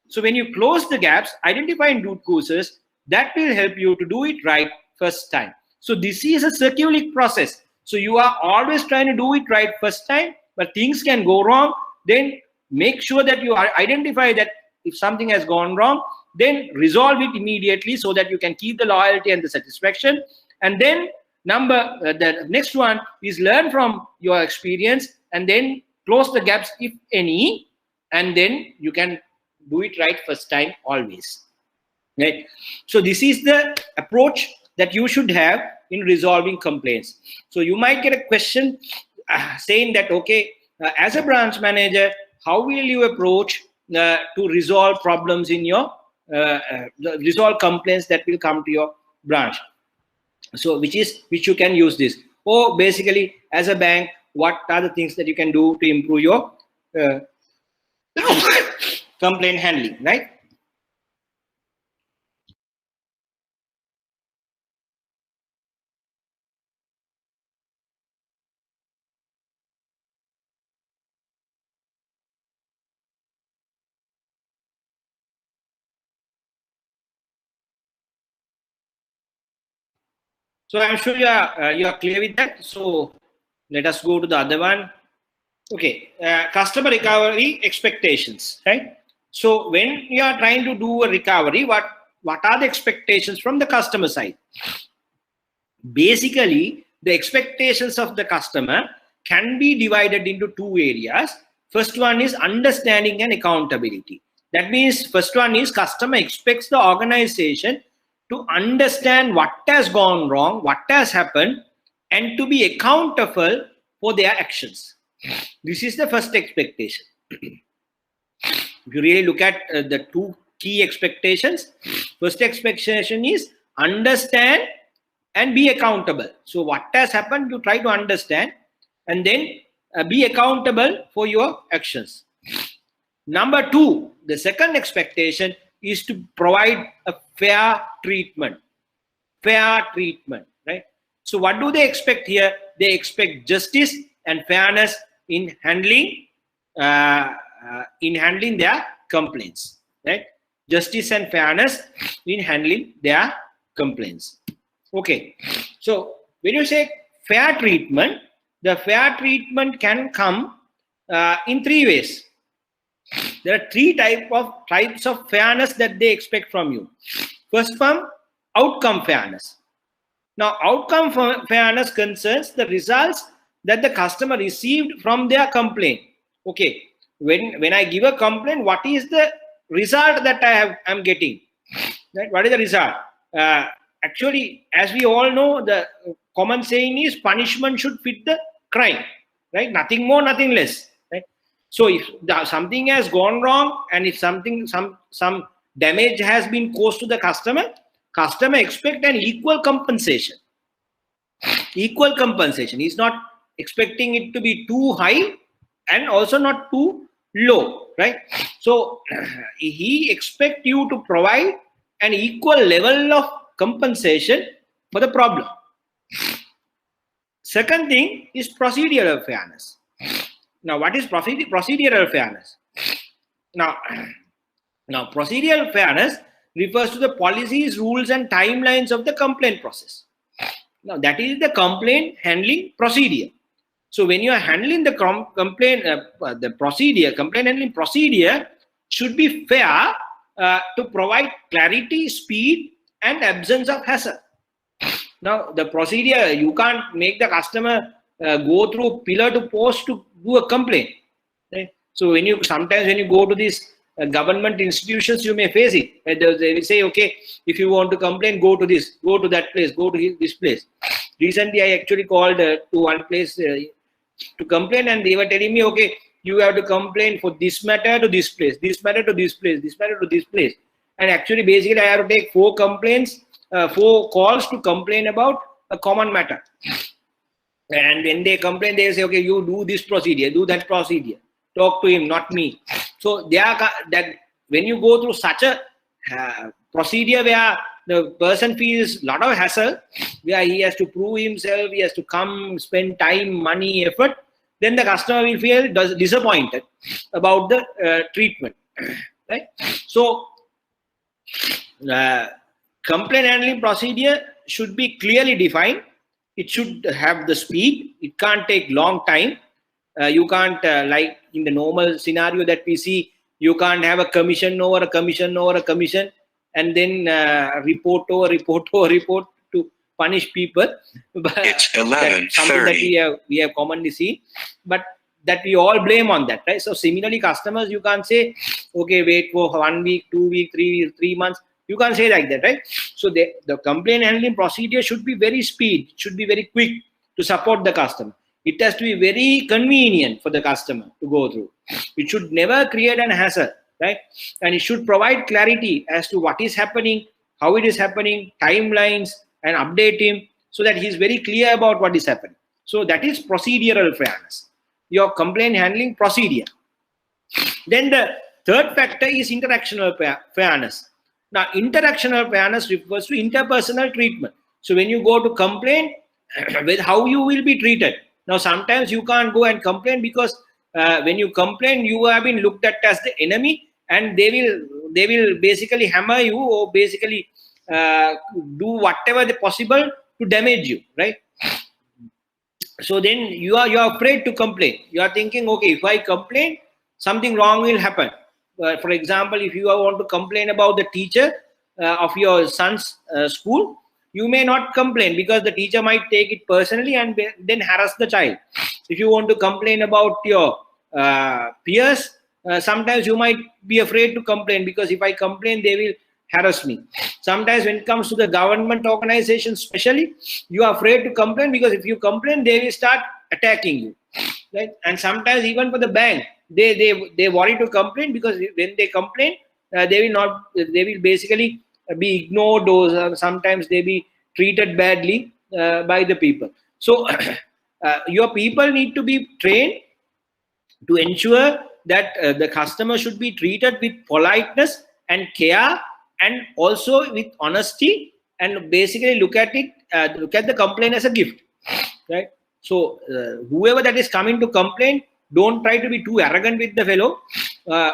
Speaker 3: So when you close the gaps, identifying root causes, that will help you to do it right first time. So this is a circular process. So you are always trying to do it right first time, but things can go wrong. Then make sure that you identify that if something has gone wrong, then resolve it immediately so that you can keep the loyalty and the satisfaction. And then the next one is learn from your experience and then close the gaps if any, and then you can do it right first time always. right? So this is the approach that you should have in resolving complaints. So you might get a question saying that, okay, as a branch manager, how will you approach to resolve problems in your resolve complaints that will come to your branch? So which you can use this, or basically as a bank, what are the things that you can do to improve your complaint handling, right? So I'm sure you are clear with that. So let us go to the other one. Okay, customer recovery expectations, right? So when you are trying to do a recovery, what are the expectations from the customer side? Basically, the expectations of the customer can be divided into two areas. First one is understanding and accountability. That means first one is customer expects the organization to understand what has gone wrong, what has happened, and to be accountable for their actions. This is the first expectation. If you really look at the two key expectations, first expectation is understand and be accountable. So what has happened, you try to understand and then be accountable for your actions. Number two, the second expectation is to provide a fair treatment. Fair treatment, right? So what do they expect here? They expect justice and fairness in handling their complaints, right? Justice and fairness in handling their complaints. Okay, so when you say fair treatment, the fair treatment can come in three ways. There are three types of fairness that they expect from you. First one, outcome fairness. Now, outcome fairness concerns the results that the customer received from their complaint. Okay, when I give a complaint, what is the result that I'm getting? Right? What is the result? Actually, as we all know, the common saying is punishment should fit the crime, right? Nothing more, nothing less, right? So if something has gone wrong and if some damage has been caused to the customer expect an equal compensation. Equal compensation. He's not expecting it to be too high and also not too low, right? So he expects you to provide an equal level of compensation for the problem. Second thing is procedural fairness. Now, what is procedural fairness? Now, procedural fairness refers to the policies, rules, and timelines of the complaint process. Now, that is the complaint handling procedure. So, when you are handling the complaint handling procedure should be fair to provide clarity, speed, and absence of hassle. Now, the procedure, you can't make the customer go through pillar to post to do a complaint. Right? So, sometimes when you go to these government institutions, you may face it. They will say, okay, if you want to complain, go to this, go to that place, go to this place. Recently, I actually called to one place to complain, and they were telling me, okay, you have to complain for this matter to this place, this matter to this place, this matter to this place. And actually, basically, I have to take 4 calls to complain about a common matter. And when they complain, they say, okay, you do this procedure, do that procedure. Talk to him, not me. So that when you go through such a procedure where the person feels a lot of hassle, where he has to prove himself, he has to come, spend time, money, effort, then the customer will feel disappointed about the treatment. Right? So, complaint handling procedure should be clearly defined. It should have the speed. It can't take long time. You can't, like in the normal scenario that we see, you can't have a commission over a commission over a commission and then report to punish people. But
Speaker 4: it's 11:30.
Speaker 3: Something that we have commonly seen, but that we all blame on that, right? So similarly, customers, you can't say, okay, wait for 1 week, 2 weeks, 3 months. You can't say like that, right? So the complaint handling procedure should be very speed, should be very quick to support the customer. It has to be very convenient for the customer to go through. It should never create an hassle, right? And it should provide clarity as to what is happening, how it is happening, timelines, and update him so that he's very clear about what is happening. So that is procedural fairness, your complaint handling procedure. Then the third factor is interactional fairness. Now, interactional fairness refers to interpersonal treatment. So when you go to complain, with how you will be treated. Now, sometimes you can't go and complain because when you complain, you have been looked at as the enemy, and they will basically hammer you or basically do whatever possible to damage you, right? So then you are afraid to complain. You are thinking, okay, if I complain, something wrong will happen. For example, if you want to complain about the teacher of your son's school, you may not complain because the teacher might take it personally and then harass the child. If you want to complain about your peers, sometimes you might be afraid to complain because if I complain, they will harass me. Sometimes when it comes to the government organization especially, you are afraid to complain because if you complain, they will start attacking you, right? And sometimes even for the bank, they worry to complain because when they complain, they will basically be ignored, or sometimes they be treated badly by the people. So your people need to be trained to ensure that the customer should be treated with politeness and care, and also with honesty, and basically look at the complaint as a gift, right? So whoever that is coming to complain, don't try to be too arrogant with the fellow,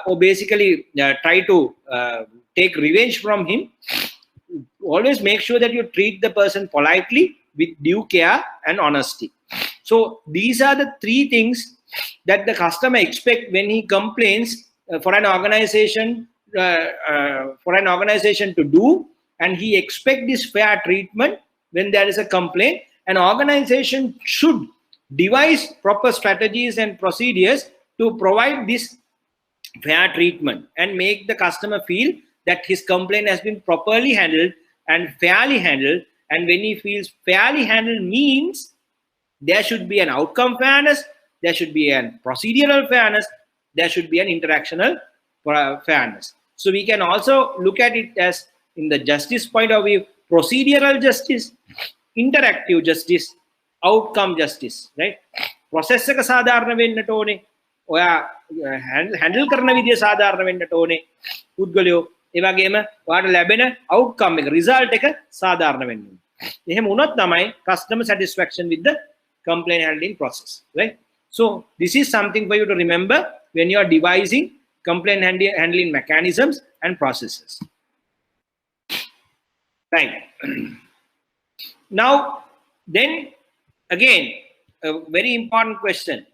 Speaker 3: or basically try to take revenge from him. Always make sure that you treat the person politely with due care and honesty. So these are the three things that the customer expect when he complains for an organization to do, and he expect this fair treatment when there is a complaint. An organization should devise proper strategies and procedures to provide this fair treatment and make the customer feel that his complaint has been properly handled and fairly handled. And when he feels fairly handled means there should be an outcome fairness, there should be a procedural fairness, there should be an interactional fairness. So we can also look at it as, in the justice point of view, procedural justice, interactive justice, outcome justice, right? Process එක සාධාරණ වෙන්නට ඕනේ. ඔයා handle කරන විදිය සාධාරණ වෙන්නට ඕනේ. පුද්ගලයෝ ඒ වගේම ඔයාට ලැබෙන outcome එක, result එක සාධාරණ වෙන්න ඕනේ. එහෙම වුණොත් තමයි customer satisfaction with the complaint handling process, right? So this is something for you to remember when you are devising complaint handling mechanisms and processes, right? Now, then again, a very important question.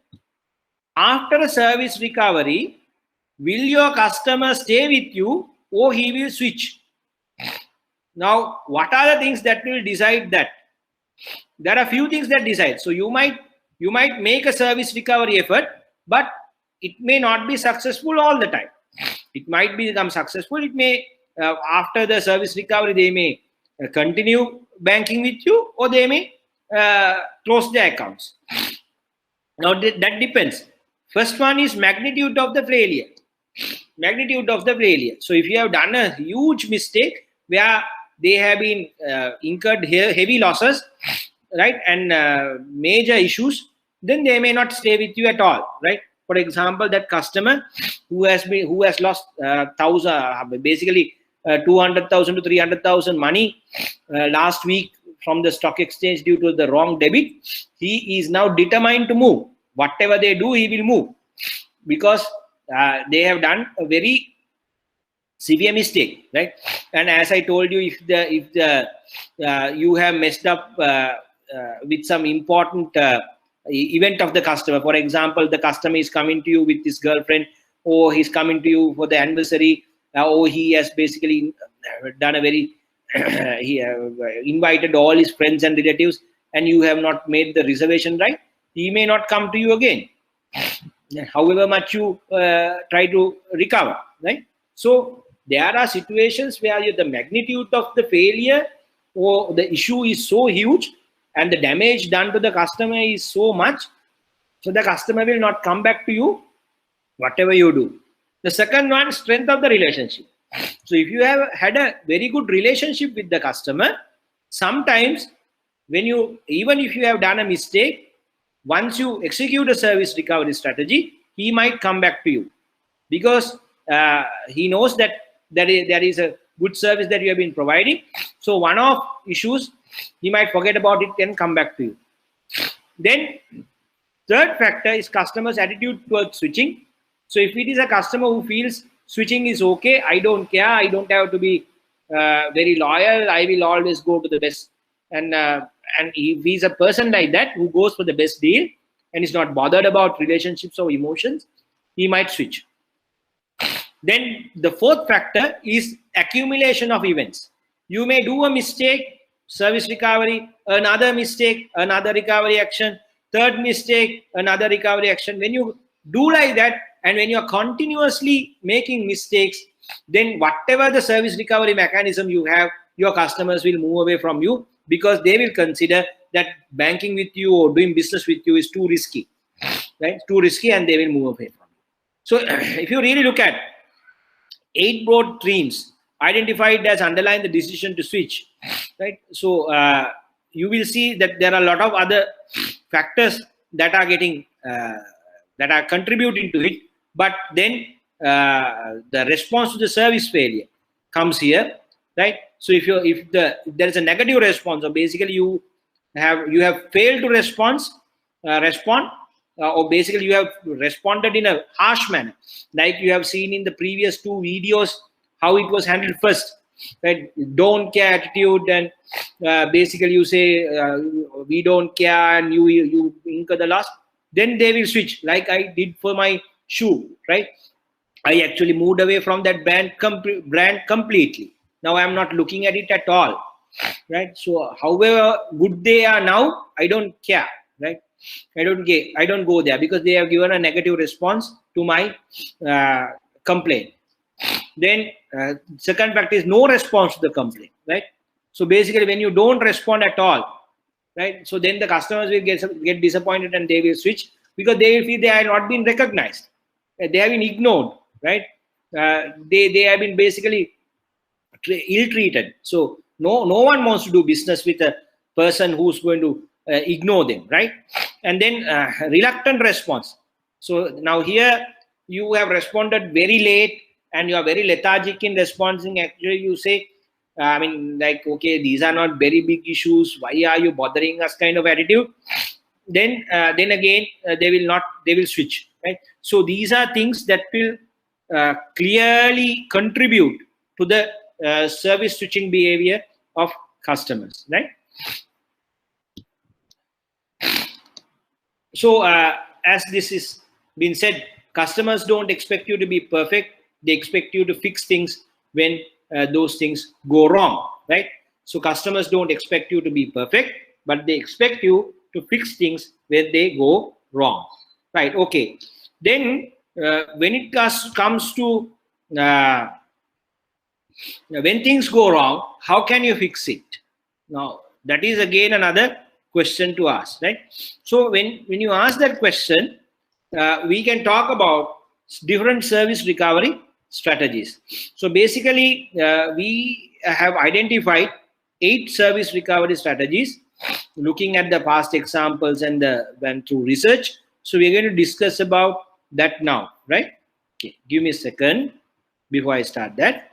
Speaker 3: After a service recovery, will your customer stay with you or he will switch? Now, what are the things that will decide that? There are a few things that decide. So you might make a service recovery effort, but it may not be successful all the time. It might become successful. It may, after the service recovery, they may continue banking with you, or they may close their accounts. Now that depends. First one is magnitude of the failure. Magnitude of the failure. So if you have done a huge mistake where they have been incurred heavy losses, right, and major issues, then they may not stay with you at all, right? For example, that customer who has lost basically 200,000 to 300,000 money last week from the stock exchange due to the wrong debit, he is now determined to move. Whatever they do, he will move, because they have done a very severe mistake, right? And as I told you, if you have messed up with some important event of the customer, for example, the customer is coming to you with his girlfriend, or he's coming to you for the anniversary, or he has basically done a very he invited all his friends and relatives, and you have not made the reservation right, he may not come to you again, however much you try to recover, right? So there are situations where the magnitude of the failure or the issue is so huge and the damage done to the customer is so much, so the customer will not come back to you whatever you do. The second one, strength of the relationship. So if you have had a very good relationship with the customer, sometimes when you, even if you have done a mistake, once you execute a service recovery strategy, he might come back to you because he knows that there is a good service that you have been providing. So one of issues, he might forget about it and come back to you. Then third factor is customer's attitude towards switching. So if it is a customer who feels switching is okay, I don't care, I don't have to be very loyal, I will always go to the best. And if he's a person like that who goes for the best deal and is not bothered about relationships or emotions, he might switch. Then the fourth factor is accumulation of events. You may do a mistake, service recovery, another mistake, another recovery action, third mistake, another recovery action. When you do like that, and when you're continuously making mistakes, then whatever the service recovery mechanism you have, your customers will move away from you because they will consider that banking with you or doing business with you is too risky, right? Too risky, and they will move away from you. So if you really look at 8 broad themes identified as underlying the decision to switch, right? So you will see that there are a lot of other factors that are getting that are contributing to it, but then the response to the service failure comes here, right? So if there is a negative response, or basically you have failed to respond, or basically you have responded in a harsh manner, like you have seen in the previous 2 videos how it was handled first, right? Don't care attitude, and basically you say we don't care, and you incur the loss. Then they will switch, like I did for my shoe, right? I actually moved away from that brand completely. Now I'm not looking at it at all, right? So however good they are now, I don't care, right? I don't go there because they have given a negative response to my complaint. Then second factor is no response to the complaint, right? So basically when you don't respond at all, right, so then the customers will get disappointed and they will switch because they will feel they have not been recognized, they have been ignored, right? They have been basically ill-treated. So no one wants to do business with a person who's going to ignore them, right? And then reluctant response. So now here you have responded very late and you are very lethargic in responding. Actually you say, I mean, like, okay, these are not very big issues, why are you bothering us, kind of attitude. Then again they will switch, right? So these are things that will clearly contribute to the service switching behavior of customers, right? So as this is been said, customers don't expect you to be perfect, they expect you to fix things when those things go wrong, right? So customers don't expect you to be perfect, but they expect you to fix things when they go wrong, right? Okay, then when it comes to when things go wrong, how can you fix it? Now that is again another question to ask, right? So when you ask that question, we can talk about different service recovery strategies. So basically we have identified 8 service recovery strategies looking at the past examples and went through research. So we're going to discuss about that now, right? Okay, give me a second before I start that.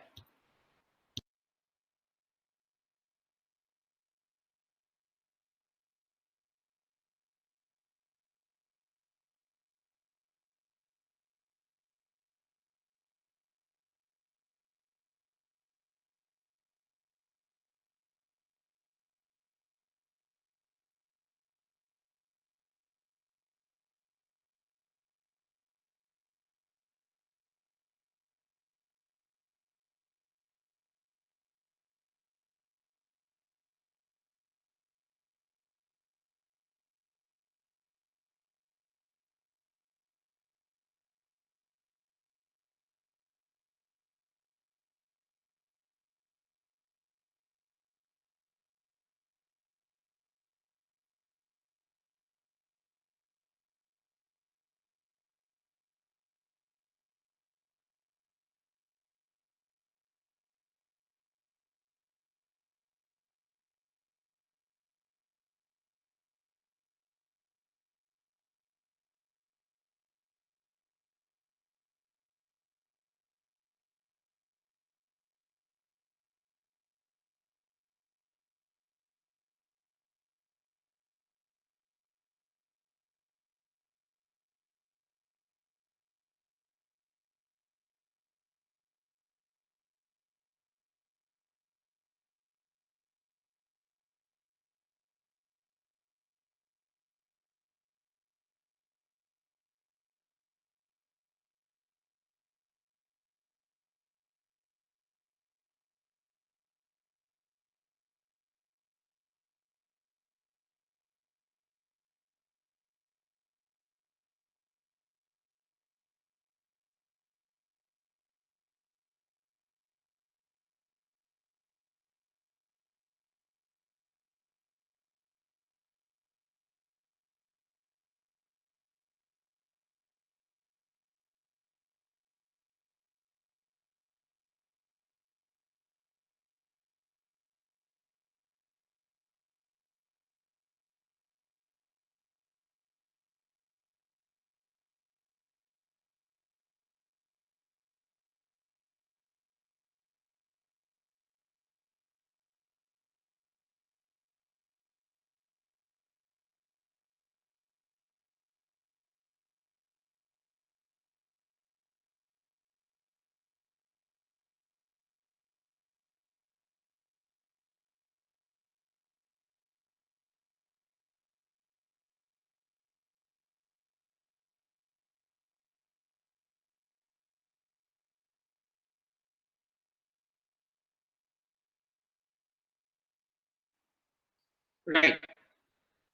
Speaker 3: Right.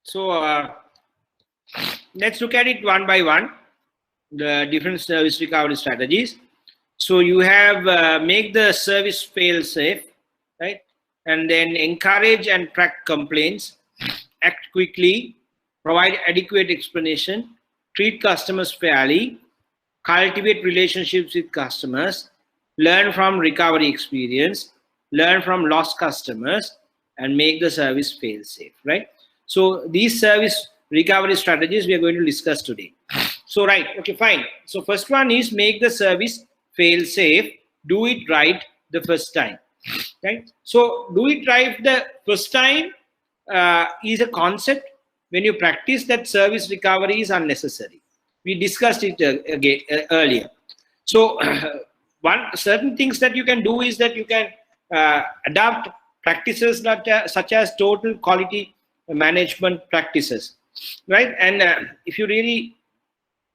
Speaker 3: So let's look at it one by one, the different service recovery strategies. So you have make the service fail safe, right? And then encourage and track complaints, act quickly, provide adequate explanation, treat customers fairly, cultivate relationships with customers, learn from recovery experience, learn from lost customers, and make the service fail safe, right? So these service recovery strategies we are going to discuss today. So, right, okay, fine. So first one is make the service fail safe, do it right the first time, right? So do it right the first time is a concept. When you practice that, service recovery is unnecessary. We discussed it again earlier. So one certain things that you can do is that you can adopt practices that such as total quality management practices, right? And if you really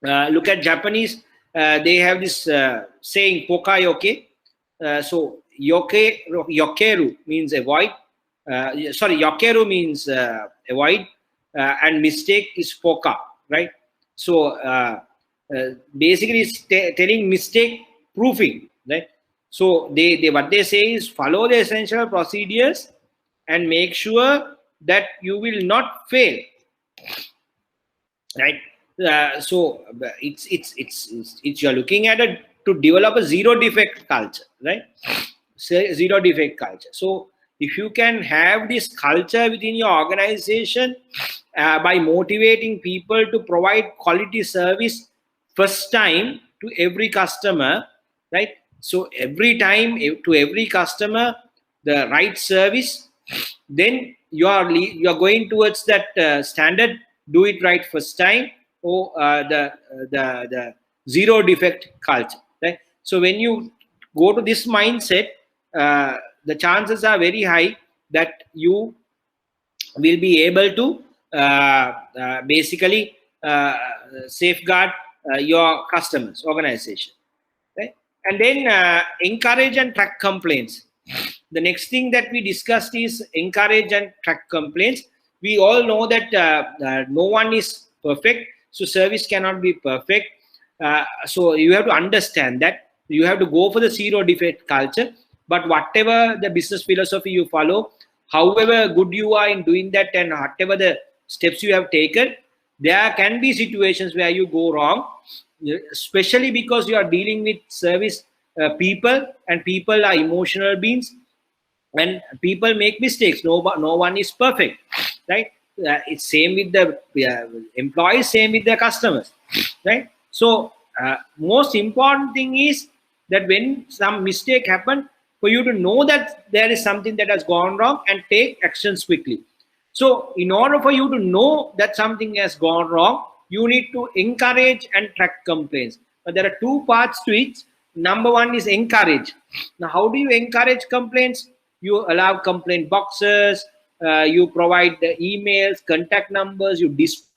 Speaker 3: look at Japanese, they have this saying "poka yoke." So yokeru means avoid. Sorry, yokeru means avoid, and mistake is poka, right? So basically, it's telling mistake proofing, right? So they what they say is follow the essential procedures and make sure that you will not fail, right? So it's you're looking at it to develop a zero defect culture, right? Zero defect culture. So if you can have this culture within your organization by motivating people to provide quality service first time to every customer, right? So every time to every customer the right service, then you are going towards that standard, do it right first time, or the zero defect culture, right? So when you go to this mindset, the chances are very high that you will be able to basically safeguard your customers organization, right? And then encourage and track complaints. The next thing that we discussed is encourage and track complaints. We all know that no one is perfect, so service cannot be perfect. So you have to understand that you have to go for the zero defect culture. But whatever the business philosophy you follow, however good you are in doing that, and whatever the steps you have taken, there can be situations where you go wrong, especially because you are dealing with service people, and people are emotional beings, and people make mistakes. No one is perfect, right? It's same with the employees, same with the customers, right? So most important thing is that when some mistake happen, for you to know that there is something that has gone wrong and take actions quickly. So in order for you to know that something has gone wrong, you need to encourage and track complaints. But there are two parts to it. Number one is encourage. Now, how do you encourage complaints? You allow complaint boxes, you provide the emails, contact numbers, you display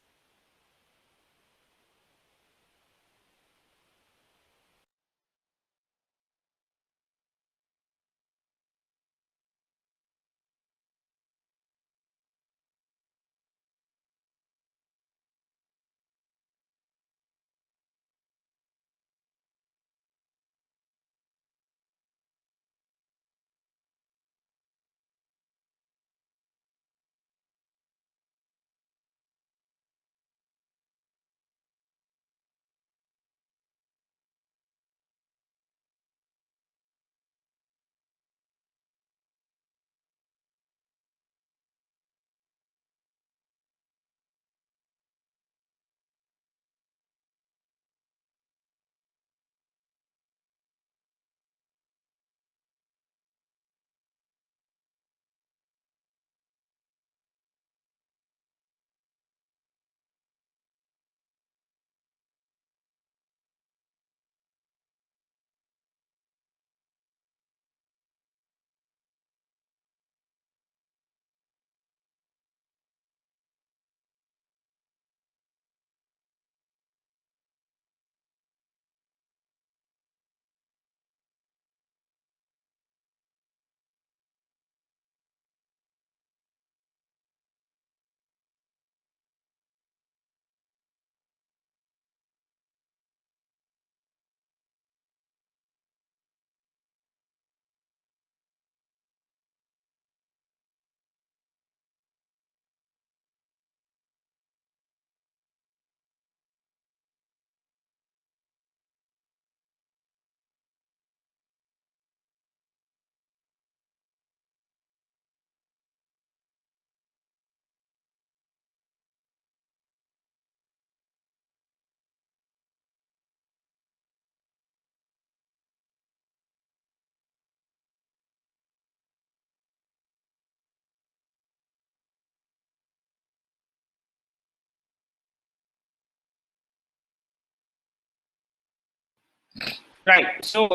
Speaker 3: Right. So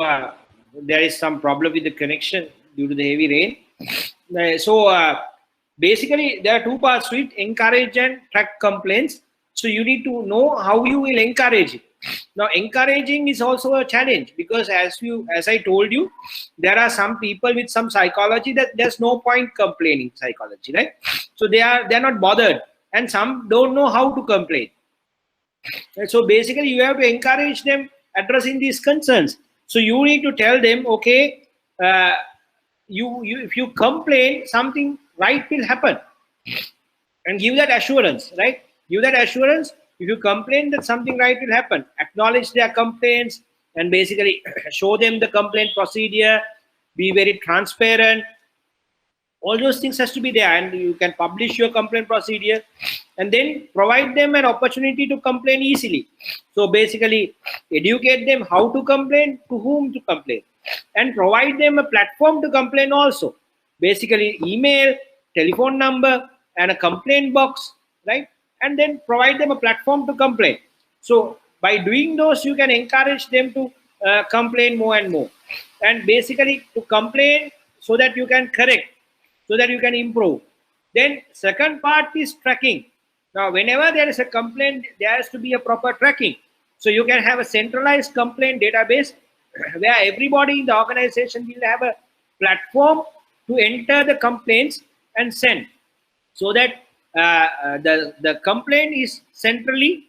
Speaker 3: there is some problem with the connection due to the heavy rain. Basically, there are two parts to it: encourage and track complaints. So you need to know how you will encourage it. Now, encouraging is also a challenge because, as I told you, there are some people with some psychology that there's no point complaining psychology, right? So they're not bothered, and some don't know how to complain. And so basically, you have to encourage them addressing these concerns. So you need to tell them, okay, if you complain, something right will happen, and give that assurance, right? Give that assurance. If you complain, that something right will happen. Acknowledge their complaints and basically show them the complaint procedure. Be very transparent. All those things has to be there, and you can publish your complaint procedure, and then provide them an opportunity to complain easily. So basically, educate them how to complain, to whom to complain, and provide them a platform to complain also. Basically, email, telephone number, and a complaint box, right? And then provide them a platform to complain. So by doing those, you can encourage them to complain more and more. And basically to complain so that you can correct, so that you can improve. Then second part is tracking. Now, whenever there is a complaint, there has to be a proper tracking. So you can have a centralized complaint database where everybody in the organization will have a platform to enter the complaints and send, so that the complaint is centrally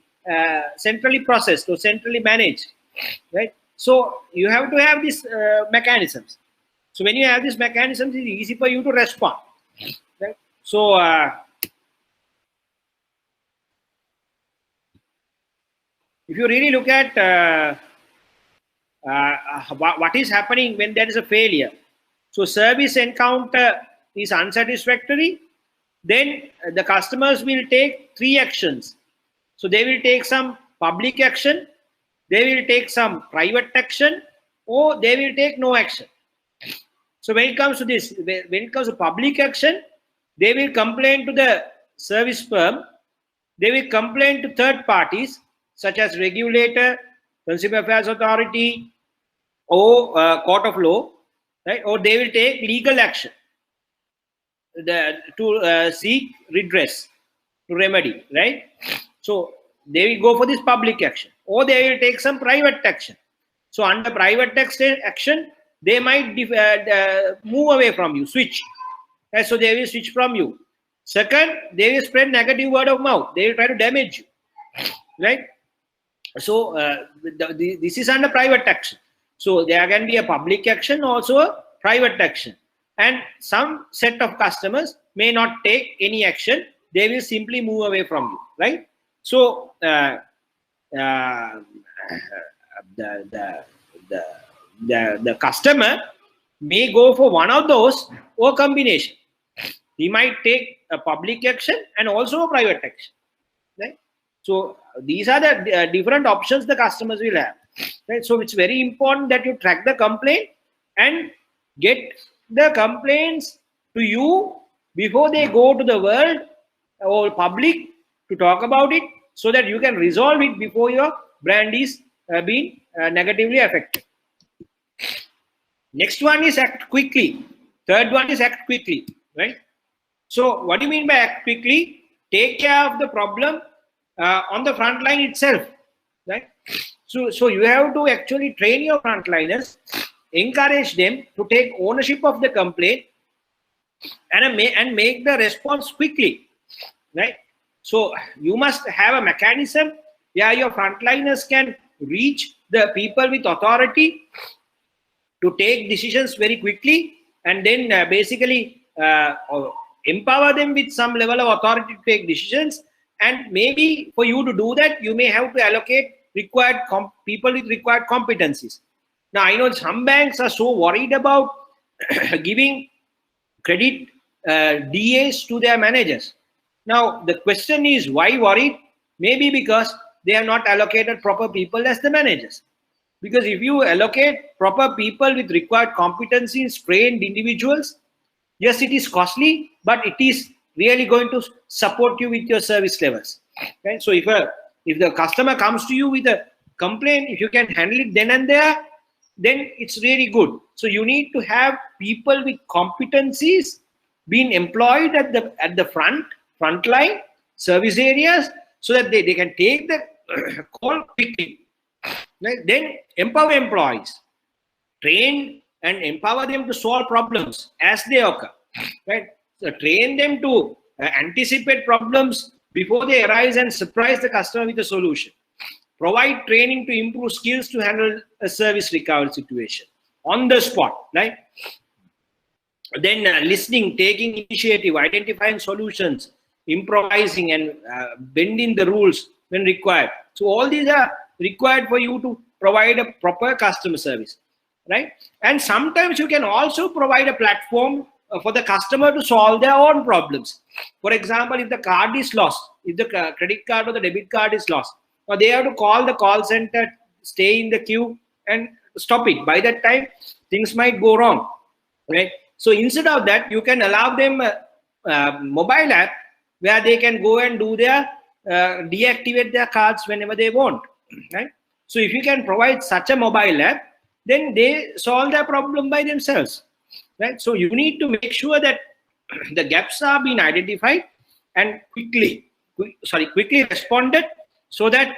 Speaker 3: processed or centrally managed, right? So you have to have these mechanisms. So when you have these mechanisms, it's easy for you to respond, right? So if you really look at what is happening when there is a failure, so service encounter is unsatisfactory, then the customers will take 3 actions. So they will take some public action, they will take some private action, or they will take no action. So when it comes to this, when it comes to public action, they will complain to the service firm, they will complain to third parties such as regulator, consumer affairs authority, or court of law, right? Or they will take legal action to seek redress, to remedy, right? So they will go for this public action, or they will take some private action. So under private action, they might move away from you, switch. Right? So they will switch from you. Second, they will spread negative word of mouth. They will try to damage you, right? So this is under private action. So there can be a public action, also a private action. And some set of customers may not take any action. They will simply move away from you, right? So the customer may go for one of those or combination. He might take a public action and also a private action, right? So these are the different options the customers will have, right? So it's very important that you track the complaint and get the complaints to you before they go to the world or public to talk about it, so that you can resolve it before your brand is being negatively affected. Next one is act quickly. Third one is act quickly, right? So what do you mean by act quickly? Take care of the problem on the front line itself, right? So you have to actually train your frontliners, encourage them to take ownership of the complaint and make the response quickly, right? So you must have a mechanism where your frontliners can reach the people with authority to take decisions very quickly, and then basically empower them with some level of authority to take decisions. And maybe for you to do that, you may have to allocate required people with required competencies. Now, I know some banks are so worried about giving credit DAs to their managers. Now, the question is, why worried? Maybe because they have not allocated proper people as the managers. Because if you allocate proper people with required competencies, trained individuals, yes, it is costly, but it is really going to support you with your service levels. Okay? So if the customer comes to you with a complaint, if you can handle it then and there, then it's really good. So you need to have people with competencies being employed at the front line service areas, so that they can take the call quickly. Right? Then empower employees, train and empower them to solve problems as they occur. Right? So train them to anticipate problems before they arise and surprise the customer with a solution. Provide training to improve skills to handle a service recovery situation on the spot. Right? Then listening, taking initiative, identifying solutions, improvising, and bending the rules when required. So all these are required for you to provide a proper customer service, right? And sometimes you can also provide a platform for the customer to solve their own problems. For example, if the card is lost, if the credit card or the debit card is lost, or they have to call the call center, stay in the queue and stop it. By that time, things might go wrong, right? So instead of that, you can allow them a mobile app where they can go and do their deactivate their cards whenever they want, right? So if you can provide such a mobile app, then they solve their problem by themselves, right? So you need to make sure that the gaps are being identified and quickly responded, so that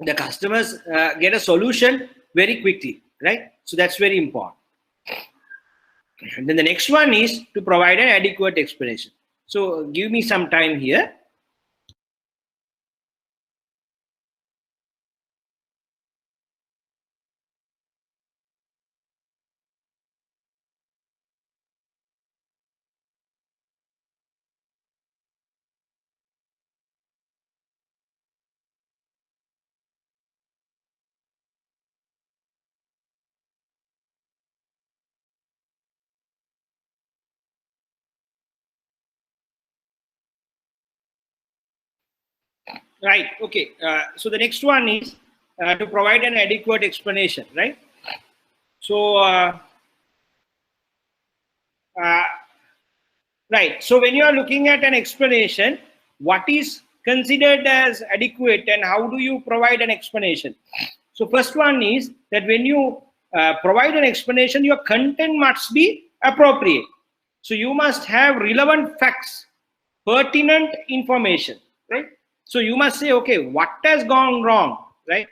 Speaker 3: the customers get a solution very quickly, right? So that's very important. And then the next one is to provide an adequate explanation. So give me some time here. Right. Okay. So the next one is to provide an adequate explanation, right? So, right. So when you are looking at an explanation, what is considered as adequate and how do you provide an explanation? So first one is that when you provide an explanation, your content must be appropriate. So you must have relevant facts, pertinent information, right? So you must say, okay, what has gone wrong, right?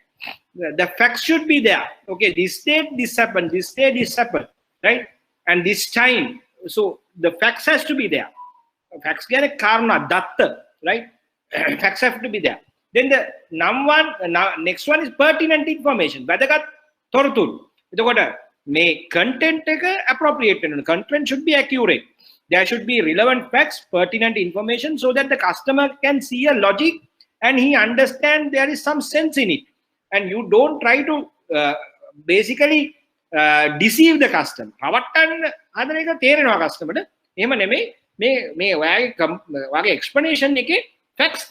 Speaker 3: The facts should be there. Okay, this date, this happened, this day, this happened, right? And this time. So the facts has to be there. Facts get karna, datta, right? Facts have to be there. Then the next one is pertinent information. Vadagat tortul. May content appropriate. Content should be accurate. There should be relevant facts, pertinent information, so that the customer can see a logic and he understands there is some sense in it. And you don't try to basically deceive the customer. Explanation facts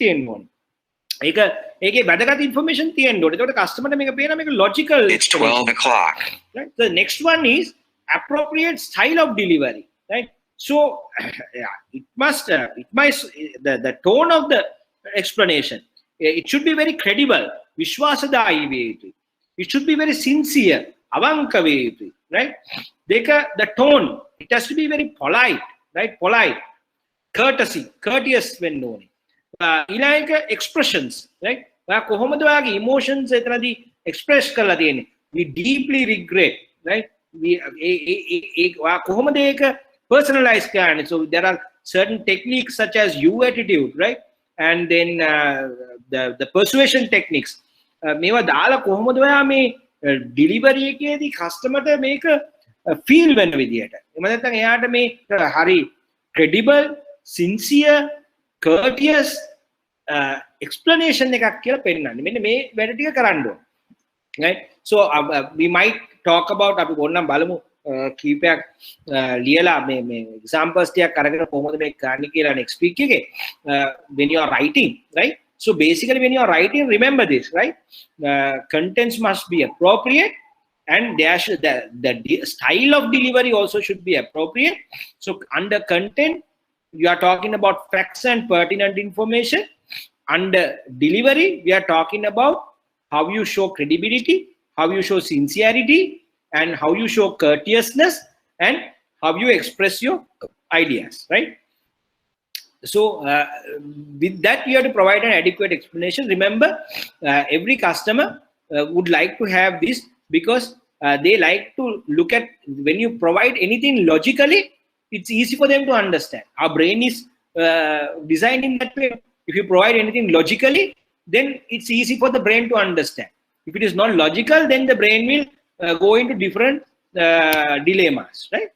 Speaker 3: information customer logical.
Speaker 4: It's 12 o'clock.
Speaker 3: Right? The next one is appropriate style of delivery, right? So it must the tone of the explanation, it should be very credible, vishwasadayi. It should be very sincere, avanka, right? The tone, it has to be very polite, right? Polite, courteous when known. Expressions, right? Emotions express we deeply regret, right? Personalized. So there are certain techniques such as you attitude, right? And then the persuasion techniques. Delivery the customer to make a feel when with the credible, sincere, courteous explanation. Right? So we might talk about examples when you are writing, right? So basically when you are writing, remember this, right? Contents must be appropriate, and there should the style of delivery also should be appropriate. So under content, you are talking about facts and pertinent information. Under delivery, we are talking about how you show credibility, how you show sincerity, and how you show courteousness, and how you express your ideas, right? So with that, you have to provide an adequate explanation. Remember, every customer would like to have this, because they like to look at, when you provide anything logically, it's easy for them to understand. Our brain is designed in that way. If you provide anything logically, then it's easy for the brain to understand. If it is not logical, then the brain will go into different dilemmas, right?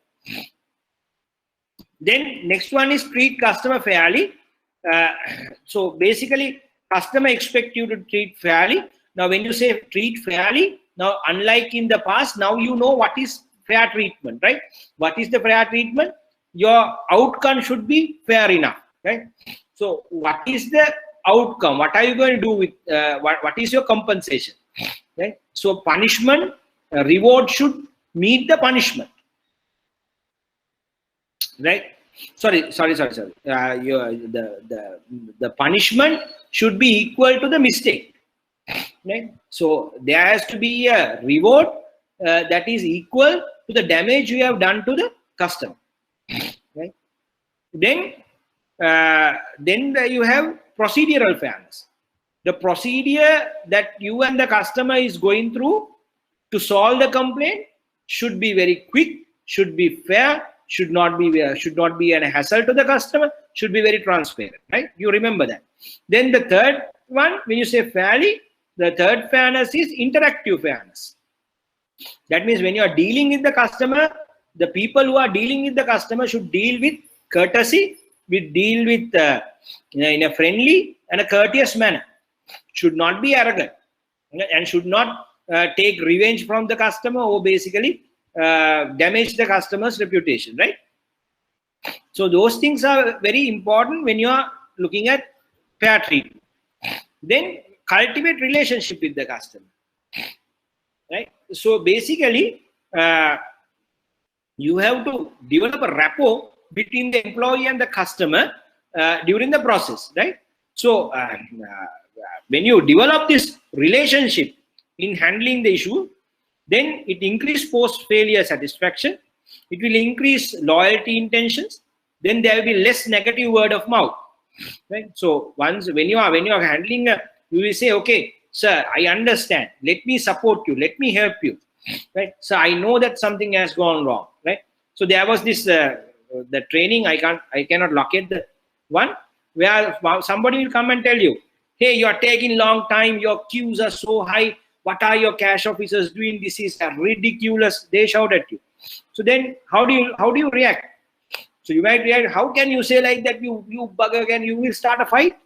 Speaker 3: Then next one is treat customer fairly. So basically, customer expect you to treat fairly. Now, when you say treat fairly, now unlike in the past, now you know what is fair treatment, right? What is the fair treatment? Your outcome should be fair enough, right? So what is the outcome? What are you going to do with, what is your compensation, right? So punishment, reward should meet the punishment, right? Sorry. The punishment should be equal to the mistake, right? So there has to be a reward that is equal to the damage you have done to the customer, right? Then you have procedural fairness. The procedure that you and the customer is going through to solve the complaint should be very quick, should be fair, should not be a hassle to the customer, should be very transparent, right? You remember that. Then the third one, when you say fairly, the third fairness is interactive fairness. That means when you are dealing with the customer, the people who are dealing with the customer should deal with courtesy, deal with in a friendly and a courteous manner. Should not be arrogant, and should not take revenge from the customer, or basically damage the customer's reputation, right? So those things are very important when you are looking at fair treatment. Then cultivate relationship with the customer, right? So basically, you have to develop a rapport between the employee and the customer during the process, right? So when you develop this relationship in handling the issue, then it increases post-failure satisfaction. It will increase loyalty intentions. Then there will be less negative word of mouth, right? So once when you are handling, you will say, okay, sir, I understand. Let me support you. Let me help you, right? So I know that something has gone wrong, right? So there was this the training. I cannot locate the one where somebody will come and tell you, hey, you are taking long time. Your queues are so high. What are your cash officers doing? This is ridiculous. They shout at you. So then how do you react? So you might react, how can you say like that, you bugger again, you will start a fight.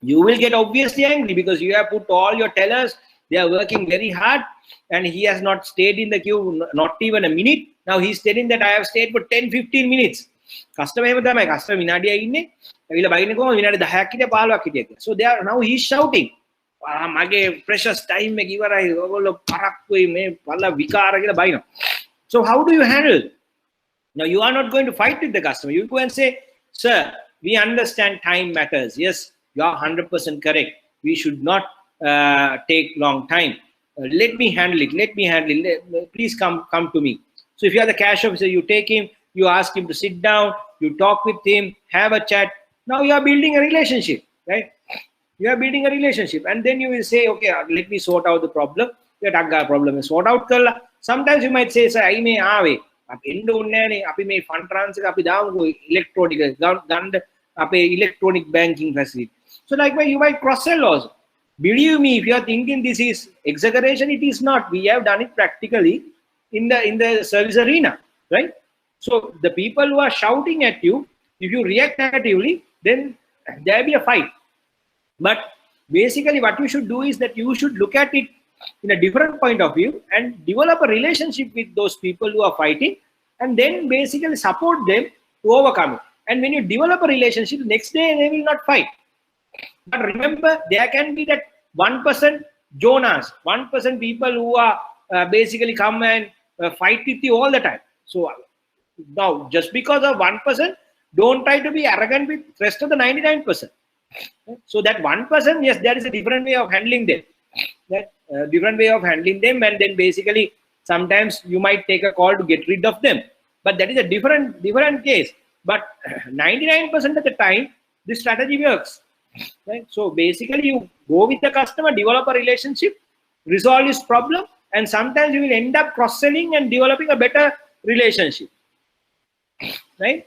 Speaker 3: You will get obviously angry because you have put all your tellers, they are working very hard, and he has not stayed in the queue, not even a minute. Now he's telling that I have stayed for 10-15 minutes. Customer so they are now he's shouting. Precious time. So how do you handle? Now you are not going to fight with the customer. You go and say, sir, we understand time matters. Yes, you are 100% correct. We should not take long time. Let me handle it. Let me handle it. Please come to me. So if you are the cash officer, you take him, you ask him to sit down, you talk with him, have a chat. Now you are building a relationship, right? You are building a relationship, and then you will say, okay, let me sort out the problem. That problem is sort out. Sometimes you might say, sir, I may ave. Fund transfer electronic banking facility. So likewise, you might cross-sell also. Believe me, if you are thinking this is exaggeration, it is not. We have done it practically in the service arena, right? So the people who are shouting at you, if you react negatively, then there will be a fight. But basically what you should do is that you should look at it in a different point of view and develop a relationship with those people who are fighting, and then basically support them to overcome it. And when you develop a relationship, next day they will not fight. But remember, there can be that 1% Jonas, 1% people who are basically come and fight with you all the time. So now, just because of 1%, don't try to be arrogant with the rest of the 99%. So that 1%, yes, there is a different way of handling them. That different way of handling them, and then basically Sometimes you might take a call to get rid of them, but that is a different case. But 99% of the time, this strategy works, right? So basically, you go with the customer, develop a relationship, resolve this problem, and sometimes you will end up cross-selling and developing a better relationship, right?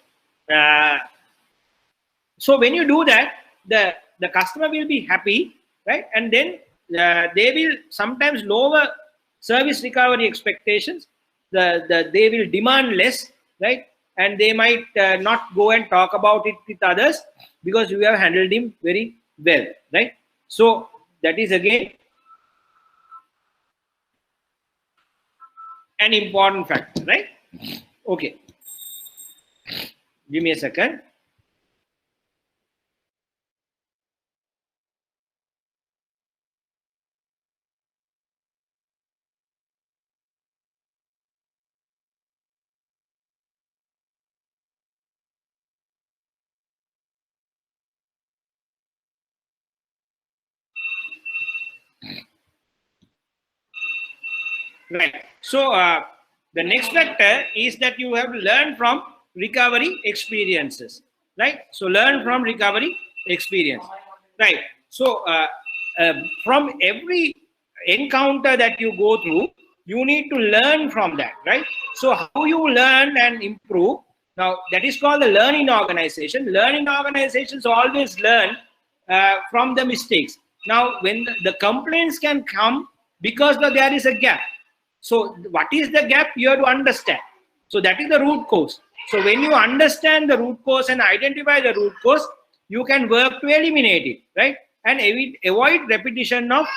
Speaker 3: So when you do that, the customer will be happy, right? And then they will sometimes lower service recovery expectations. They will demand less, right? And they might not go and talk about it with others because you have handled him very well, right? So that is again an important factor, right? Okay, give me a second. Right. So the next factor is that you have to learn from recovery experiences, right? So learn from recovery experience, right? So from every encounter that you go through, you need to learn from that, right? So how you learn and improve, now that is called the learning organization. Learning organizations always learn from the mistakes. Now when the complaints can come because there is a gap. So what is the gap? You have to understand. So that is the root cause. So when you understand the root cause and identify the root cause, you can work to eliminate it, right? And avoid repetition of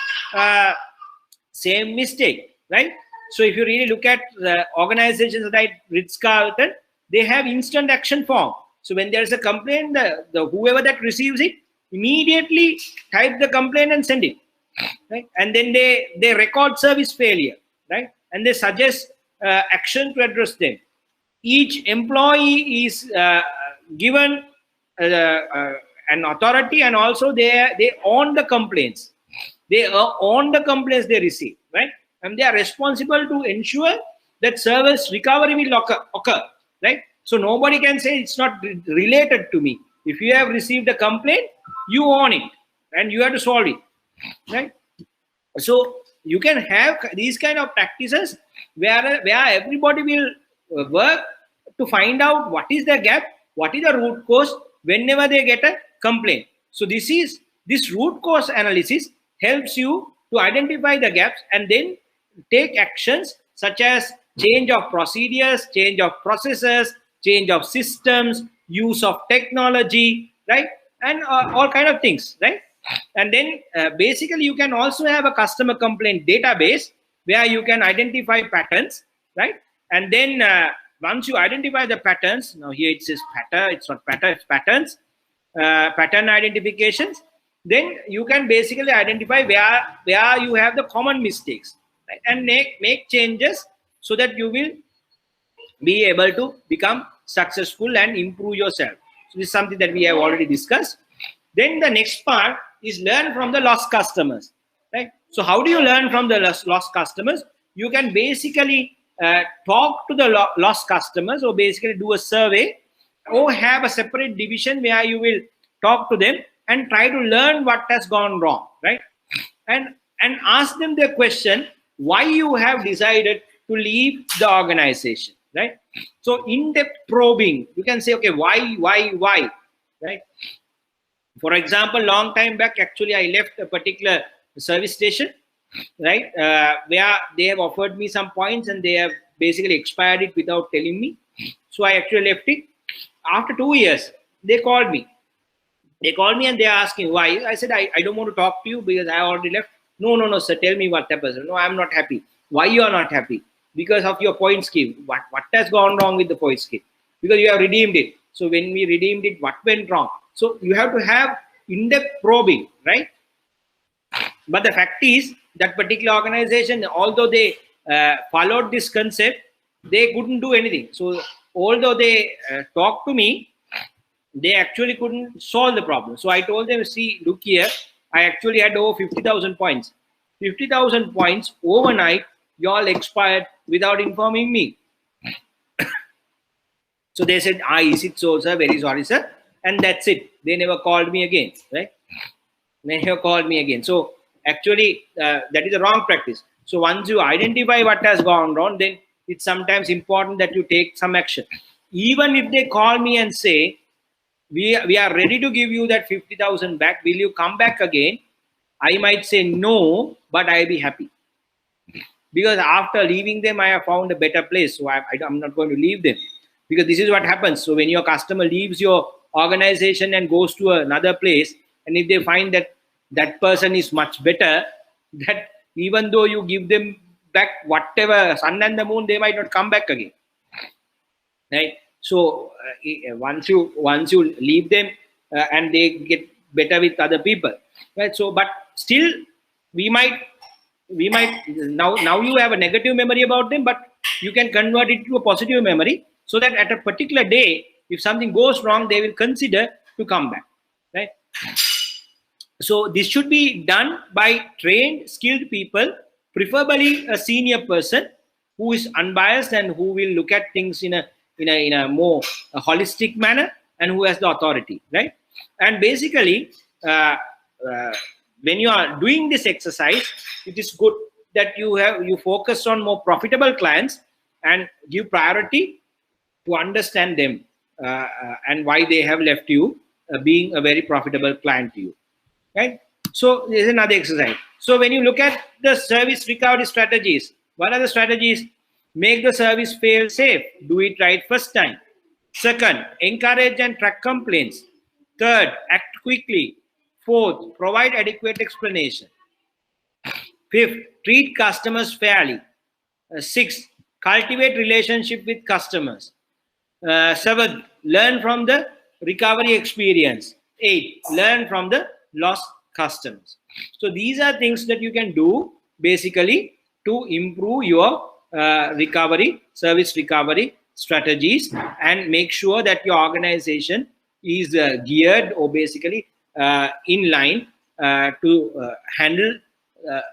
Speaker 3: same mistake, right? So if you really look at the organizations like Ritz-Carlton, they have instant action form. So when there is a complaint, the whoever that receives it, immediately type the complaint and send it, right? And then they record service failure, right? And they suggest action to address them. Each employee is given an authority, and also they own the complaints. They own the complaints they receive, right? And they are responsible to ensure that service recovery will occur, right? So nobody can say it's not related to me. If you have received a complaint, you own it and you have to solve it, right? So you can have these kind of practices where everybody will work to find out what is the gap, what is the root cause whenever they get a complaint. So this root cause analysis helps you to identify the gaps and then take actions such as change of procedures, change of processes, change of systems, use of technology, right? And all kind of things, right? And then basically you can also have a customer complaint database where you can identify patterns, right? And then once you identify the patterns, now here it says pattern, it's not pattern, it's patterns, pattern identifications, then you can basically identify where you have the common mistakes, right? And make changes so that you will be able to become successful and improve yourself. So this is something that we have already discussed. Then the next part is learn from the lost customers, right? So how do you learn from the lost customers? You can basically talk to the lost customers, or basically do a survey, or have a separate division where you will talk to them and try to learn what has gone wrong, right? And ask them the question, why you have decided to leave the organization, right? So in-depth probing, you can say, okay, why, right? For example, long time back, actually, I left a particular service station, right? Where they have offered me some points and they have basically expired it without telling me. So I actually left it. After 2 years, they called me. They called me and they are asking why. I said, I don't want to talk to you because I already left. No, sir, tell me what happened. No, I'm not happy. Why you are not happy? Because of your point scheme. What has gone wrong with the point scheme? Because you have redeemed it. So when we redeemed it, what went wrong? So you have to have in-depth probing, right? But the fact is that particular organization, although they followed this concept, they couldn't do anything. So although they talked to me, they actually couldn't solve the problem. So I told them, see, look here, I actually had over 50,000 points. 50,000 points overnight, you all expired without informing me. So they said, is it so, sir? Very sorry, sir. And that's it. They never called me again, right? They never called me again. So actually, that is a wrong practice. So once you identify what has gone wrong, then it's sometimes important that you take some action. Even if they call me and say, we are ready to give you that 50,000 back, will you come back again? I might say no, but I'll be happy. Because after leaving them, I have found a better place. So I'm not going to leave them. Because this is what happens. So when your customer leaves your organization and goes to another place, and if they find that that person is much better, that even though you give them back whatever, sun and the moon, they might not come back again. Right? So once you leave them and they get better with other people, right? So, but still, we might now you have a negative memory about them, but you can convert it to a positive memory, so that at a particular day, if something goes wrong, they will consider to come back, right? So this should be done by trained, skilled people, preferably a senior person who is unbiased and who will look at things in a more holistic manner, and who has the authority, right? And basically, when you are doing this exercise, it is good that you focus on more profitable clients and give priority to understand them and why they have left you being a very profitable client to you, right? So there's another exercise. So when you look at the service recovery strategies, what are the strategies? Make the service fail safe. Do it right first time. Second, encourage and track complaints. Third, act quickly. Fourth, provide adequate explanation. Fifth, treat customers fairly. Sixth, cultivate relationship with customers. Seventh, learn from the recovery experience. Eighth, learn from the lost customers. So these are things that you can do basically to improve your service recovery strategies, and make sure that your organization is geared or basically in line to handle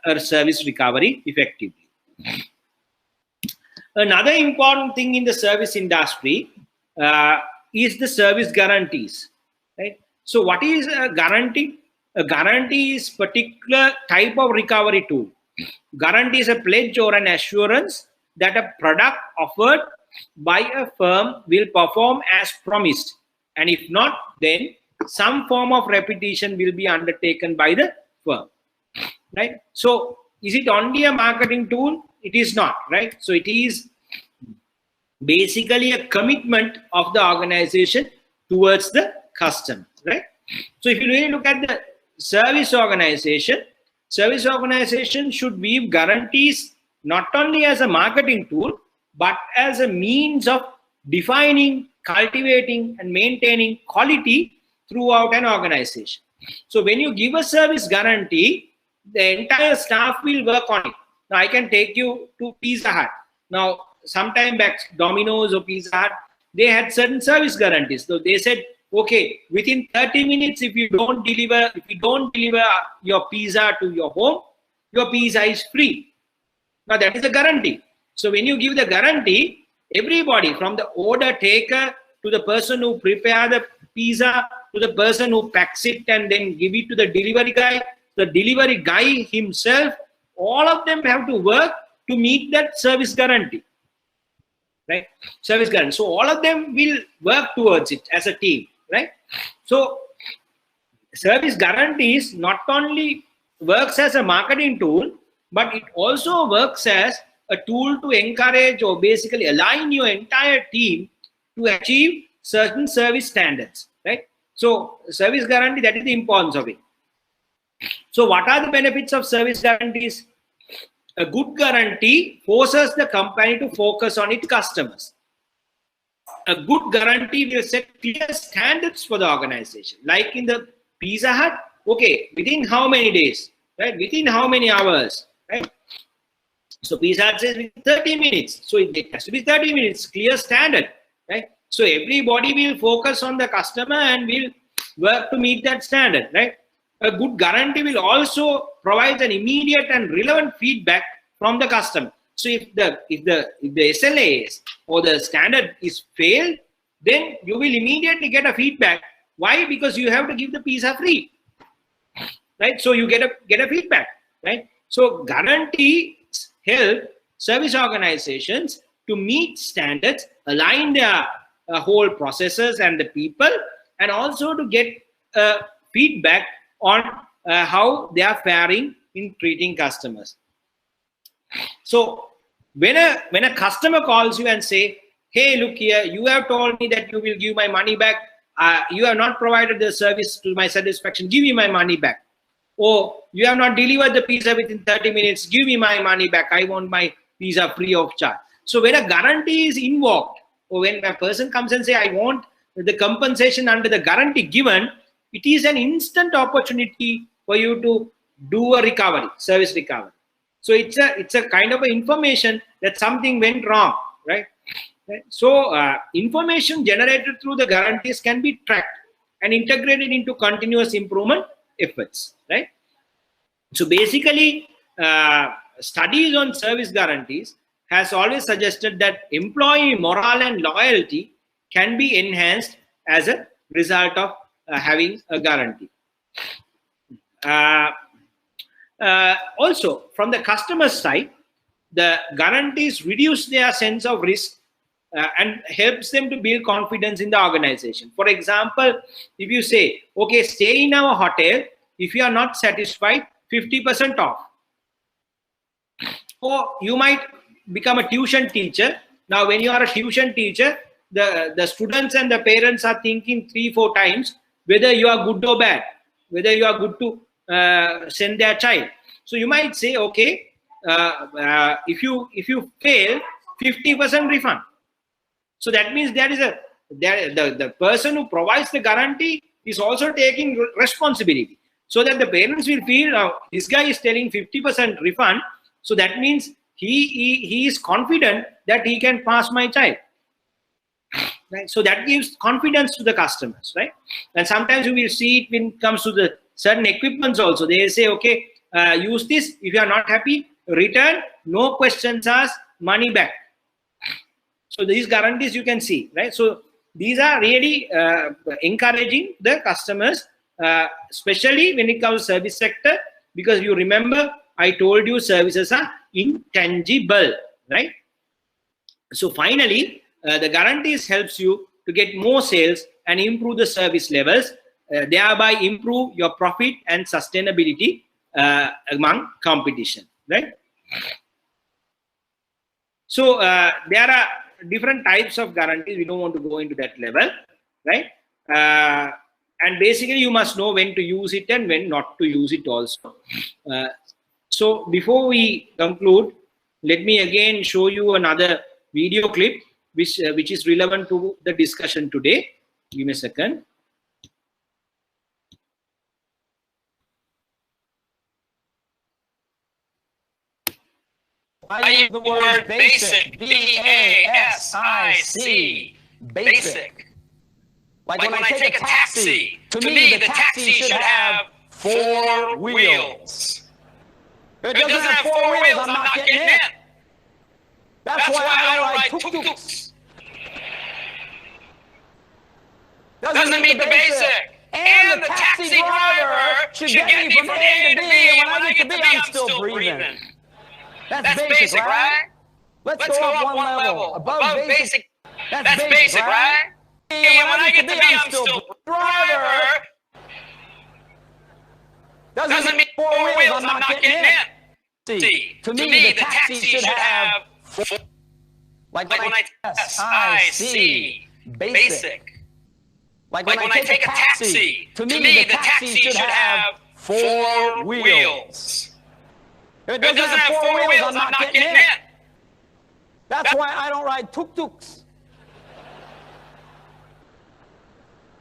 Speaker 3: a service recovery effectively. Another important thing in the service industry is the service guarantees, right? So what is a guarantee? A guarantee is particular type of recovery tool. Guarantee is a pledge or an assurance that a product offered by a firm will perform as promised, and if not, then some form of repetition will be undertaken by the firm, right? So is it only a marketing tool? It is not, right? So it is basically a commitment of the organization towards the customer, right? So if you really look at the service organization should give guarantees not only as a marketing tool, but as a means of defining, cultivating, and maintaining quality throughout an organization. So when you give a service guarantee, the entire staff will work on it. Now I can take you to Pizza Hut. Now, sometime back, Domino's or Pizza Hut, they had certain service guarantees. So they said, okay, within 30 minutes, if you don't deliver your pizza to your home, your pizza is free. Now that is a guarantee. So when you give the guarantee, everybody from the order taker to the person who prepare the pizza to the person who packs it and then give it to the delivery guy himself, all of them have to work to meet that service guarantee, right? Service guarantee. So all of them will work towards it as a team, right? So service guarantees not only works as a marketing tool, but it also works as a tool to encourage or basically align your entire team to achieve certain service standards, right? So service guarantee, that is the importance of it. So what are the benefits of service guarantees? A good guarantee forces the company to focus on its customers. A good guarantee will set clear standards for the organization. Like in the Pizza Hut, okay, within how many days, right? Within how many hours, right? So Pizza Hut says within 30 minutes. So it has to be 30 minutes, clear standard, right? So everybody will focus on the customer and will work to meet that standard, right? A good guarantee will also provide an immediate and relevant feedback from the customer. So if the SLAs or the standard is failed, then you will immediately get a feedback. Why? Because you have to give the pizza free, right? So you get a feedback, right? So guarantees help service organizations to meet standards, align their whole processes and the people, and also to get feedback on how they are faring in treating customers. So when a customer calls you and say, hey, look here, you have told me that you will give my money back. You have not provided the service to my satisfaction. Give me my money back. Or you have not delivered the pizza within 30 minutes. Give me my money back. I want my pizza free of charge. So when a guarantee is invoked, or when a person comes and say, I want the compensation under the guarantee given, it is an instant opportunity for you to do a recovery, service recovery. So it's a kind of information that something went wrong, right? So information generated through the guarantees can be tracked and integrated into continuous improvement efforts, right? So basically, studies on service guarantees has always suggested that employee morale and loyalty can be enhanced as a result of having a guarantee. Also, from the customer side, the guarantees reduce their sense of risk and helps them to build confidence in the organization. For example, if you say, okay, stay in our hotel, if you are not satisfied, 50% off. Or you might become a tuition teacher. Now, when you are a tuition teacher, the students and the parents are thinking 3-4 times whether you are good or bad, whether you are good to send their child. So you might say, okay, if you fail, 50% refund. So that means the person who provides the guarantee is also taking responsibility, so that the parents will feel this guy is telling 50% refund. So that means he is confident that he can pass my child. Right? So that gives confidence to the customers, right? And sometimes you will see it when it comes to the certain equipments also. They say, okay, use this. If you are not happy, return. No questions asked. Money back. So these guarantees you can see, right? So these are really encouraging the customers, especially when it comes to service sector, because you remember I told you services are intangible, right? So finally, the guarantees helps you to get more sales and improve the service levels, thereby improve your profit and sustainability among competition, right? So there are different types of guarantees. We don't want to go into that level, right? And basically you must know when to use it and when not to use it also. So before we conclude, let me again show you another video clip which is relevant to the discussion today. Give me a second.
Speaker 13: I use the word basic, B-A-S-I-C, basic. Like when I take a taxi, to me the taxi should have 4 wheels. If it doesn't have 4 wheels, I'm not getting in. That's why I don't ride tuk-tuks. Doesn't meet the basic. And the taxi driver should get me from A to B, and when I get to B, I'm still breathing. That's basic, right? Let's go up one level. Above basic. That's basic, right? And when I get to B, I'm still driver. Doesn't mean 4 wheels, I'm not getting in. See, to me, the taxi should have 4. Like when I S-I-C, basic. Like when I take a taxi, to me, the taxi should have 4 wheels. If it doesn't have 4 wheels, I'm not getting in. That's why I don't ride tuk-tuks.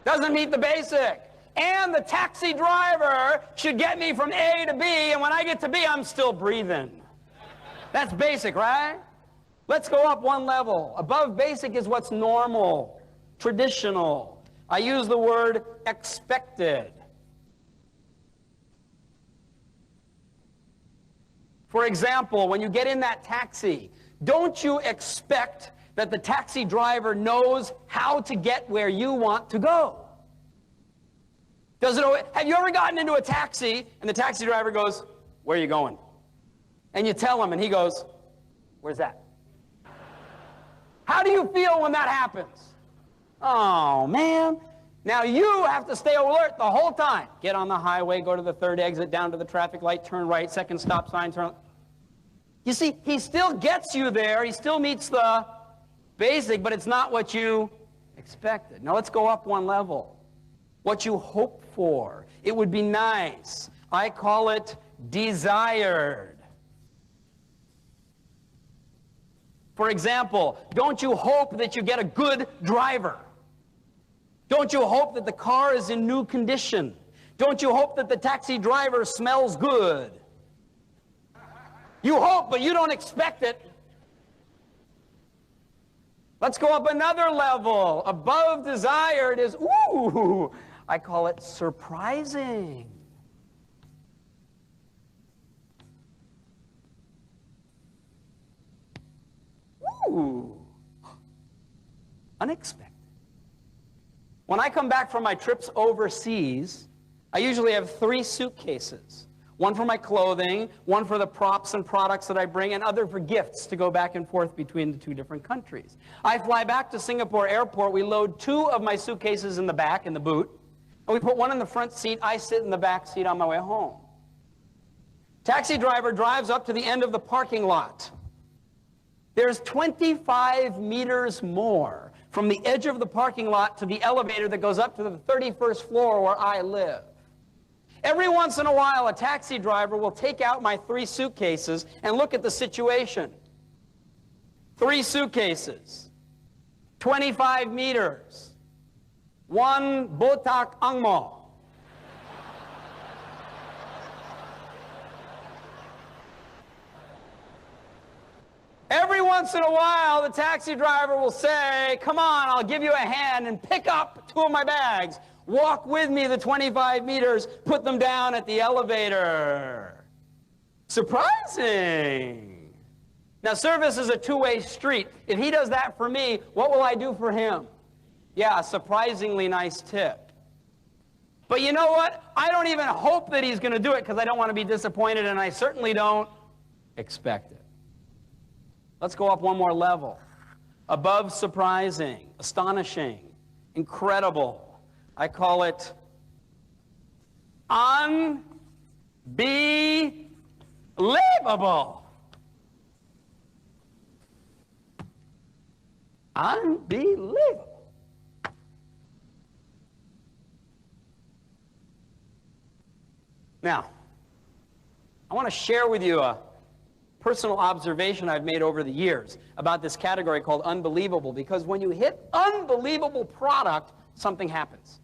Speaker 13: Doesn't meet the basic. And the taxi driver should get me from A to B, and when I get to B, I'm still breathing. That's basic, right? Let's go up one level. Above basic is what's normal, traditional. I use the word expected. For example, when you get in that taxi, don't you expect that the taxi driver knows how to get where you want to go? Have you ever gotten into a taxi and the taxi driver goes, "Where are you going?" And you tell him and he goes, "Where's that?" How do you feel when that happens? Oh, man. Now you have to stay alert the whole time. Get on the highway, go to the third exit, down to the traffic light, turn right, second stop sign, turn. You see, he still gets you there. He still meets the basic, but it's not what you expected. Now let's go up one level. What you hope for. It would be nice. I call it desired. For example, don't you hope that you get a good driver? Don't you hope that the car is in new condition? Don't you hope that the taxi driver smells good? You hope, but you don't expect it. Let's go up another level. Above desired is, ooh, I call it surprising. Ooh, unexpected. When I come back from my trips overseas, I usually have 3 suitcases. One for my clothing, one for the props and products that I bring, and other for gifts to go back and forth between the 2 different countries. I fly back to Singapore airport. We load 2 of my suitcases in the back, in the boot, and we put one in the front seat. I sit in the back seat on my way home. Taxi driver drives up to the end of the parking lot. There's 25 meters more from the edge of the parking lot to the elevator that goes up to the 31st floor where I live. Every once in a while, a taxi driver will take out my 3 suitcases and look at the situation. 3 suitcases, 25 meters, 1 botak angmo. Every once in a while, the taxi driver will say, "Come on, I'll give you a hand," and pick up 2 of my bags. Walk with me the 25 meters, put them down at the elevator. Surprising. Now, service is a 2-way street. If he does that for me, what will I do for him? Yeah, a surprisingly nice tip. But you know what? I don't even hope that he's going to do it because I don't want to be disappointed, and I certainly don't expect it. Let's go up one more level. Above surprising, astonishing, incredible. I call it unbelievable. Unbelievable. Now, I want to share with you a personal observation I've made over the years about this category called unbelievable, because when you hit unbelievable product, something happens.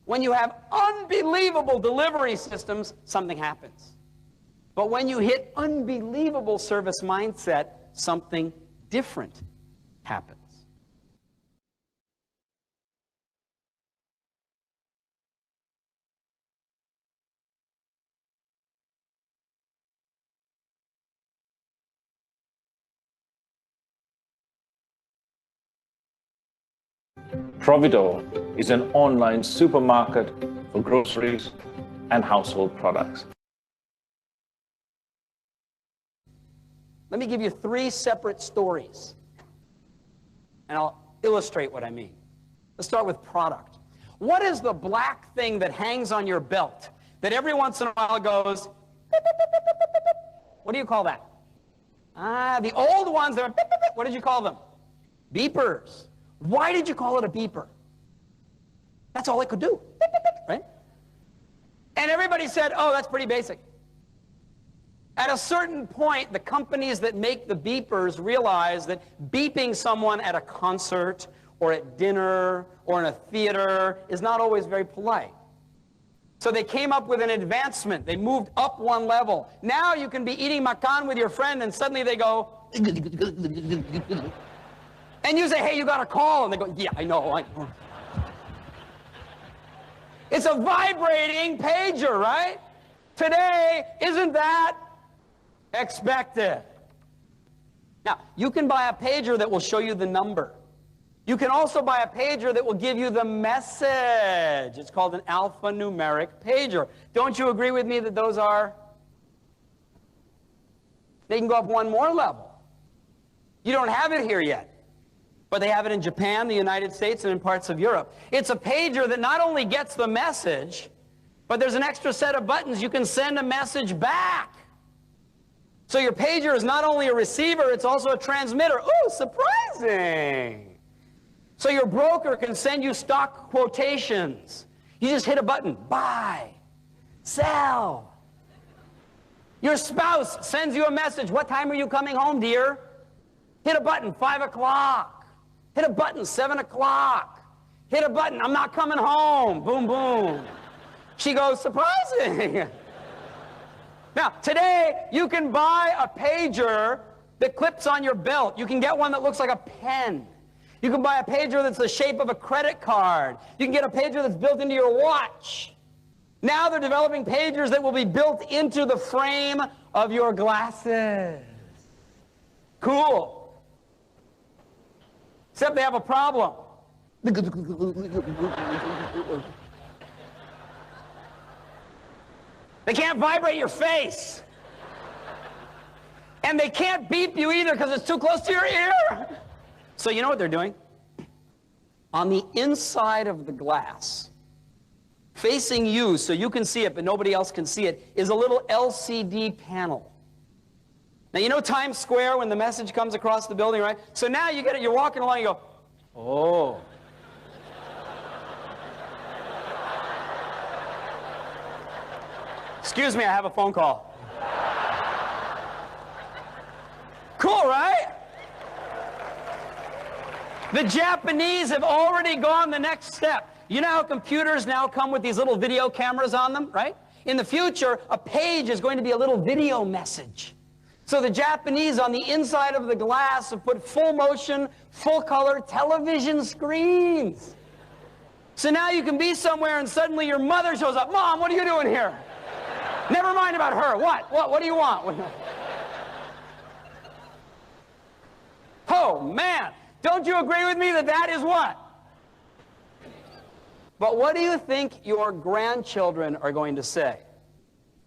Speaker 13: When you have unbelievable delivery systems, something happens. But when you hit unbelievable service mindset, something different happens.
Speaker 14: Provido is an online supermarket for groceries and household products.
Speaker 13: Let me give you 3 separate stories, and I'll illustrate what I mean. Let's start with product. What is the black thing that hangs on your belt that every once in a while goes, beep, beep, beep, beep, beep, beep, beep? What do you call that? The old ones that are, beep, beep, beep. What did you call them? Beepers. Why did you call it a beeper? That's all it could do, beep, beep, beep, right? And everybody said, oh, that's pretty basic. At a certain point, the companies that make the beepers realize that beeping someone at a concert or at dinner or in a theater is not always very polite. So they came up with an advancement. They moved up one level. Now you can be eating makan with your friend and suddenly they go, and you say, hey, you got a call. And they go, yeah, I know. It's a vibrating pager, right? Today, isn't that expected. Now, you can buy a pager that will show you the number. You can also buy a pager that will give you the message. It's called an alphanumeric pager. Don't you agree with me that those are? They can go up one more level. You don't have it here yet, but they have it in Japan, the United States, and in parts of Europe. It's a pager that not only gets the message, but there's an extra set of buttons you can send a message back. So your pager is not only a receiver, it's also a transmitter. Ooh, surprising! So your broker can send you stock quotations. You just hit a button, buy, sell. Your spouse sends you a message. What time are you coming home, dear? Hit a button, 5 o'clock. Hit a button, 7 o'clock. Hit a button, I'm not coming home. Boom, boom. She goes, surprising. Now, today, you can buy a pager that clips on your belt. You can get one that looks like a pen. You can buy a pager that's the shape of a credit card. You can get a pager that's built into your watch. Now they're developing pagers that will be built into the frame of your glasses. Cool. Except they have a problem. They can't vibrate your face. And they can't beep you either because it's too close to your ear. So you know what they're doing? On the inside of the glass, facing you so you can see it but nobody else can see it, is a little LCD panel. Now you know Times Square when the message comes across the building, right? So now you get it, you're walking along, you go, oh. Excuse me, I have a phone call. Cool, right? The Japanese have already gone the next step. You know how computers now come with these little video cameras on them, right? In the future, a page is going to be a little video message. So the Japanese on the inside of the glass have put full motion, full color television screens. So now you can be somewhere and suddenly your mother shows up. Mom, what are you doing here? Never mind about her. What do you want? Oh, man. Don't you agree with me that that is what? But what do you think your grandchildren are going to say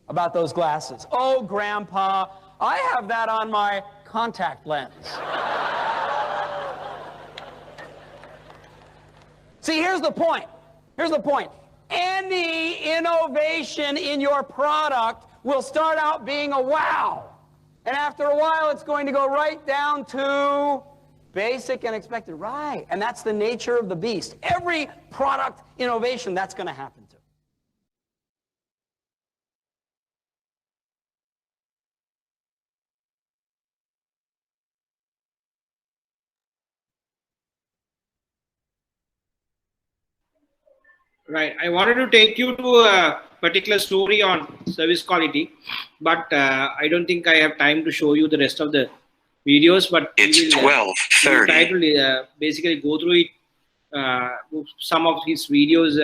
Speaker 13: about those glasses? Oh, Grandpa, I have that on my contact lens. See, here's the point. Here's the point. Any innovation in your product will start out being a wow. And after a while, it's going to go right down to basic and expected. Right. And that's the nature of the beast. Every product innovation, that's going to happen to.
Speaker 3: Right. I wanted to take you to a particular story on service quality, but I don't think I have time to show you the rest of the videos. But
Speaker 4: it's 12:30.
Speaker 3: Try to basically go through it, some of his videos,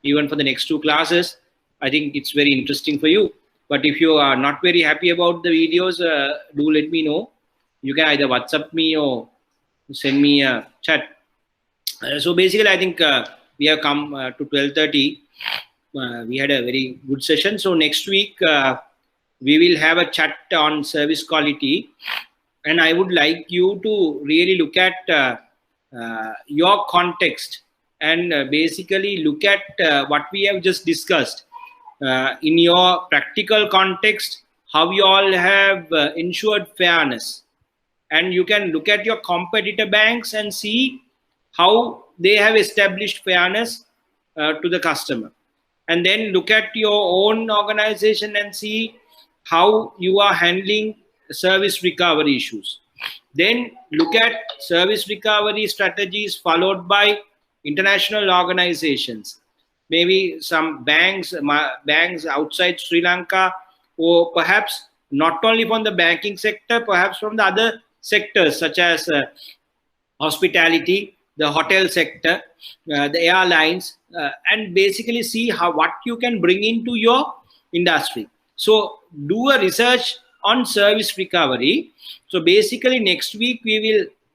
Speaker 3: even for the next 2 classes. I think it's very interesting for you. But if you are not very happy about the videos, do let me know. You can either WhatsApp me or send me a chat. So basically, I think we have come to 12:30. We had a very good session. So next week, we will have a chat on service quality. And I would like you to really look at your context and basically look at what we have just discussed. In your practical context, how you all have ensured fairness. And you can look at your competitor banks and see how they have established fairness to the customer. And then look at your own organization and see how you are handling service recovery issues. Then look at service recovery strategies followed by international organizations. Maybe some banks outside Sri Lanka, or perhaps not only from the banking sector, perhaps from the other sectors such as hospitality, the hotel sector, the airlines, and basically see what you can bring into your industry. So do a research on service recovery. So basically next week we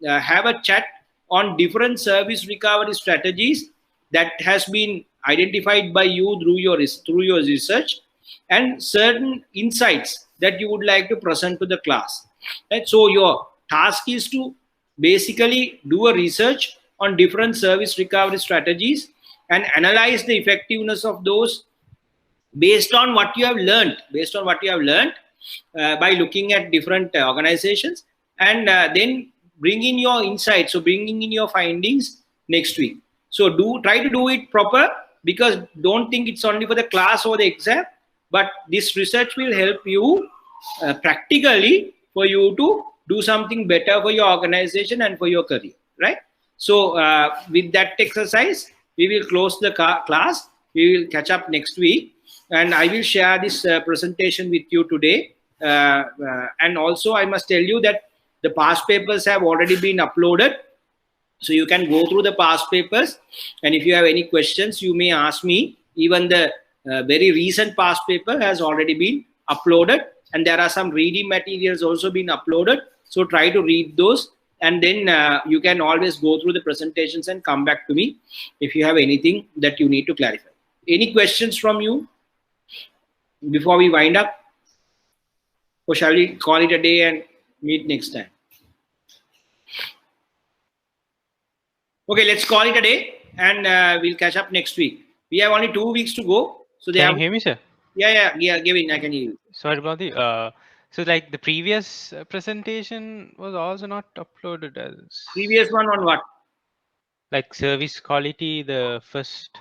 Speaker 3: will have a chat on different service recovery strategies that has been identified by you through your research, and certain insights that you would like to present to the class. Right? So your task is to basically do a research on different service recovery strategies and analyze the effectiveness of those based on what you have learned, by looking at different organizations, and then bring in your insights, so bringing in your findings next week. So try to do it proper, because don't think it's only for the class or the exam, but this research will help you practically for you to do something better for your organization and for your career, right? So with that exercise, we will close the class. We will catch up next week, and I will share this presentation with you today. And also I must tell you that the past papers have already been uploaded, so you can go through the past papers, and if you have any questions you may ask me. Even the very recent past paper has already been uploaded, and there are some reading materials also been uploaded, so try to read those, and then you can always go through the presentations and come back to me if you have anything that you need to clarify. Any questions from you before we wind up, or shall we call it a day and meet next time? Okay, let's call it a day, and we'll catch up next week. We have only 2 weeks to go, so they
Speaker 11: Can you hear me, sir?
Speaker 3: Yeah, Gavin, I can hear you.
Speaker 11: Sorry about the so like the previous presentation was also not uploaded as
Speaker 3: previous one on what?
Speaker 11: Like service quality, the first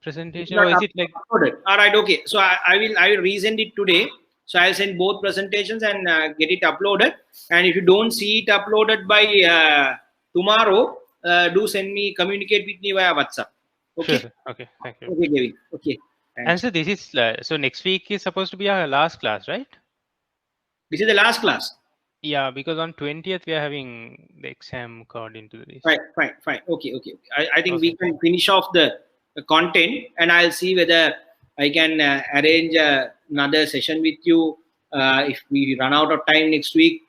Speaker 11: presentation, or is it like
Speaker 3: uploaded? All right, okay. So I will resend it today. So I'll send both presentations and get it uploaded. And if you don't see it uploaded by tomorrow, do send me, communicate with me via WhatsApp. Okay.
Speaker 11: Sure. Okay. Thank you.
Speaker 3: Okay, Gavin. Okay. Thanks.
Speaker 11: And so this is so next week is supposed to be our last class, right?
Speaker 3: This is the last class.
Speaker 11: Yeah, because on 20th we are having the exam according to this.
Speaker 3: Fine. Okay. I think we can finish off the content, and I'll see whether I can arrange another session with you if we run out of time next week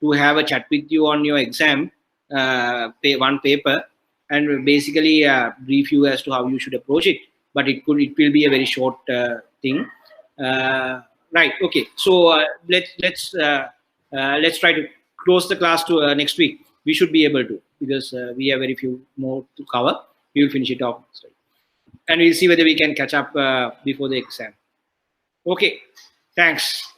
Speaker 3: to have a chat with you on your exam, one paper, and basically brief you as to how you should approach it. But it will be a very short thing. Right. Okay. So let's try to close the class to next week. We should be able to, because we have very few more to cover. We will finish it off next week, and we'll see whether we can catch up before the exam. Okay. Thanks.